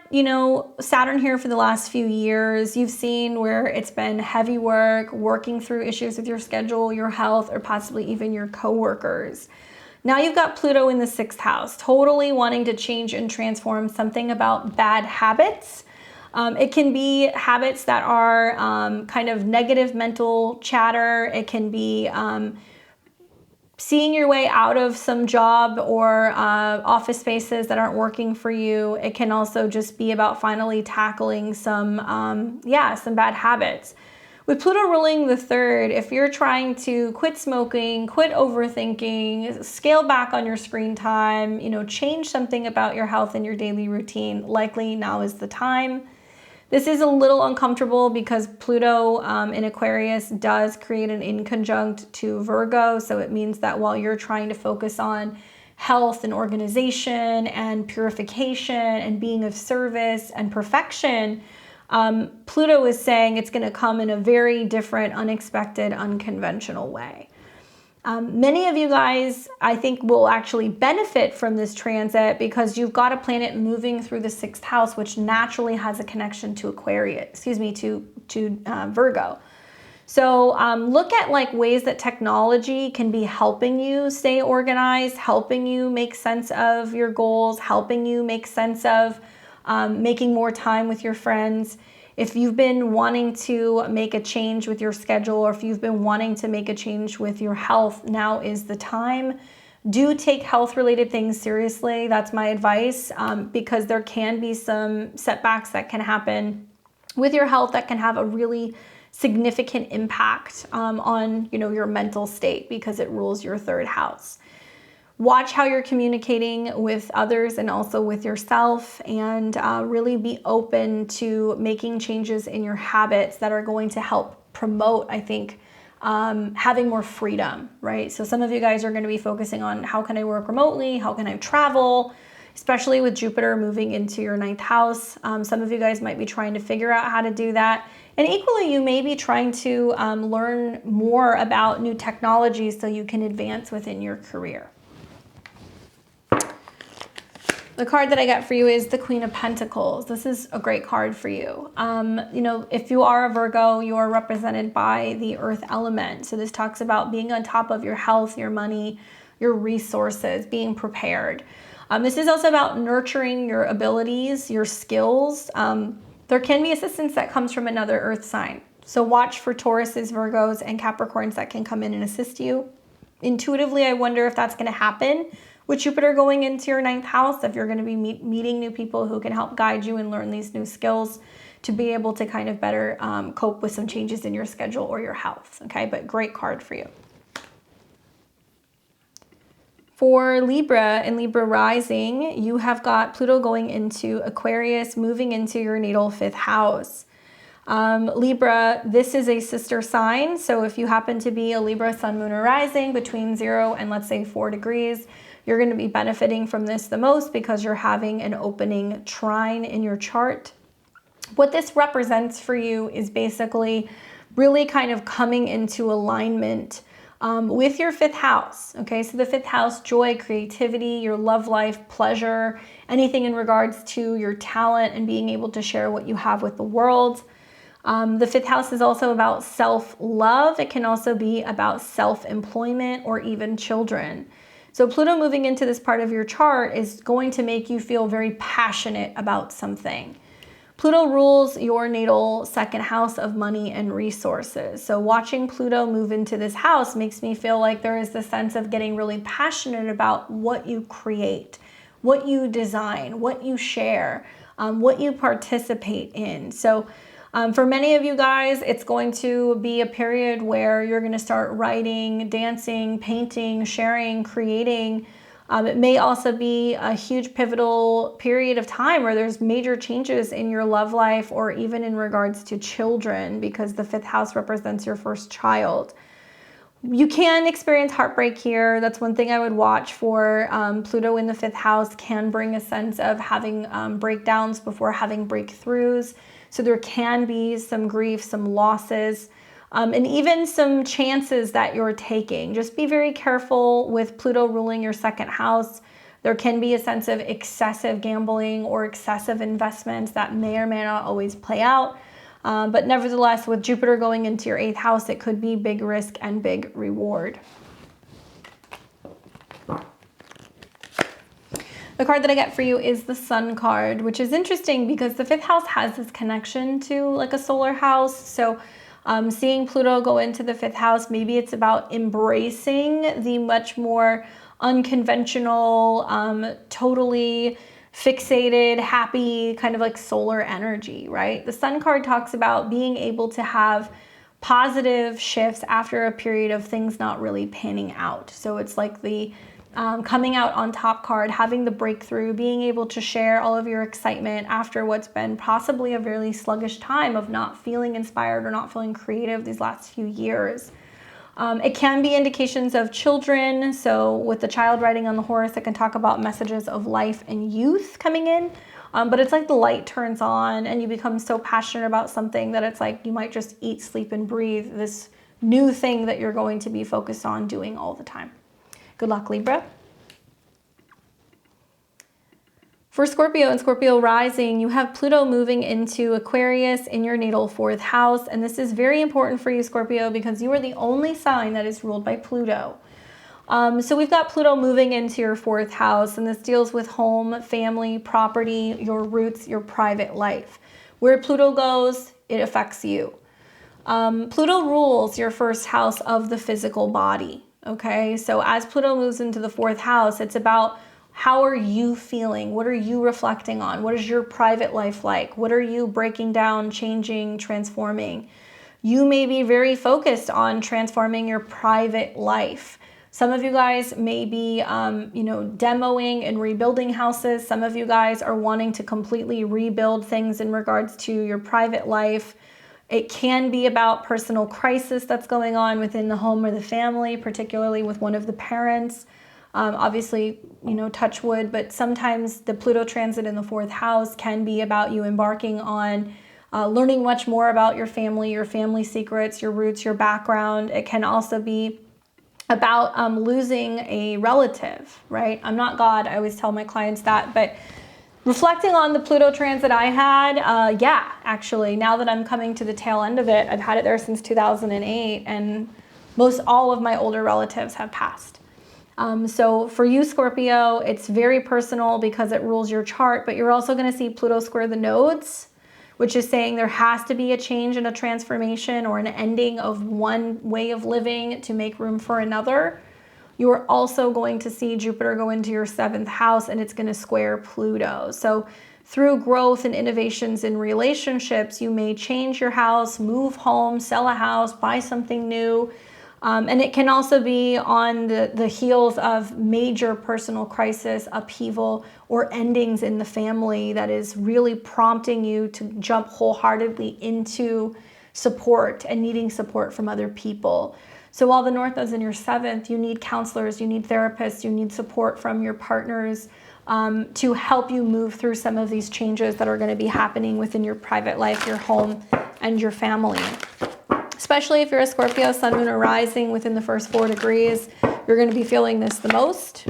Saturn here for the last few years. You've seen where it's been heavy work, working through issues with your schedule, your health, or possibly even your coworkers. Now you've got Pluto in the 6th house, totally wanting to change and transform something about bad habits. It can be habits that are kind of negative mental chatter. It can be seeing your way out of some job or office spaces that aren't working for you. It can also just be about finally tackling some bad habits. With Pluto ruling the 3rd, if you're trying to quit smoking, quit overthinking, scale back on your screen time, change something about your health and your daily routine, likely now is the time. This is a little uncomfortable because Pluto in Aquarius does create an inconjunct to Virgo. So it means that while you're trying to focus on health and organization and purification and being of service and perfection, Pluto is saying it's going to come in a very different, unexpected, unconventional way. Many of you guys, I think, will actually benefit from this transit because you've got a planet moving through the 6th house, which naturally has a connection to Virgo. So look at like ways that technology can be helping you stay organized, helping you make sense of your goals, helping you make sense of making more time with your friends. If you've been wanting to make a change with your schedule, or if you've been wanting to make a change with your health, now is the time. Do take health-related things seriously. That's my advice, because there can be some setbacks that can happen with your health that can have a really significant impact on your mental state because it rules your 3rd house. Watch how you're communicating with others and also with yourself, and really be open to making changes in your habits that are going to help promote, I think, having more freedom, right? So some of you guys are going to be focusing on how can I work remotely? How can I travel? Especially with Jupiter moving into your 9th house. Some of you guys might be trying to figure out how to do that. And equally, you may be trying to learn more about new technologies so you can advance within your career. The card that I got for you is the Queen of Pentacles. This is a great card for you. If you are a Virgo, you are represented by the earth element. So this talks about being on top of your health, your money, your resources, being prepared. This is also about nurturing your abilities, your skills. There can be assistance that comes from another earth sign. So watch for Tauruses, Virgos, and Capricorns that can come in and assist you. Intuitively, I wonder if that's going to happen with Jupiter going into your 9th house, if you're going to be meeting new people who can help guide you and learn these new skills to be able to kind of better cope with some changes in your schedule or your health. Okay, but great card for you. For Libra and Libra rising, you have got Pluto going into Aquarius, moving into your natal 5th house. Libra, this is a sister sign. So if you happen to be a Libra sun, moon, or rising between 0 and let's say 4 degrees, you're going to be benefiting from this the most because you're having an opening trine in your chart. What this represents for you is basically really kind of coming into alignment with your 5th house. Okay, so the 5th house, joy, creativity, your love life, pleasure, anything in regards to your talent and being able to share what you have with the world. The 5th house is also about self-love. It can also be about self-employment or even children. So Pluto moving into this part of your chart is going to make you feel very passionate about something. Pluto rules your natal 2nd house of money and resources. So watching Pluto move into this house makes me feel like there is the sense of getting really passionate about what you create, what you design, what you share, what you participate in. So for many of you guys, it's going to be a period where you're going to start writing, dancing, painting, sharing, creating. It may also be a huge pivotal period of time where there's major changes in your love life or even in regards to children, because the 5th house represents your first child. You can experience heartbreak here. That's one thing I would watch for. Pluto in the 5th house can bring a sense of having breakdowns before having breakthroughs. So there can be some grief, some losses, and even some chances that you're taking. Just be very careful with Pluto ruling your 2nd house. There can be a sense of excessive gambling or excessive investments that may or may not always play out. But nevertheless, with Jupiter going into your 8th house, it could be big risk and big reward. The card that I get for you is the Sun card, which is interesting because the 5th house has this connection to like a solar house. So seeing Pluto go into the 5th house, maybe it's about embracing the much more unconventional, totally fixated, happy, kind of like solar energy, right? The Sun card talks about being able to have positive shifts after a period of things not really panning out. So it's like the coming out on top card, having the breakthrough, being able to share all of your excitement after what's been possibly a really sluggish time of not feeling inspired or not feeling creative these last few years. It can be indications of children. So with the child riding on the horse, it can talk about messages of life and youth coming in. But it's like the light turns on and you become so passionate about something that it's like you might just eat, sleep, and breathe this new thing that you're going to be focused on doing all the time. Good luck, Libra. For Scorpio and Scorpio rising, you have Pluto moving into Aquarius in your natal 4th house. And this is very important for you, Scorpio, because you are the only sign that is ruled by Pluto. So we've got Pluto moving into your 4th house, and this deals with home, family, property, your roots, your private life. Where Pluto goes, it affects you. Pluto rules your 1st house of the physical body. Okay, so as Pluto moves into the 4th house, it's about how are you feeling? What are you reflecting on? What is your private life like? What are you breaking down, changing, transforming? You may be very focused on transforming your private life. Some of you guys may be, demoing and rebuilding houses. Some of you guys are wanting to completely rebuild things in regards to your private life. It can be about personal crisis that's going on within the home or the family, particularly with one of the parents. Obviously, touch wood, but sometimes the Pluto transit in the 4th house can be about you embarking on learning much more about your family secrets, your roots, your background. It can also be about losing a relative, right? I'm not God. I always tell my clients that, but reflecting on the Pluto transit I had, actually, now that I'm coming to the tail end of it, I've had it there since 2008, and most all of my older relatives have passed. So for you, Scorpio, it's very personal because it rules your chart, but you're also going to see Pluto square the nodes, which is saying there has to be a change and a transformation or an ending of one way of living to make room for another. You are also going to see Jupiter go into your 7th house, and it's going to square Pluto. So through growth and innovations in relationships, you may change your house, move home, sell a house, buy something new. And it can also be on the heels of major personal crisis, upheaval, or endings in the family that is really prompting you to jump wholeheartedly into support and needing support from other people. So while the North is in your 7th, you need counselors, you need therapists, you need support from your partners to help you move through some of these changes that are going to be happening within your private life, your home, and your family. Especially if you're a Scorpio, Sun, Moon, or Rising within the first 4 degrees, you're going to be feeling this the most.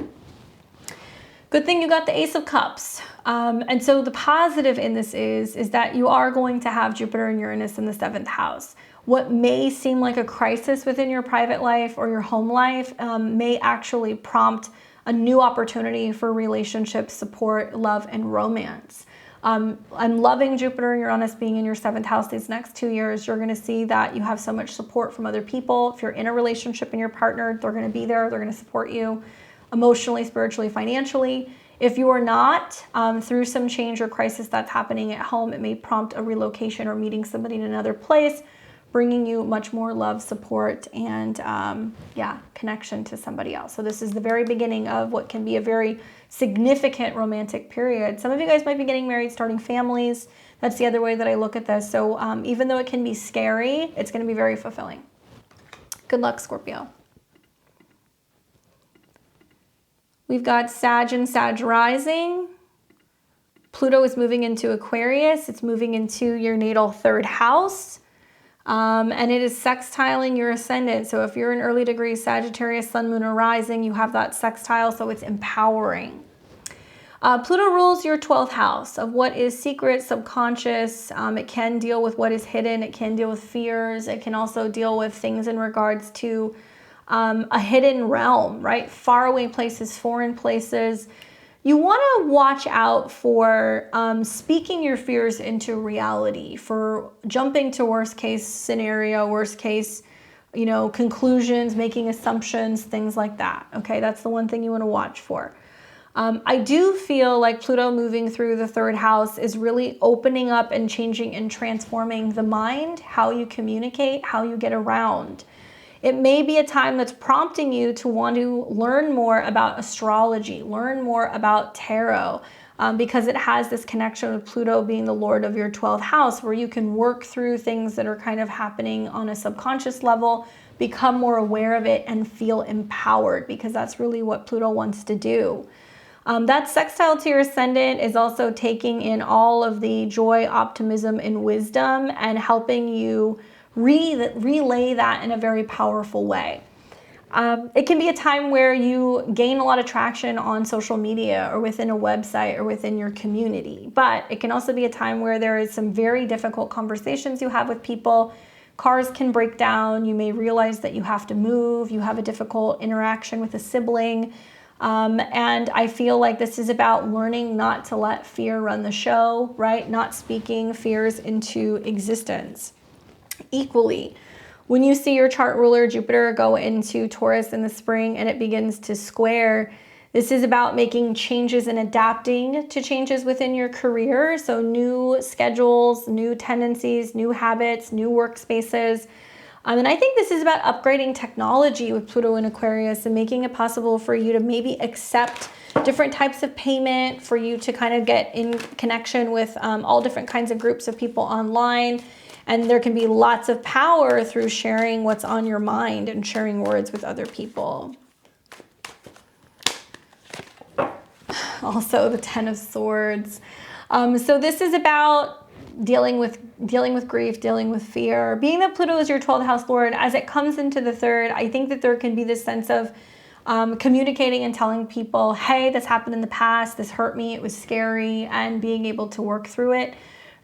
Good thing you got the Ace of Cups. And so the positive in this is that you are going to have Jupiter and Uranus in the 7th house. What may seem like a crisis within your private life or your home life may actually prompt a new opportunity for relationship, support, love, and romance. I'm loving Jupiter and Uranus being in your 7th house these next 2 years. You're going to see that you have so much support from other people. If you're in a relationship and your partner, they're going to be there. They're going to support you emotionally, spiritually, financially. If you are not, through some change or crisis that's happening at home, it may prompt a relocation or meeting somebody in another place, bringing you much more love, support, and connection to somebody else. So this is the very beginning of what can be a very significant romantic period. Some of you guys might be getting married, starting families. That's the other way that I look at this. So even though it can be scary, it's going to be very fulfilling. Good luck, Scorpio. We've got Sag and Sag rising. Pluto is moving into Aquarius. It's moving into your natal 3rd house. And it is sextiling your ascendant. So if you're an early degree Sagittarius, Sun, Moon, or Rising, you have that sextile, so it's empowering. Pluto rules your 12th house of what is secret, subconscious. It can deal with what is hidden. It can deal with fears. It can also deal with things in regards to a hidden realm, right? Faraway places, foreign places. You want to watch out for speaking your fears into reality, for jumping to worst case scenario, worst case, conclusions, making assumptions, things like that. Okay, that's the one thing you want to watch for. I do feel like Pluto moving through the 3rd house is really opening up and changing and transforming the mind, how you communicate, how you get around. It may be a time that's prompting you to want to learn more about astrology, learn more about tarot, because it has this connection with Pluto being the lord of your 12th house, where you can work through things that are kind of happening on a subconscious level, become more aware of it, and feel empowered, because that's really what Pluto wants to do. That sextile to your ascendant is also taking in all of the joy, optimism, and wisdom and helping you relay that in a very powerful way. It can be a time where you gain a lot of traction on social media or within a website or within your community, but it can also be a time where there is some very difficult conversations you have with people. Cars can break down. You may realize that you have to move. You have a difficult interaction with a sibling. And I feel like this is about learning not to let fear run the show, right? Not speaking fears into existence. Equally, when you see your chart ruler Jupiter go into Taurus in the spring and it begins to square, this is about making changes and adapting to changes within your career. So new schedules, new tendencies, new habits, new workspaces. And I think this is about upgrading technology with Pluto in Aquarius and making it possible for you to maybe accept different types of payment, for you to kind of get in connection with all different kinds of groups of people online. And there can be lots of power through sharing what's on your mind and sharing words with other people. Also, the 10 of Swords. So this is about dealing with grief, dealing with fear. Being that Pluto is your 12th house lord, as it comes into the 3rd, I think that there can be this sense of communicating and telling people, hey, this happened in the past, this hurt me, it was scary, and being able to work through it.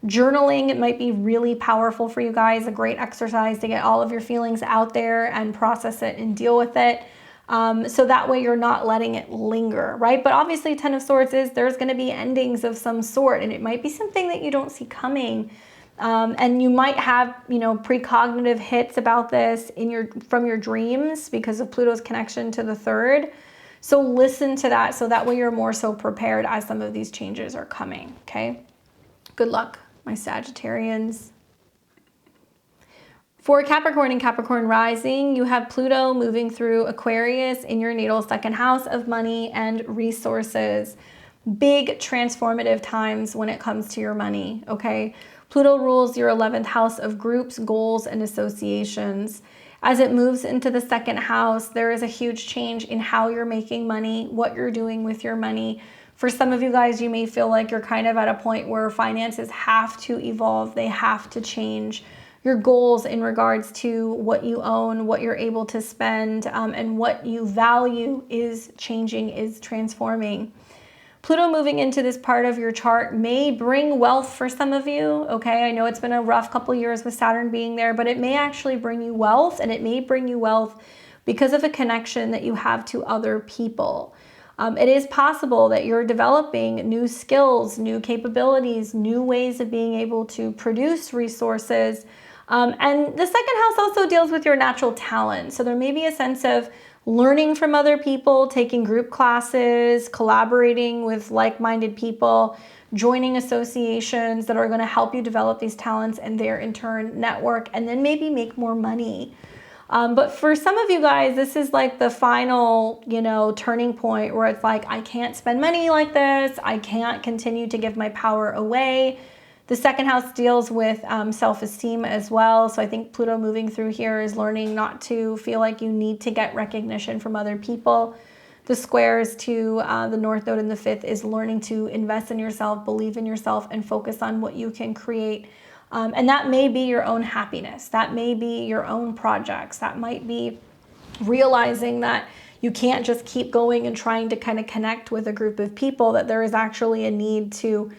Journaling, it might be really powerful for you guys, a great exercise to get all of your feelings out there and process it and deal with it. So that way you're not letting it linger, right? But obviously 10 of Swords is there's going to be endings of some sort, and it might be something that you don't see coming. And you might have, precognitive hits about this from your dreams because of Pluto's connection to the 3rd. So listen to that, so that way you're more so prepared as some of these changes are coming, okay? Good luck, my Sagittarians. For Capricorn and Capricorn rising, you have Pluto moving through Aquarius in your natal second house of money and resources. Big transformative times when it comes to your money, okay? Pluto rules your 11th house of groups, goals, and associations. As it moves into the second house, there is a huge change in how you're making money, what you're doing with your money. For some of you guys, you may feel like you're kind of at a point where finances have to evolve, they have to change. Your goals in regards to what you own, what you're able to spend, and what you value is changing, is transforming. Pluto moving into this part of your chart may bring wealth for some of you, okay? I know it's been a rough couple years with Saturn being there, but it may actually bring you wealth, and it may bring you wealth because of a connection that you have to other people. It is possible that you're developing new skills, new capabilities, new ways of being able to produce resources. And the second house also deals with your natural talent. So there may be a sense of learning from other people, taking group classes, collaborating with like-minded people, joining associations that are going to help you develop these talents and there in turn network and then maybe make more money. But for some of you guys, this is like the final, turning point where it's like, I can't spend money like this. I can't continue to give my power away. The second house deals with self-esteem as well. So I think Pluto moving through here is learning not to feel like you need to get recognition from other people. The squares to the North Node in the 5th is learning to invest in yourself, believe in yourself, and focus on what you can create. And that may be your own happiness. That may be your own projects. That might be realizing that you can't just keep going and trying to kind of connect with a group of people, that there is actually a need to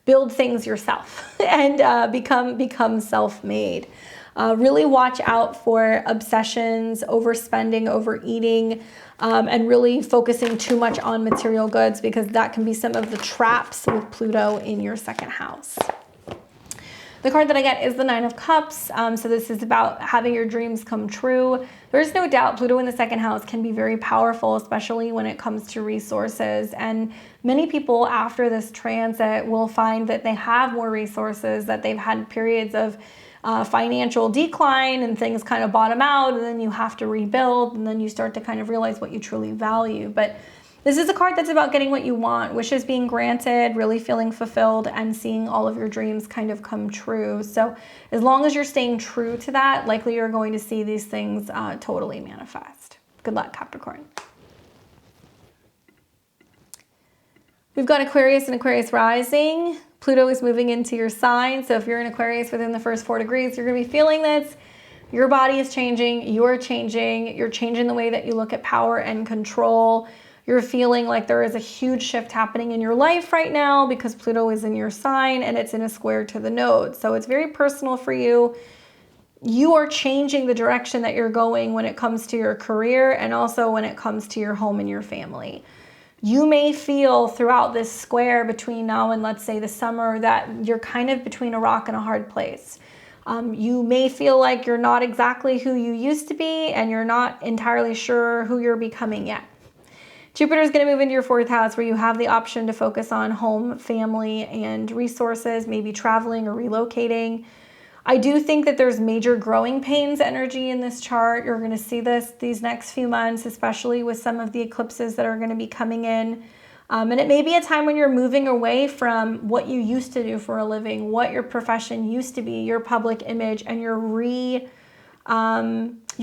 build things yourself and become self-made. Really watch out for obsessions, overspending, overeating, and really focusing too much on material goods, because that can be some of the traps with Pluto in your second house. The card that I get is the Nine of Cups. So this is about having your dreams come true. There's no doubt Pluto in the second house can be very powerful, especially when it comes to resources. And many people after this transit will find that they have more resources, that they've had periods of financial decline and things kind of bottom out, and then you have to rebuild, and then you start to kind of realize what you truly value. But this is a card that's about getting what you want, wishes being granted, really feeling fulfilled, and seeing all of your dreams kind of come true. So as long as you're staying true to that, likely you're going to see these things totally manifest. Good luck, Capricorn. We've got Aquarius and Aquarius rising. Pluto is moving into your sign. So if you're in Aquarius within the first 4 degrees, you're going to be feeling this. Your body is changing. You're changing. You're changing the way that you look at power and control. You're feeling like there is a huge shift happening in your life right now because Pluto is in your sign and it's in a square to the node. So it's very personal for you. You are changing the direction that you're going when it comes to your career and also when it comes to your home and your family. You may feel throughout this square between now and let's say the summer that you're kind of between a rock and a hard place. You may feel like you're not exactly who you used to be and you're not entirely sure who you're becoming yet. Jupiter is going to move into your 4th house where you have the option to focus on home, family, and resources, maybe traveling or relocating. I do think that there's major growing pains energy in this chart. You're going to see this these next few months, especially with some of the eclipses that are going to be coming in. And it may be a time when you're moving away from what you used to do for a living, what your profession used to be, your public image, and you're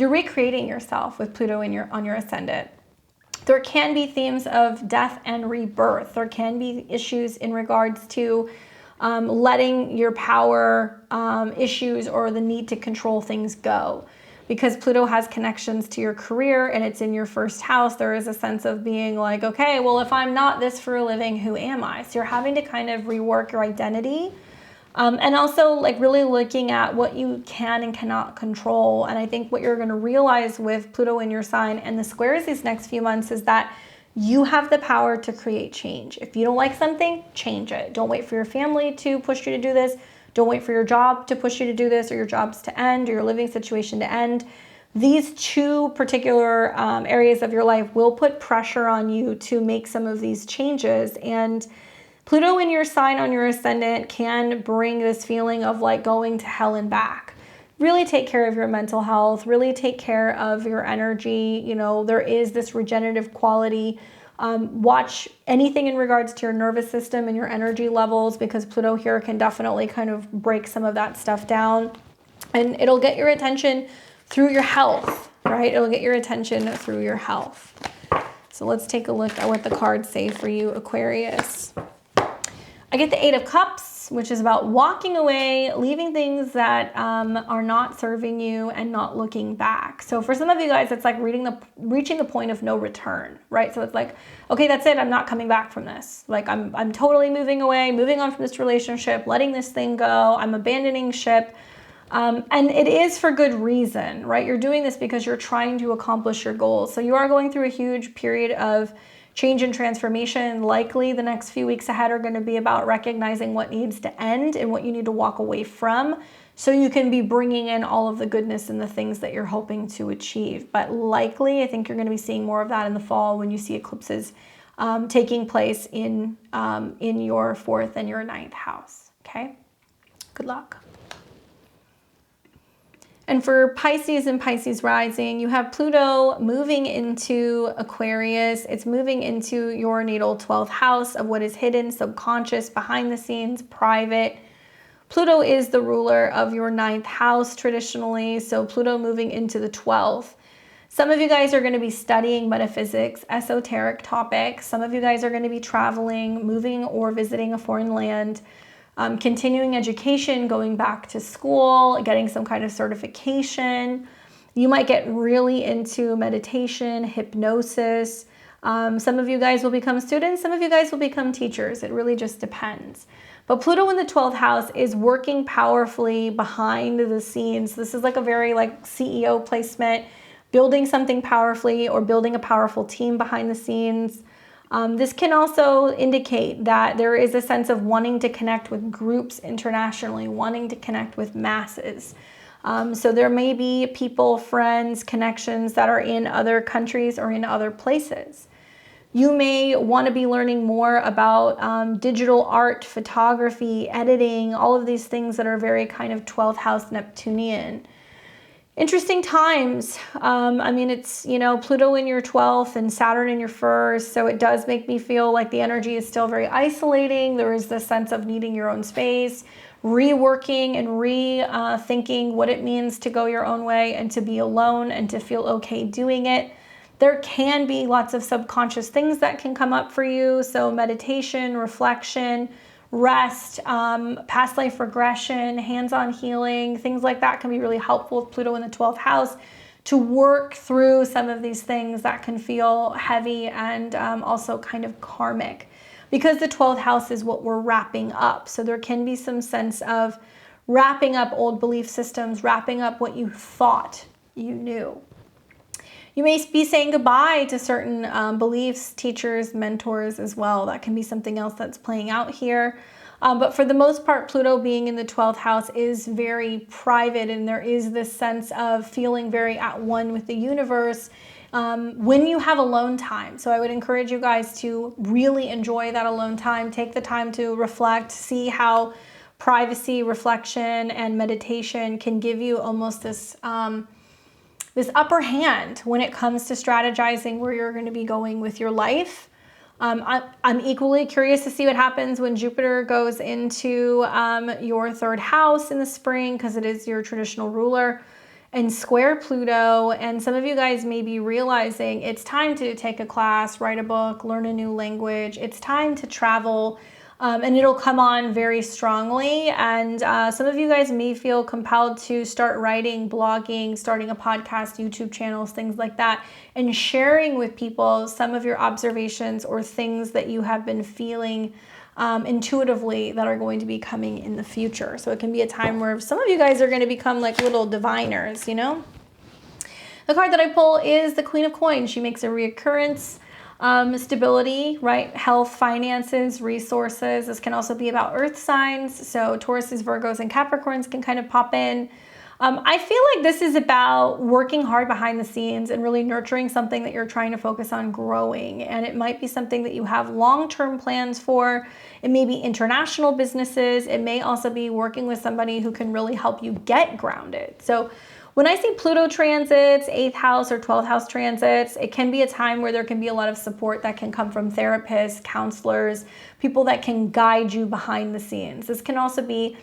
recreating yourself with Pluto on your ascendant. There can be themes of death and rebirth. There can be issues in regards to letting your power issues or the need to control things go. Because Pluto has connections to your career and it's in your 1st house, there is a sense of being like, okay, well, if I'm not this for a living, who am I? So you're having to kind of rework your identity. And also like really looking at what you can and cannot control. And I think what you're going to realize with Pluto in your sign and the squares these next few months is that you have the power to create change. If you don't like something, change it. Don't wait for your family to push you to do this. Don't wait for your job to push you to do this or your jobs to end or your living situation to end. These 2 particular areas of your life will put pressure on you to make some of these changes. And Pluto in your sign on your ascendant can bring this feeling of like going to hell and back. really take care of your mental health, really take care of your energy. You know, there is this regenerative quality. Watch anything in regards to your nervous system and your energy levels, because Pluto here can definitely kind of break some of that stuff down. And it'll get your attention through your health, right? It'll get your attention through your health. So let's take a look at what the cards say for you, Aquarius. I get the 8 of Cups, which is about walking away, leaving things that are not serving you and not looking back. So for some of you guys, it's like reaching the point of no return, right? So it's like, okay, that's it. I'm not coming back from this. Like I'm totally moving away, moving on from this relationship, letting this thing go. I'm abandoning ship. And it is for good reason, right? You're doing this because you're trying to accomplish your goals. So you are going through a huge period of change and transformation. Likely the next few weeks ahead are going to be about recognizing what needs to end and what you need to walk away from, so you can be bringing in all of the goodness and the things that you're hoping to achieve. But likely, I think you're going to be seeing more of that in the fall when you see eclipses taking place in your 4th and your 9th house. Okay, good luck. And for Pisces and Pisces rising, you have Pluto moving into Aquarius. It's moving into your natal 12th house of what is hidden, subconscious, behind the scenes, private. Pluto is the ruler of your 9th house traditionally, so Pluto moving into the 12th. Some of you guys are going to be studying metaphysics, esoteric topics. Some of you guys are going to be traveling, moving or visiting a foreign land. Continuing education, going back to school, getting some kind of certification. You might get really into meditation, hypnosis. Some of you guys will become students. Some of you guys will become teachers. It really just depends. But Pluto in the 12th house is working powerfully behind the scenes. This is like a very CEO placement, building something powerfully or building a powerful team behind the scenes. This can also indicate that there is a sense of wanting to connect with groups internationally, wanting to connect with masses. So there may be people, friends, connections that are in other countries or in other places. You may want to be learning more about digital art, photography, editing, all of these things that are very kind of 12th house Neptunian. Interesting times. I mean, it's, Pluto in your 12th and Saturn in your 1st. So it does make me feel like the energy is still very isolating. There is this sense of needing your own space, reworking and rethinking what it means to go your own way and to be alone and to feel okay doing it. There can be lots of subconscious things that can come up for you. So meditation, reflection, rest, past life regression, hands-on healing, things like that can be really helpful with Pluto in the 12th house to work through some of these things that can feel heavy and also kind of karmic, because the 12th house is what we're wrapping up. So there can be some sense of wrapping up old belief systems, wrapping up what you thought you knew. You may be saying goodbye to certain beliefs, teachers, mentors as well. That can be something else that's playing out here. But for the most part, Pluto being in the 12th house is very private, and there is this sense of feeling very at one with the universe when you have alone time. So I would encourage you guys to really enjoy that alone time. Take the time to reflect, see how privacy, reflection, and meditation can give you almost this upper hand when it comes to strategizing where you're going to be going with your life. I'm equally curious to see what happens when Jupiter goes into your 3rd house in the spring, because it is your traditional ruler, and square Pluto. And some of you guys may be realizing it's time to take a class, write a book, learn a new language. It's time to travel. And it'll come on very strongly. And some of you guys may feel compelled to start writing, blogging, starting a podcast, YouTube channels, things like that, and sharing with people some of your observations or things that you have been feeling intuitively that are going to be coming in the future. So it can be a time where some of you guys are going to become like little diviners, The card that I pull is the Queen of Coins. She makes a reoccurrence. Stability, right? Health, finances, resources. This can also be about earth signs. So Tauruses, Virgos, and Capricorns can kind of pop in. I feel like this is about working hard behind the scenes and really nurturing something that you're trying to focus on growing. And it might be something that you have long-term plans for. It may be international businesses. It may also be working with somebody who can really help you get grounded. So when I see Pluto transits, 8th house or 12th house transits, it can be a time where there can be a lot of support that can come from therapists, counselors, people that can guide you behind the scenes. This can also be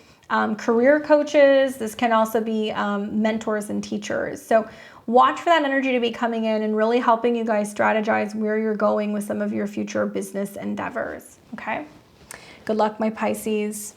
career coaches. This can also be mentors and teachers. So watch for that energy to be coming in and really helping you guys strategize where you're going with some of your future business endeavors. Okay. Good luck, my Pisces.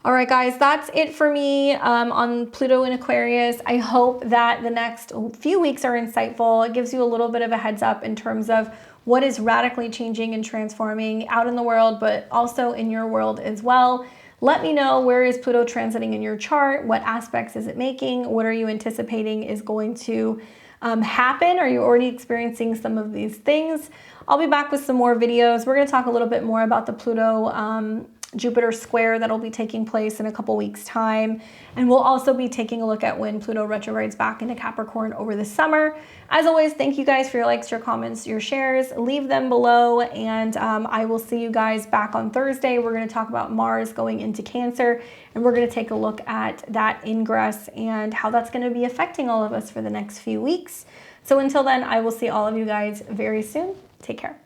All right, guys, that's it for me on Pluto and Aquarius. I hope that the next few weeks are insightful. It gives you a little bit of a heads up in terms of what is radically changing and transforming out in the world, but also in your world as well. Let me know, where is Pluto transiting in your chart? What aspects is it making? What are you anticipating is going to happen? Are you already experiencing some of these things? I'll be back with some more videos. We're going to talk a little bit more about the Pluto Jupiter square that'll be taking place in a couple weeks time. And we'll also be taking a look at when Pluto retrogrades back into Capricorn over the summer. As always, thank you guys for your likes, your comments, your shares. Leave them below, and I will see you guys back on Thursday. We're going to talk about Mars going into Cancer, and we're going to take a look at that ingress and how that's going to be affecting all of us for the next few weeks. So until then, I will see all of you guys very soon. Take care.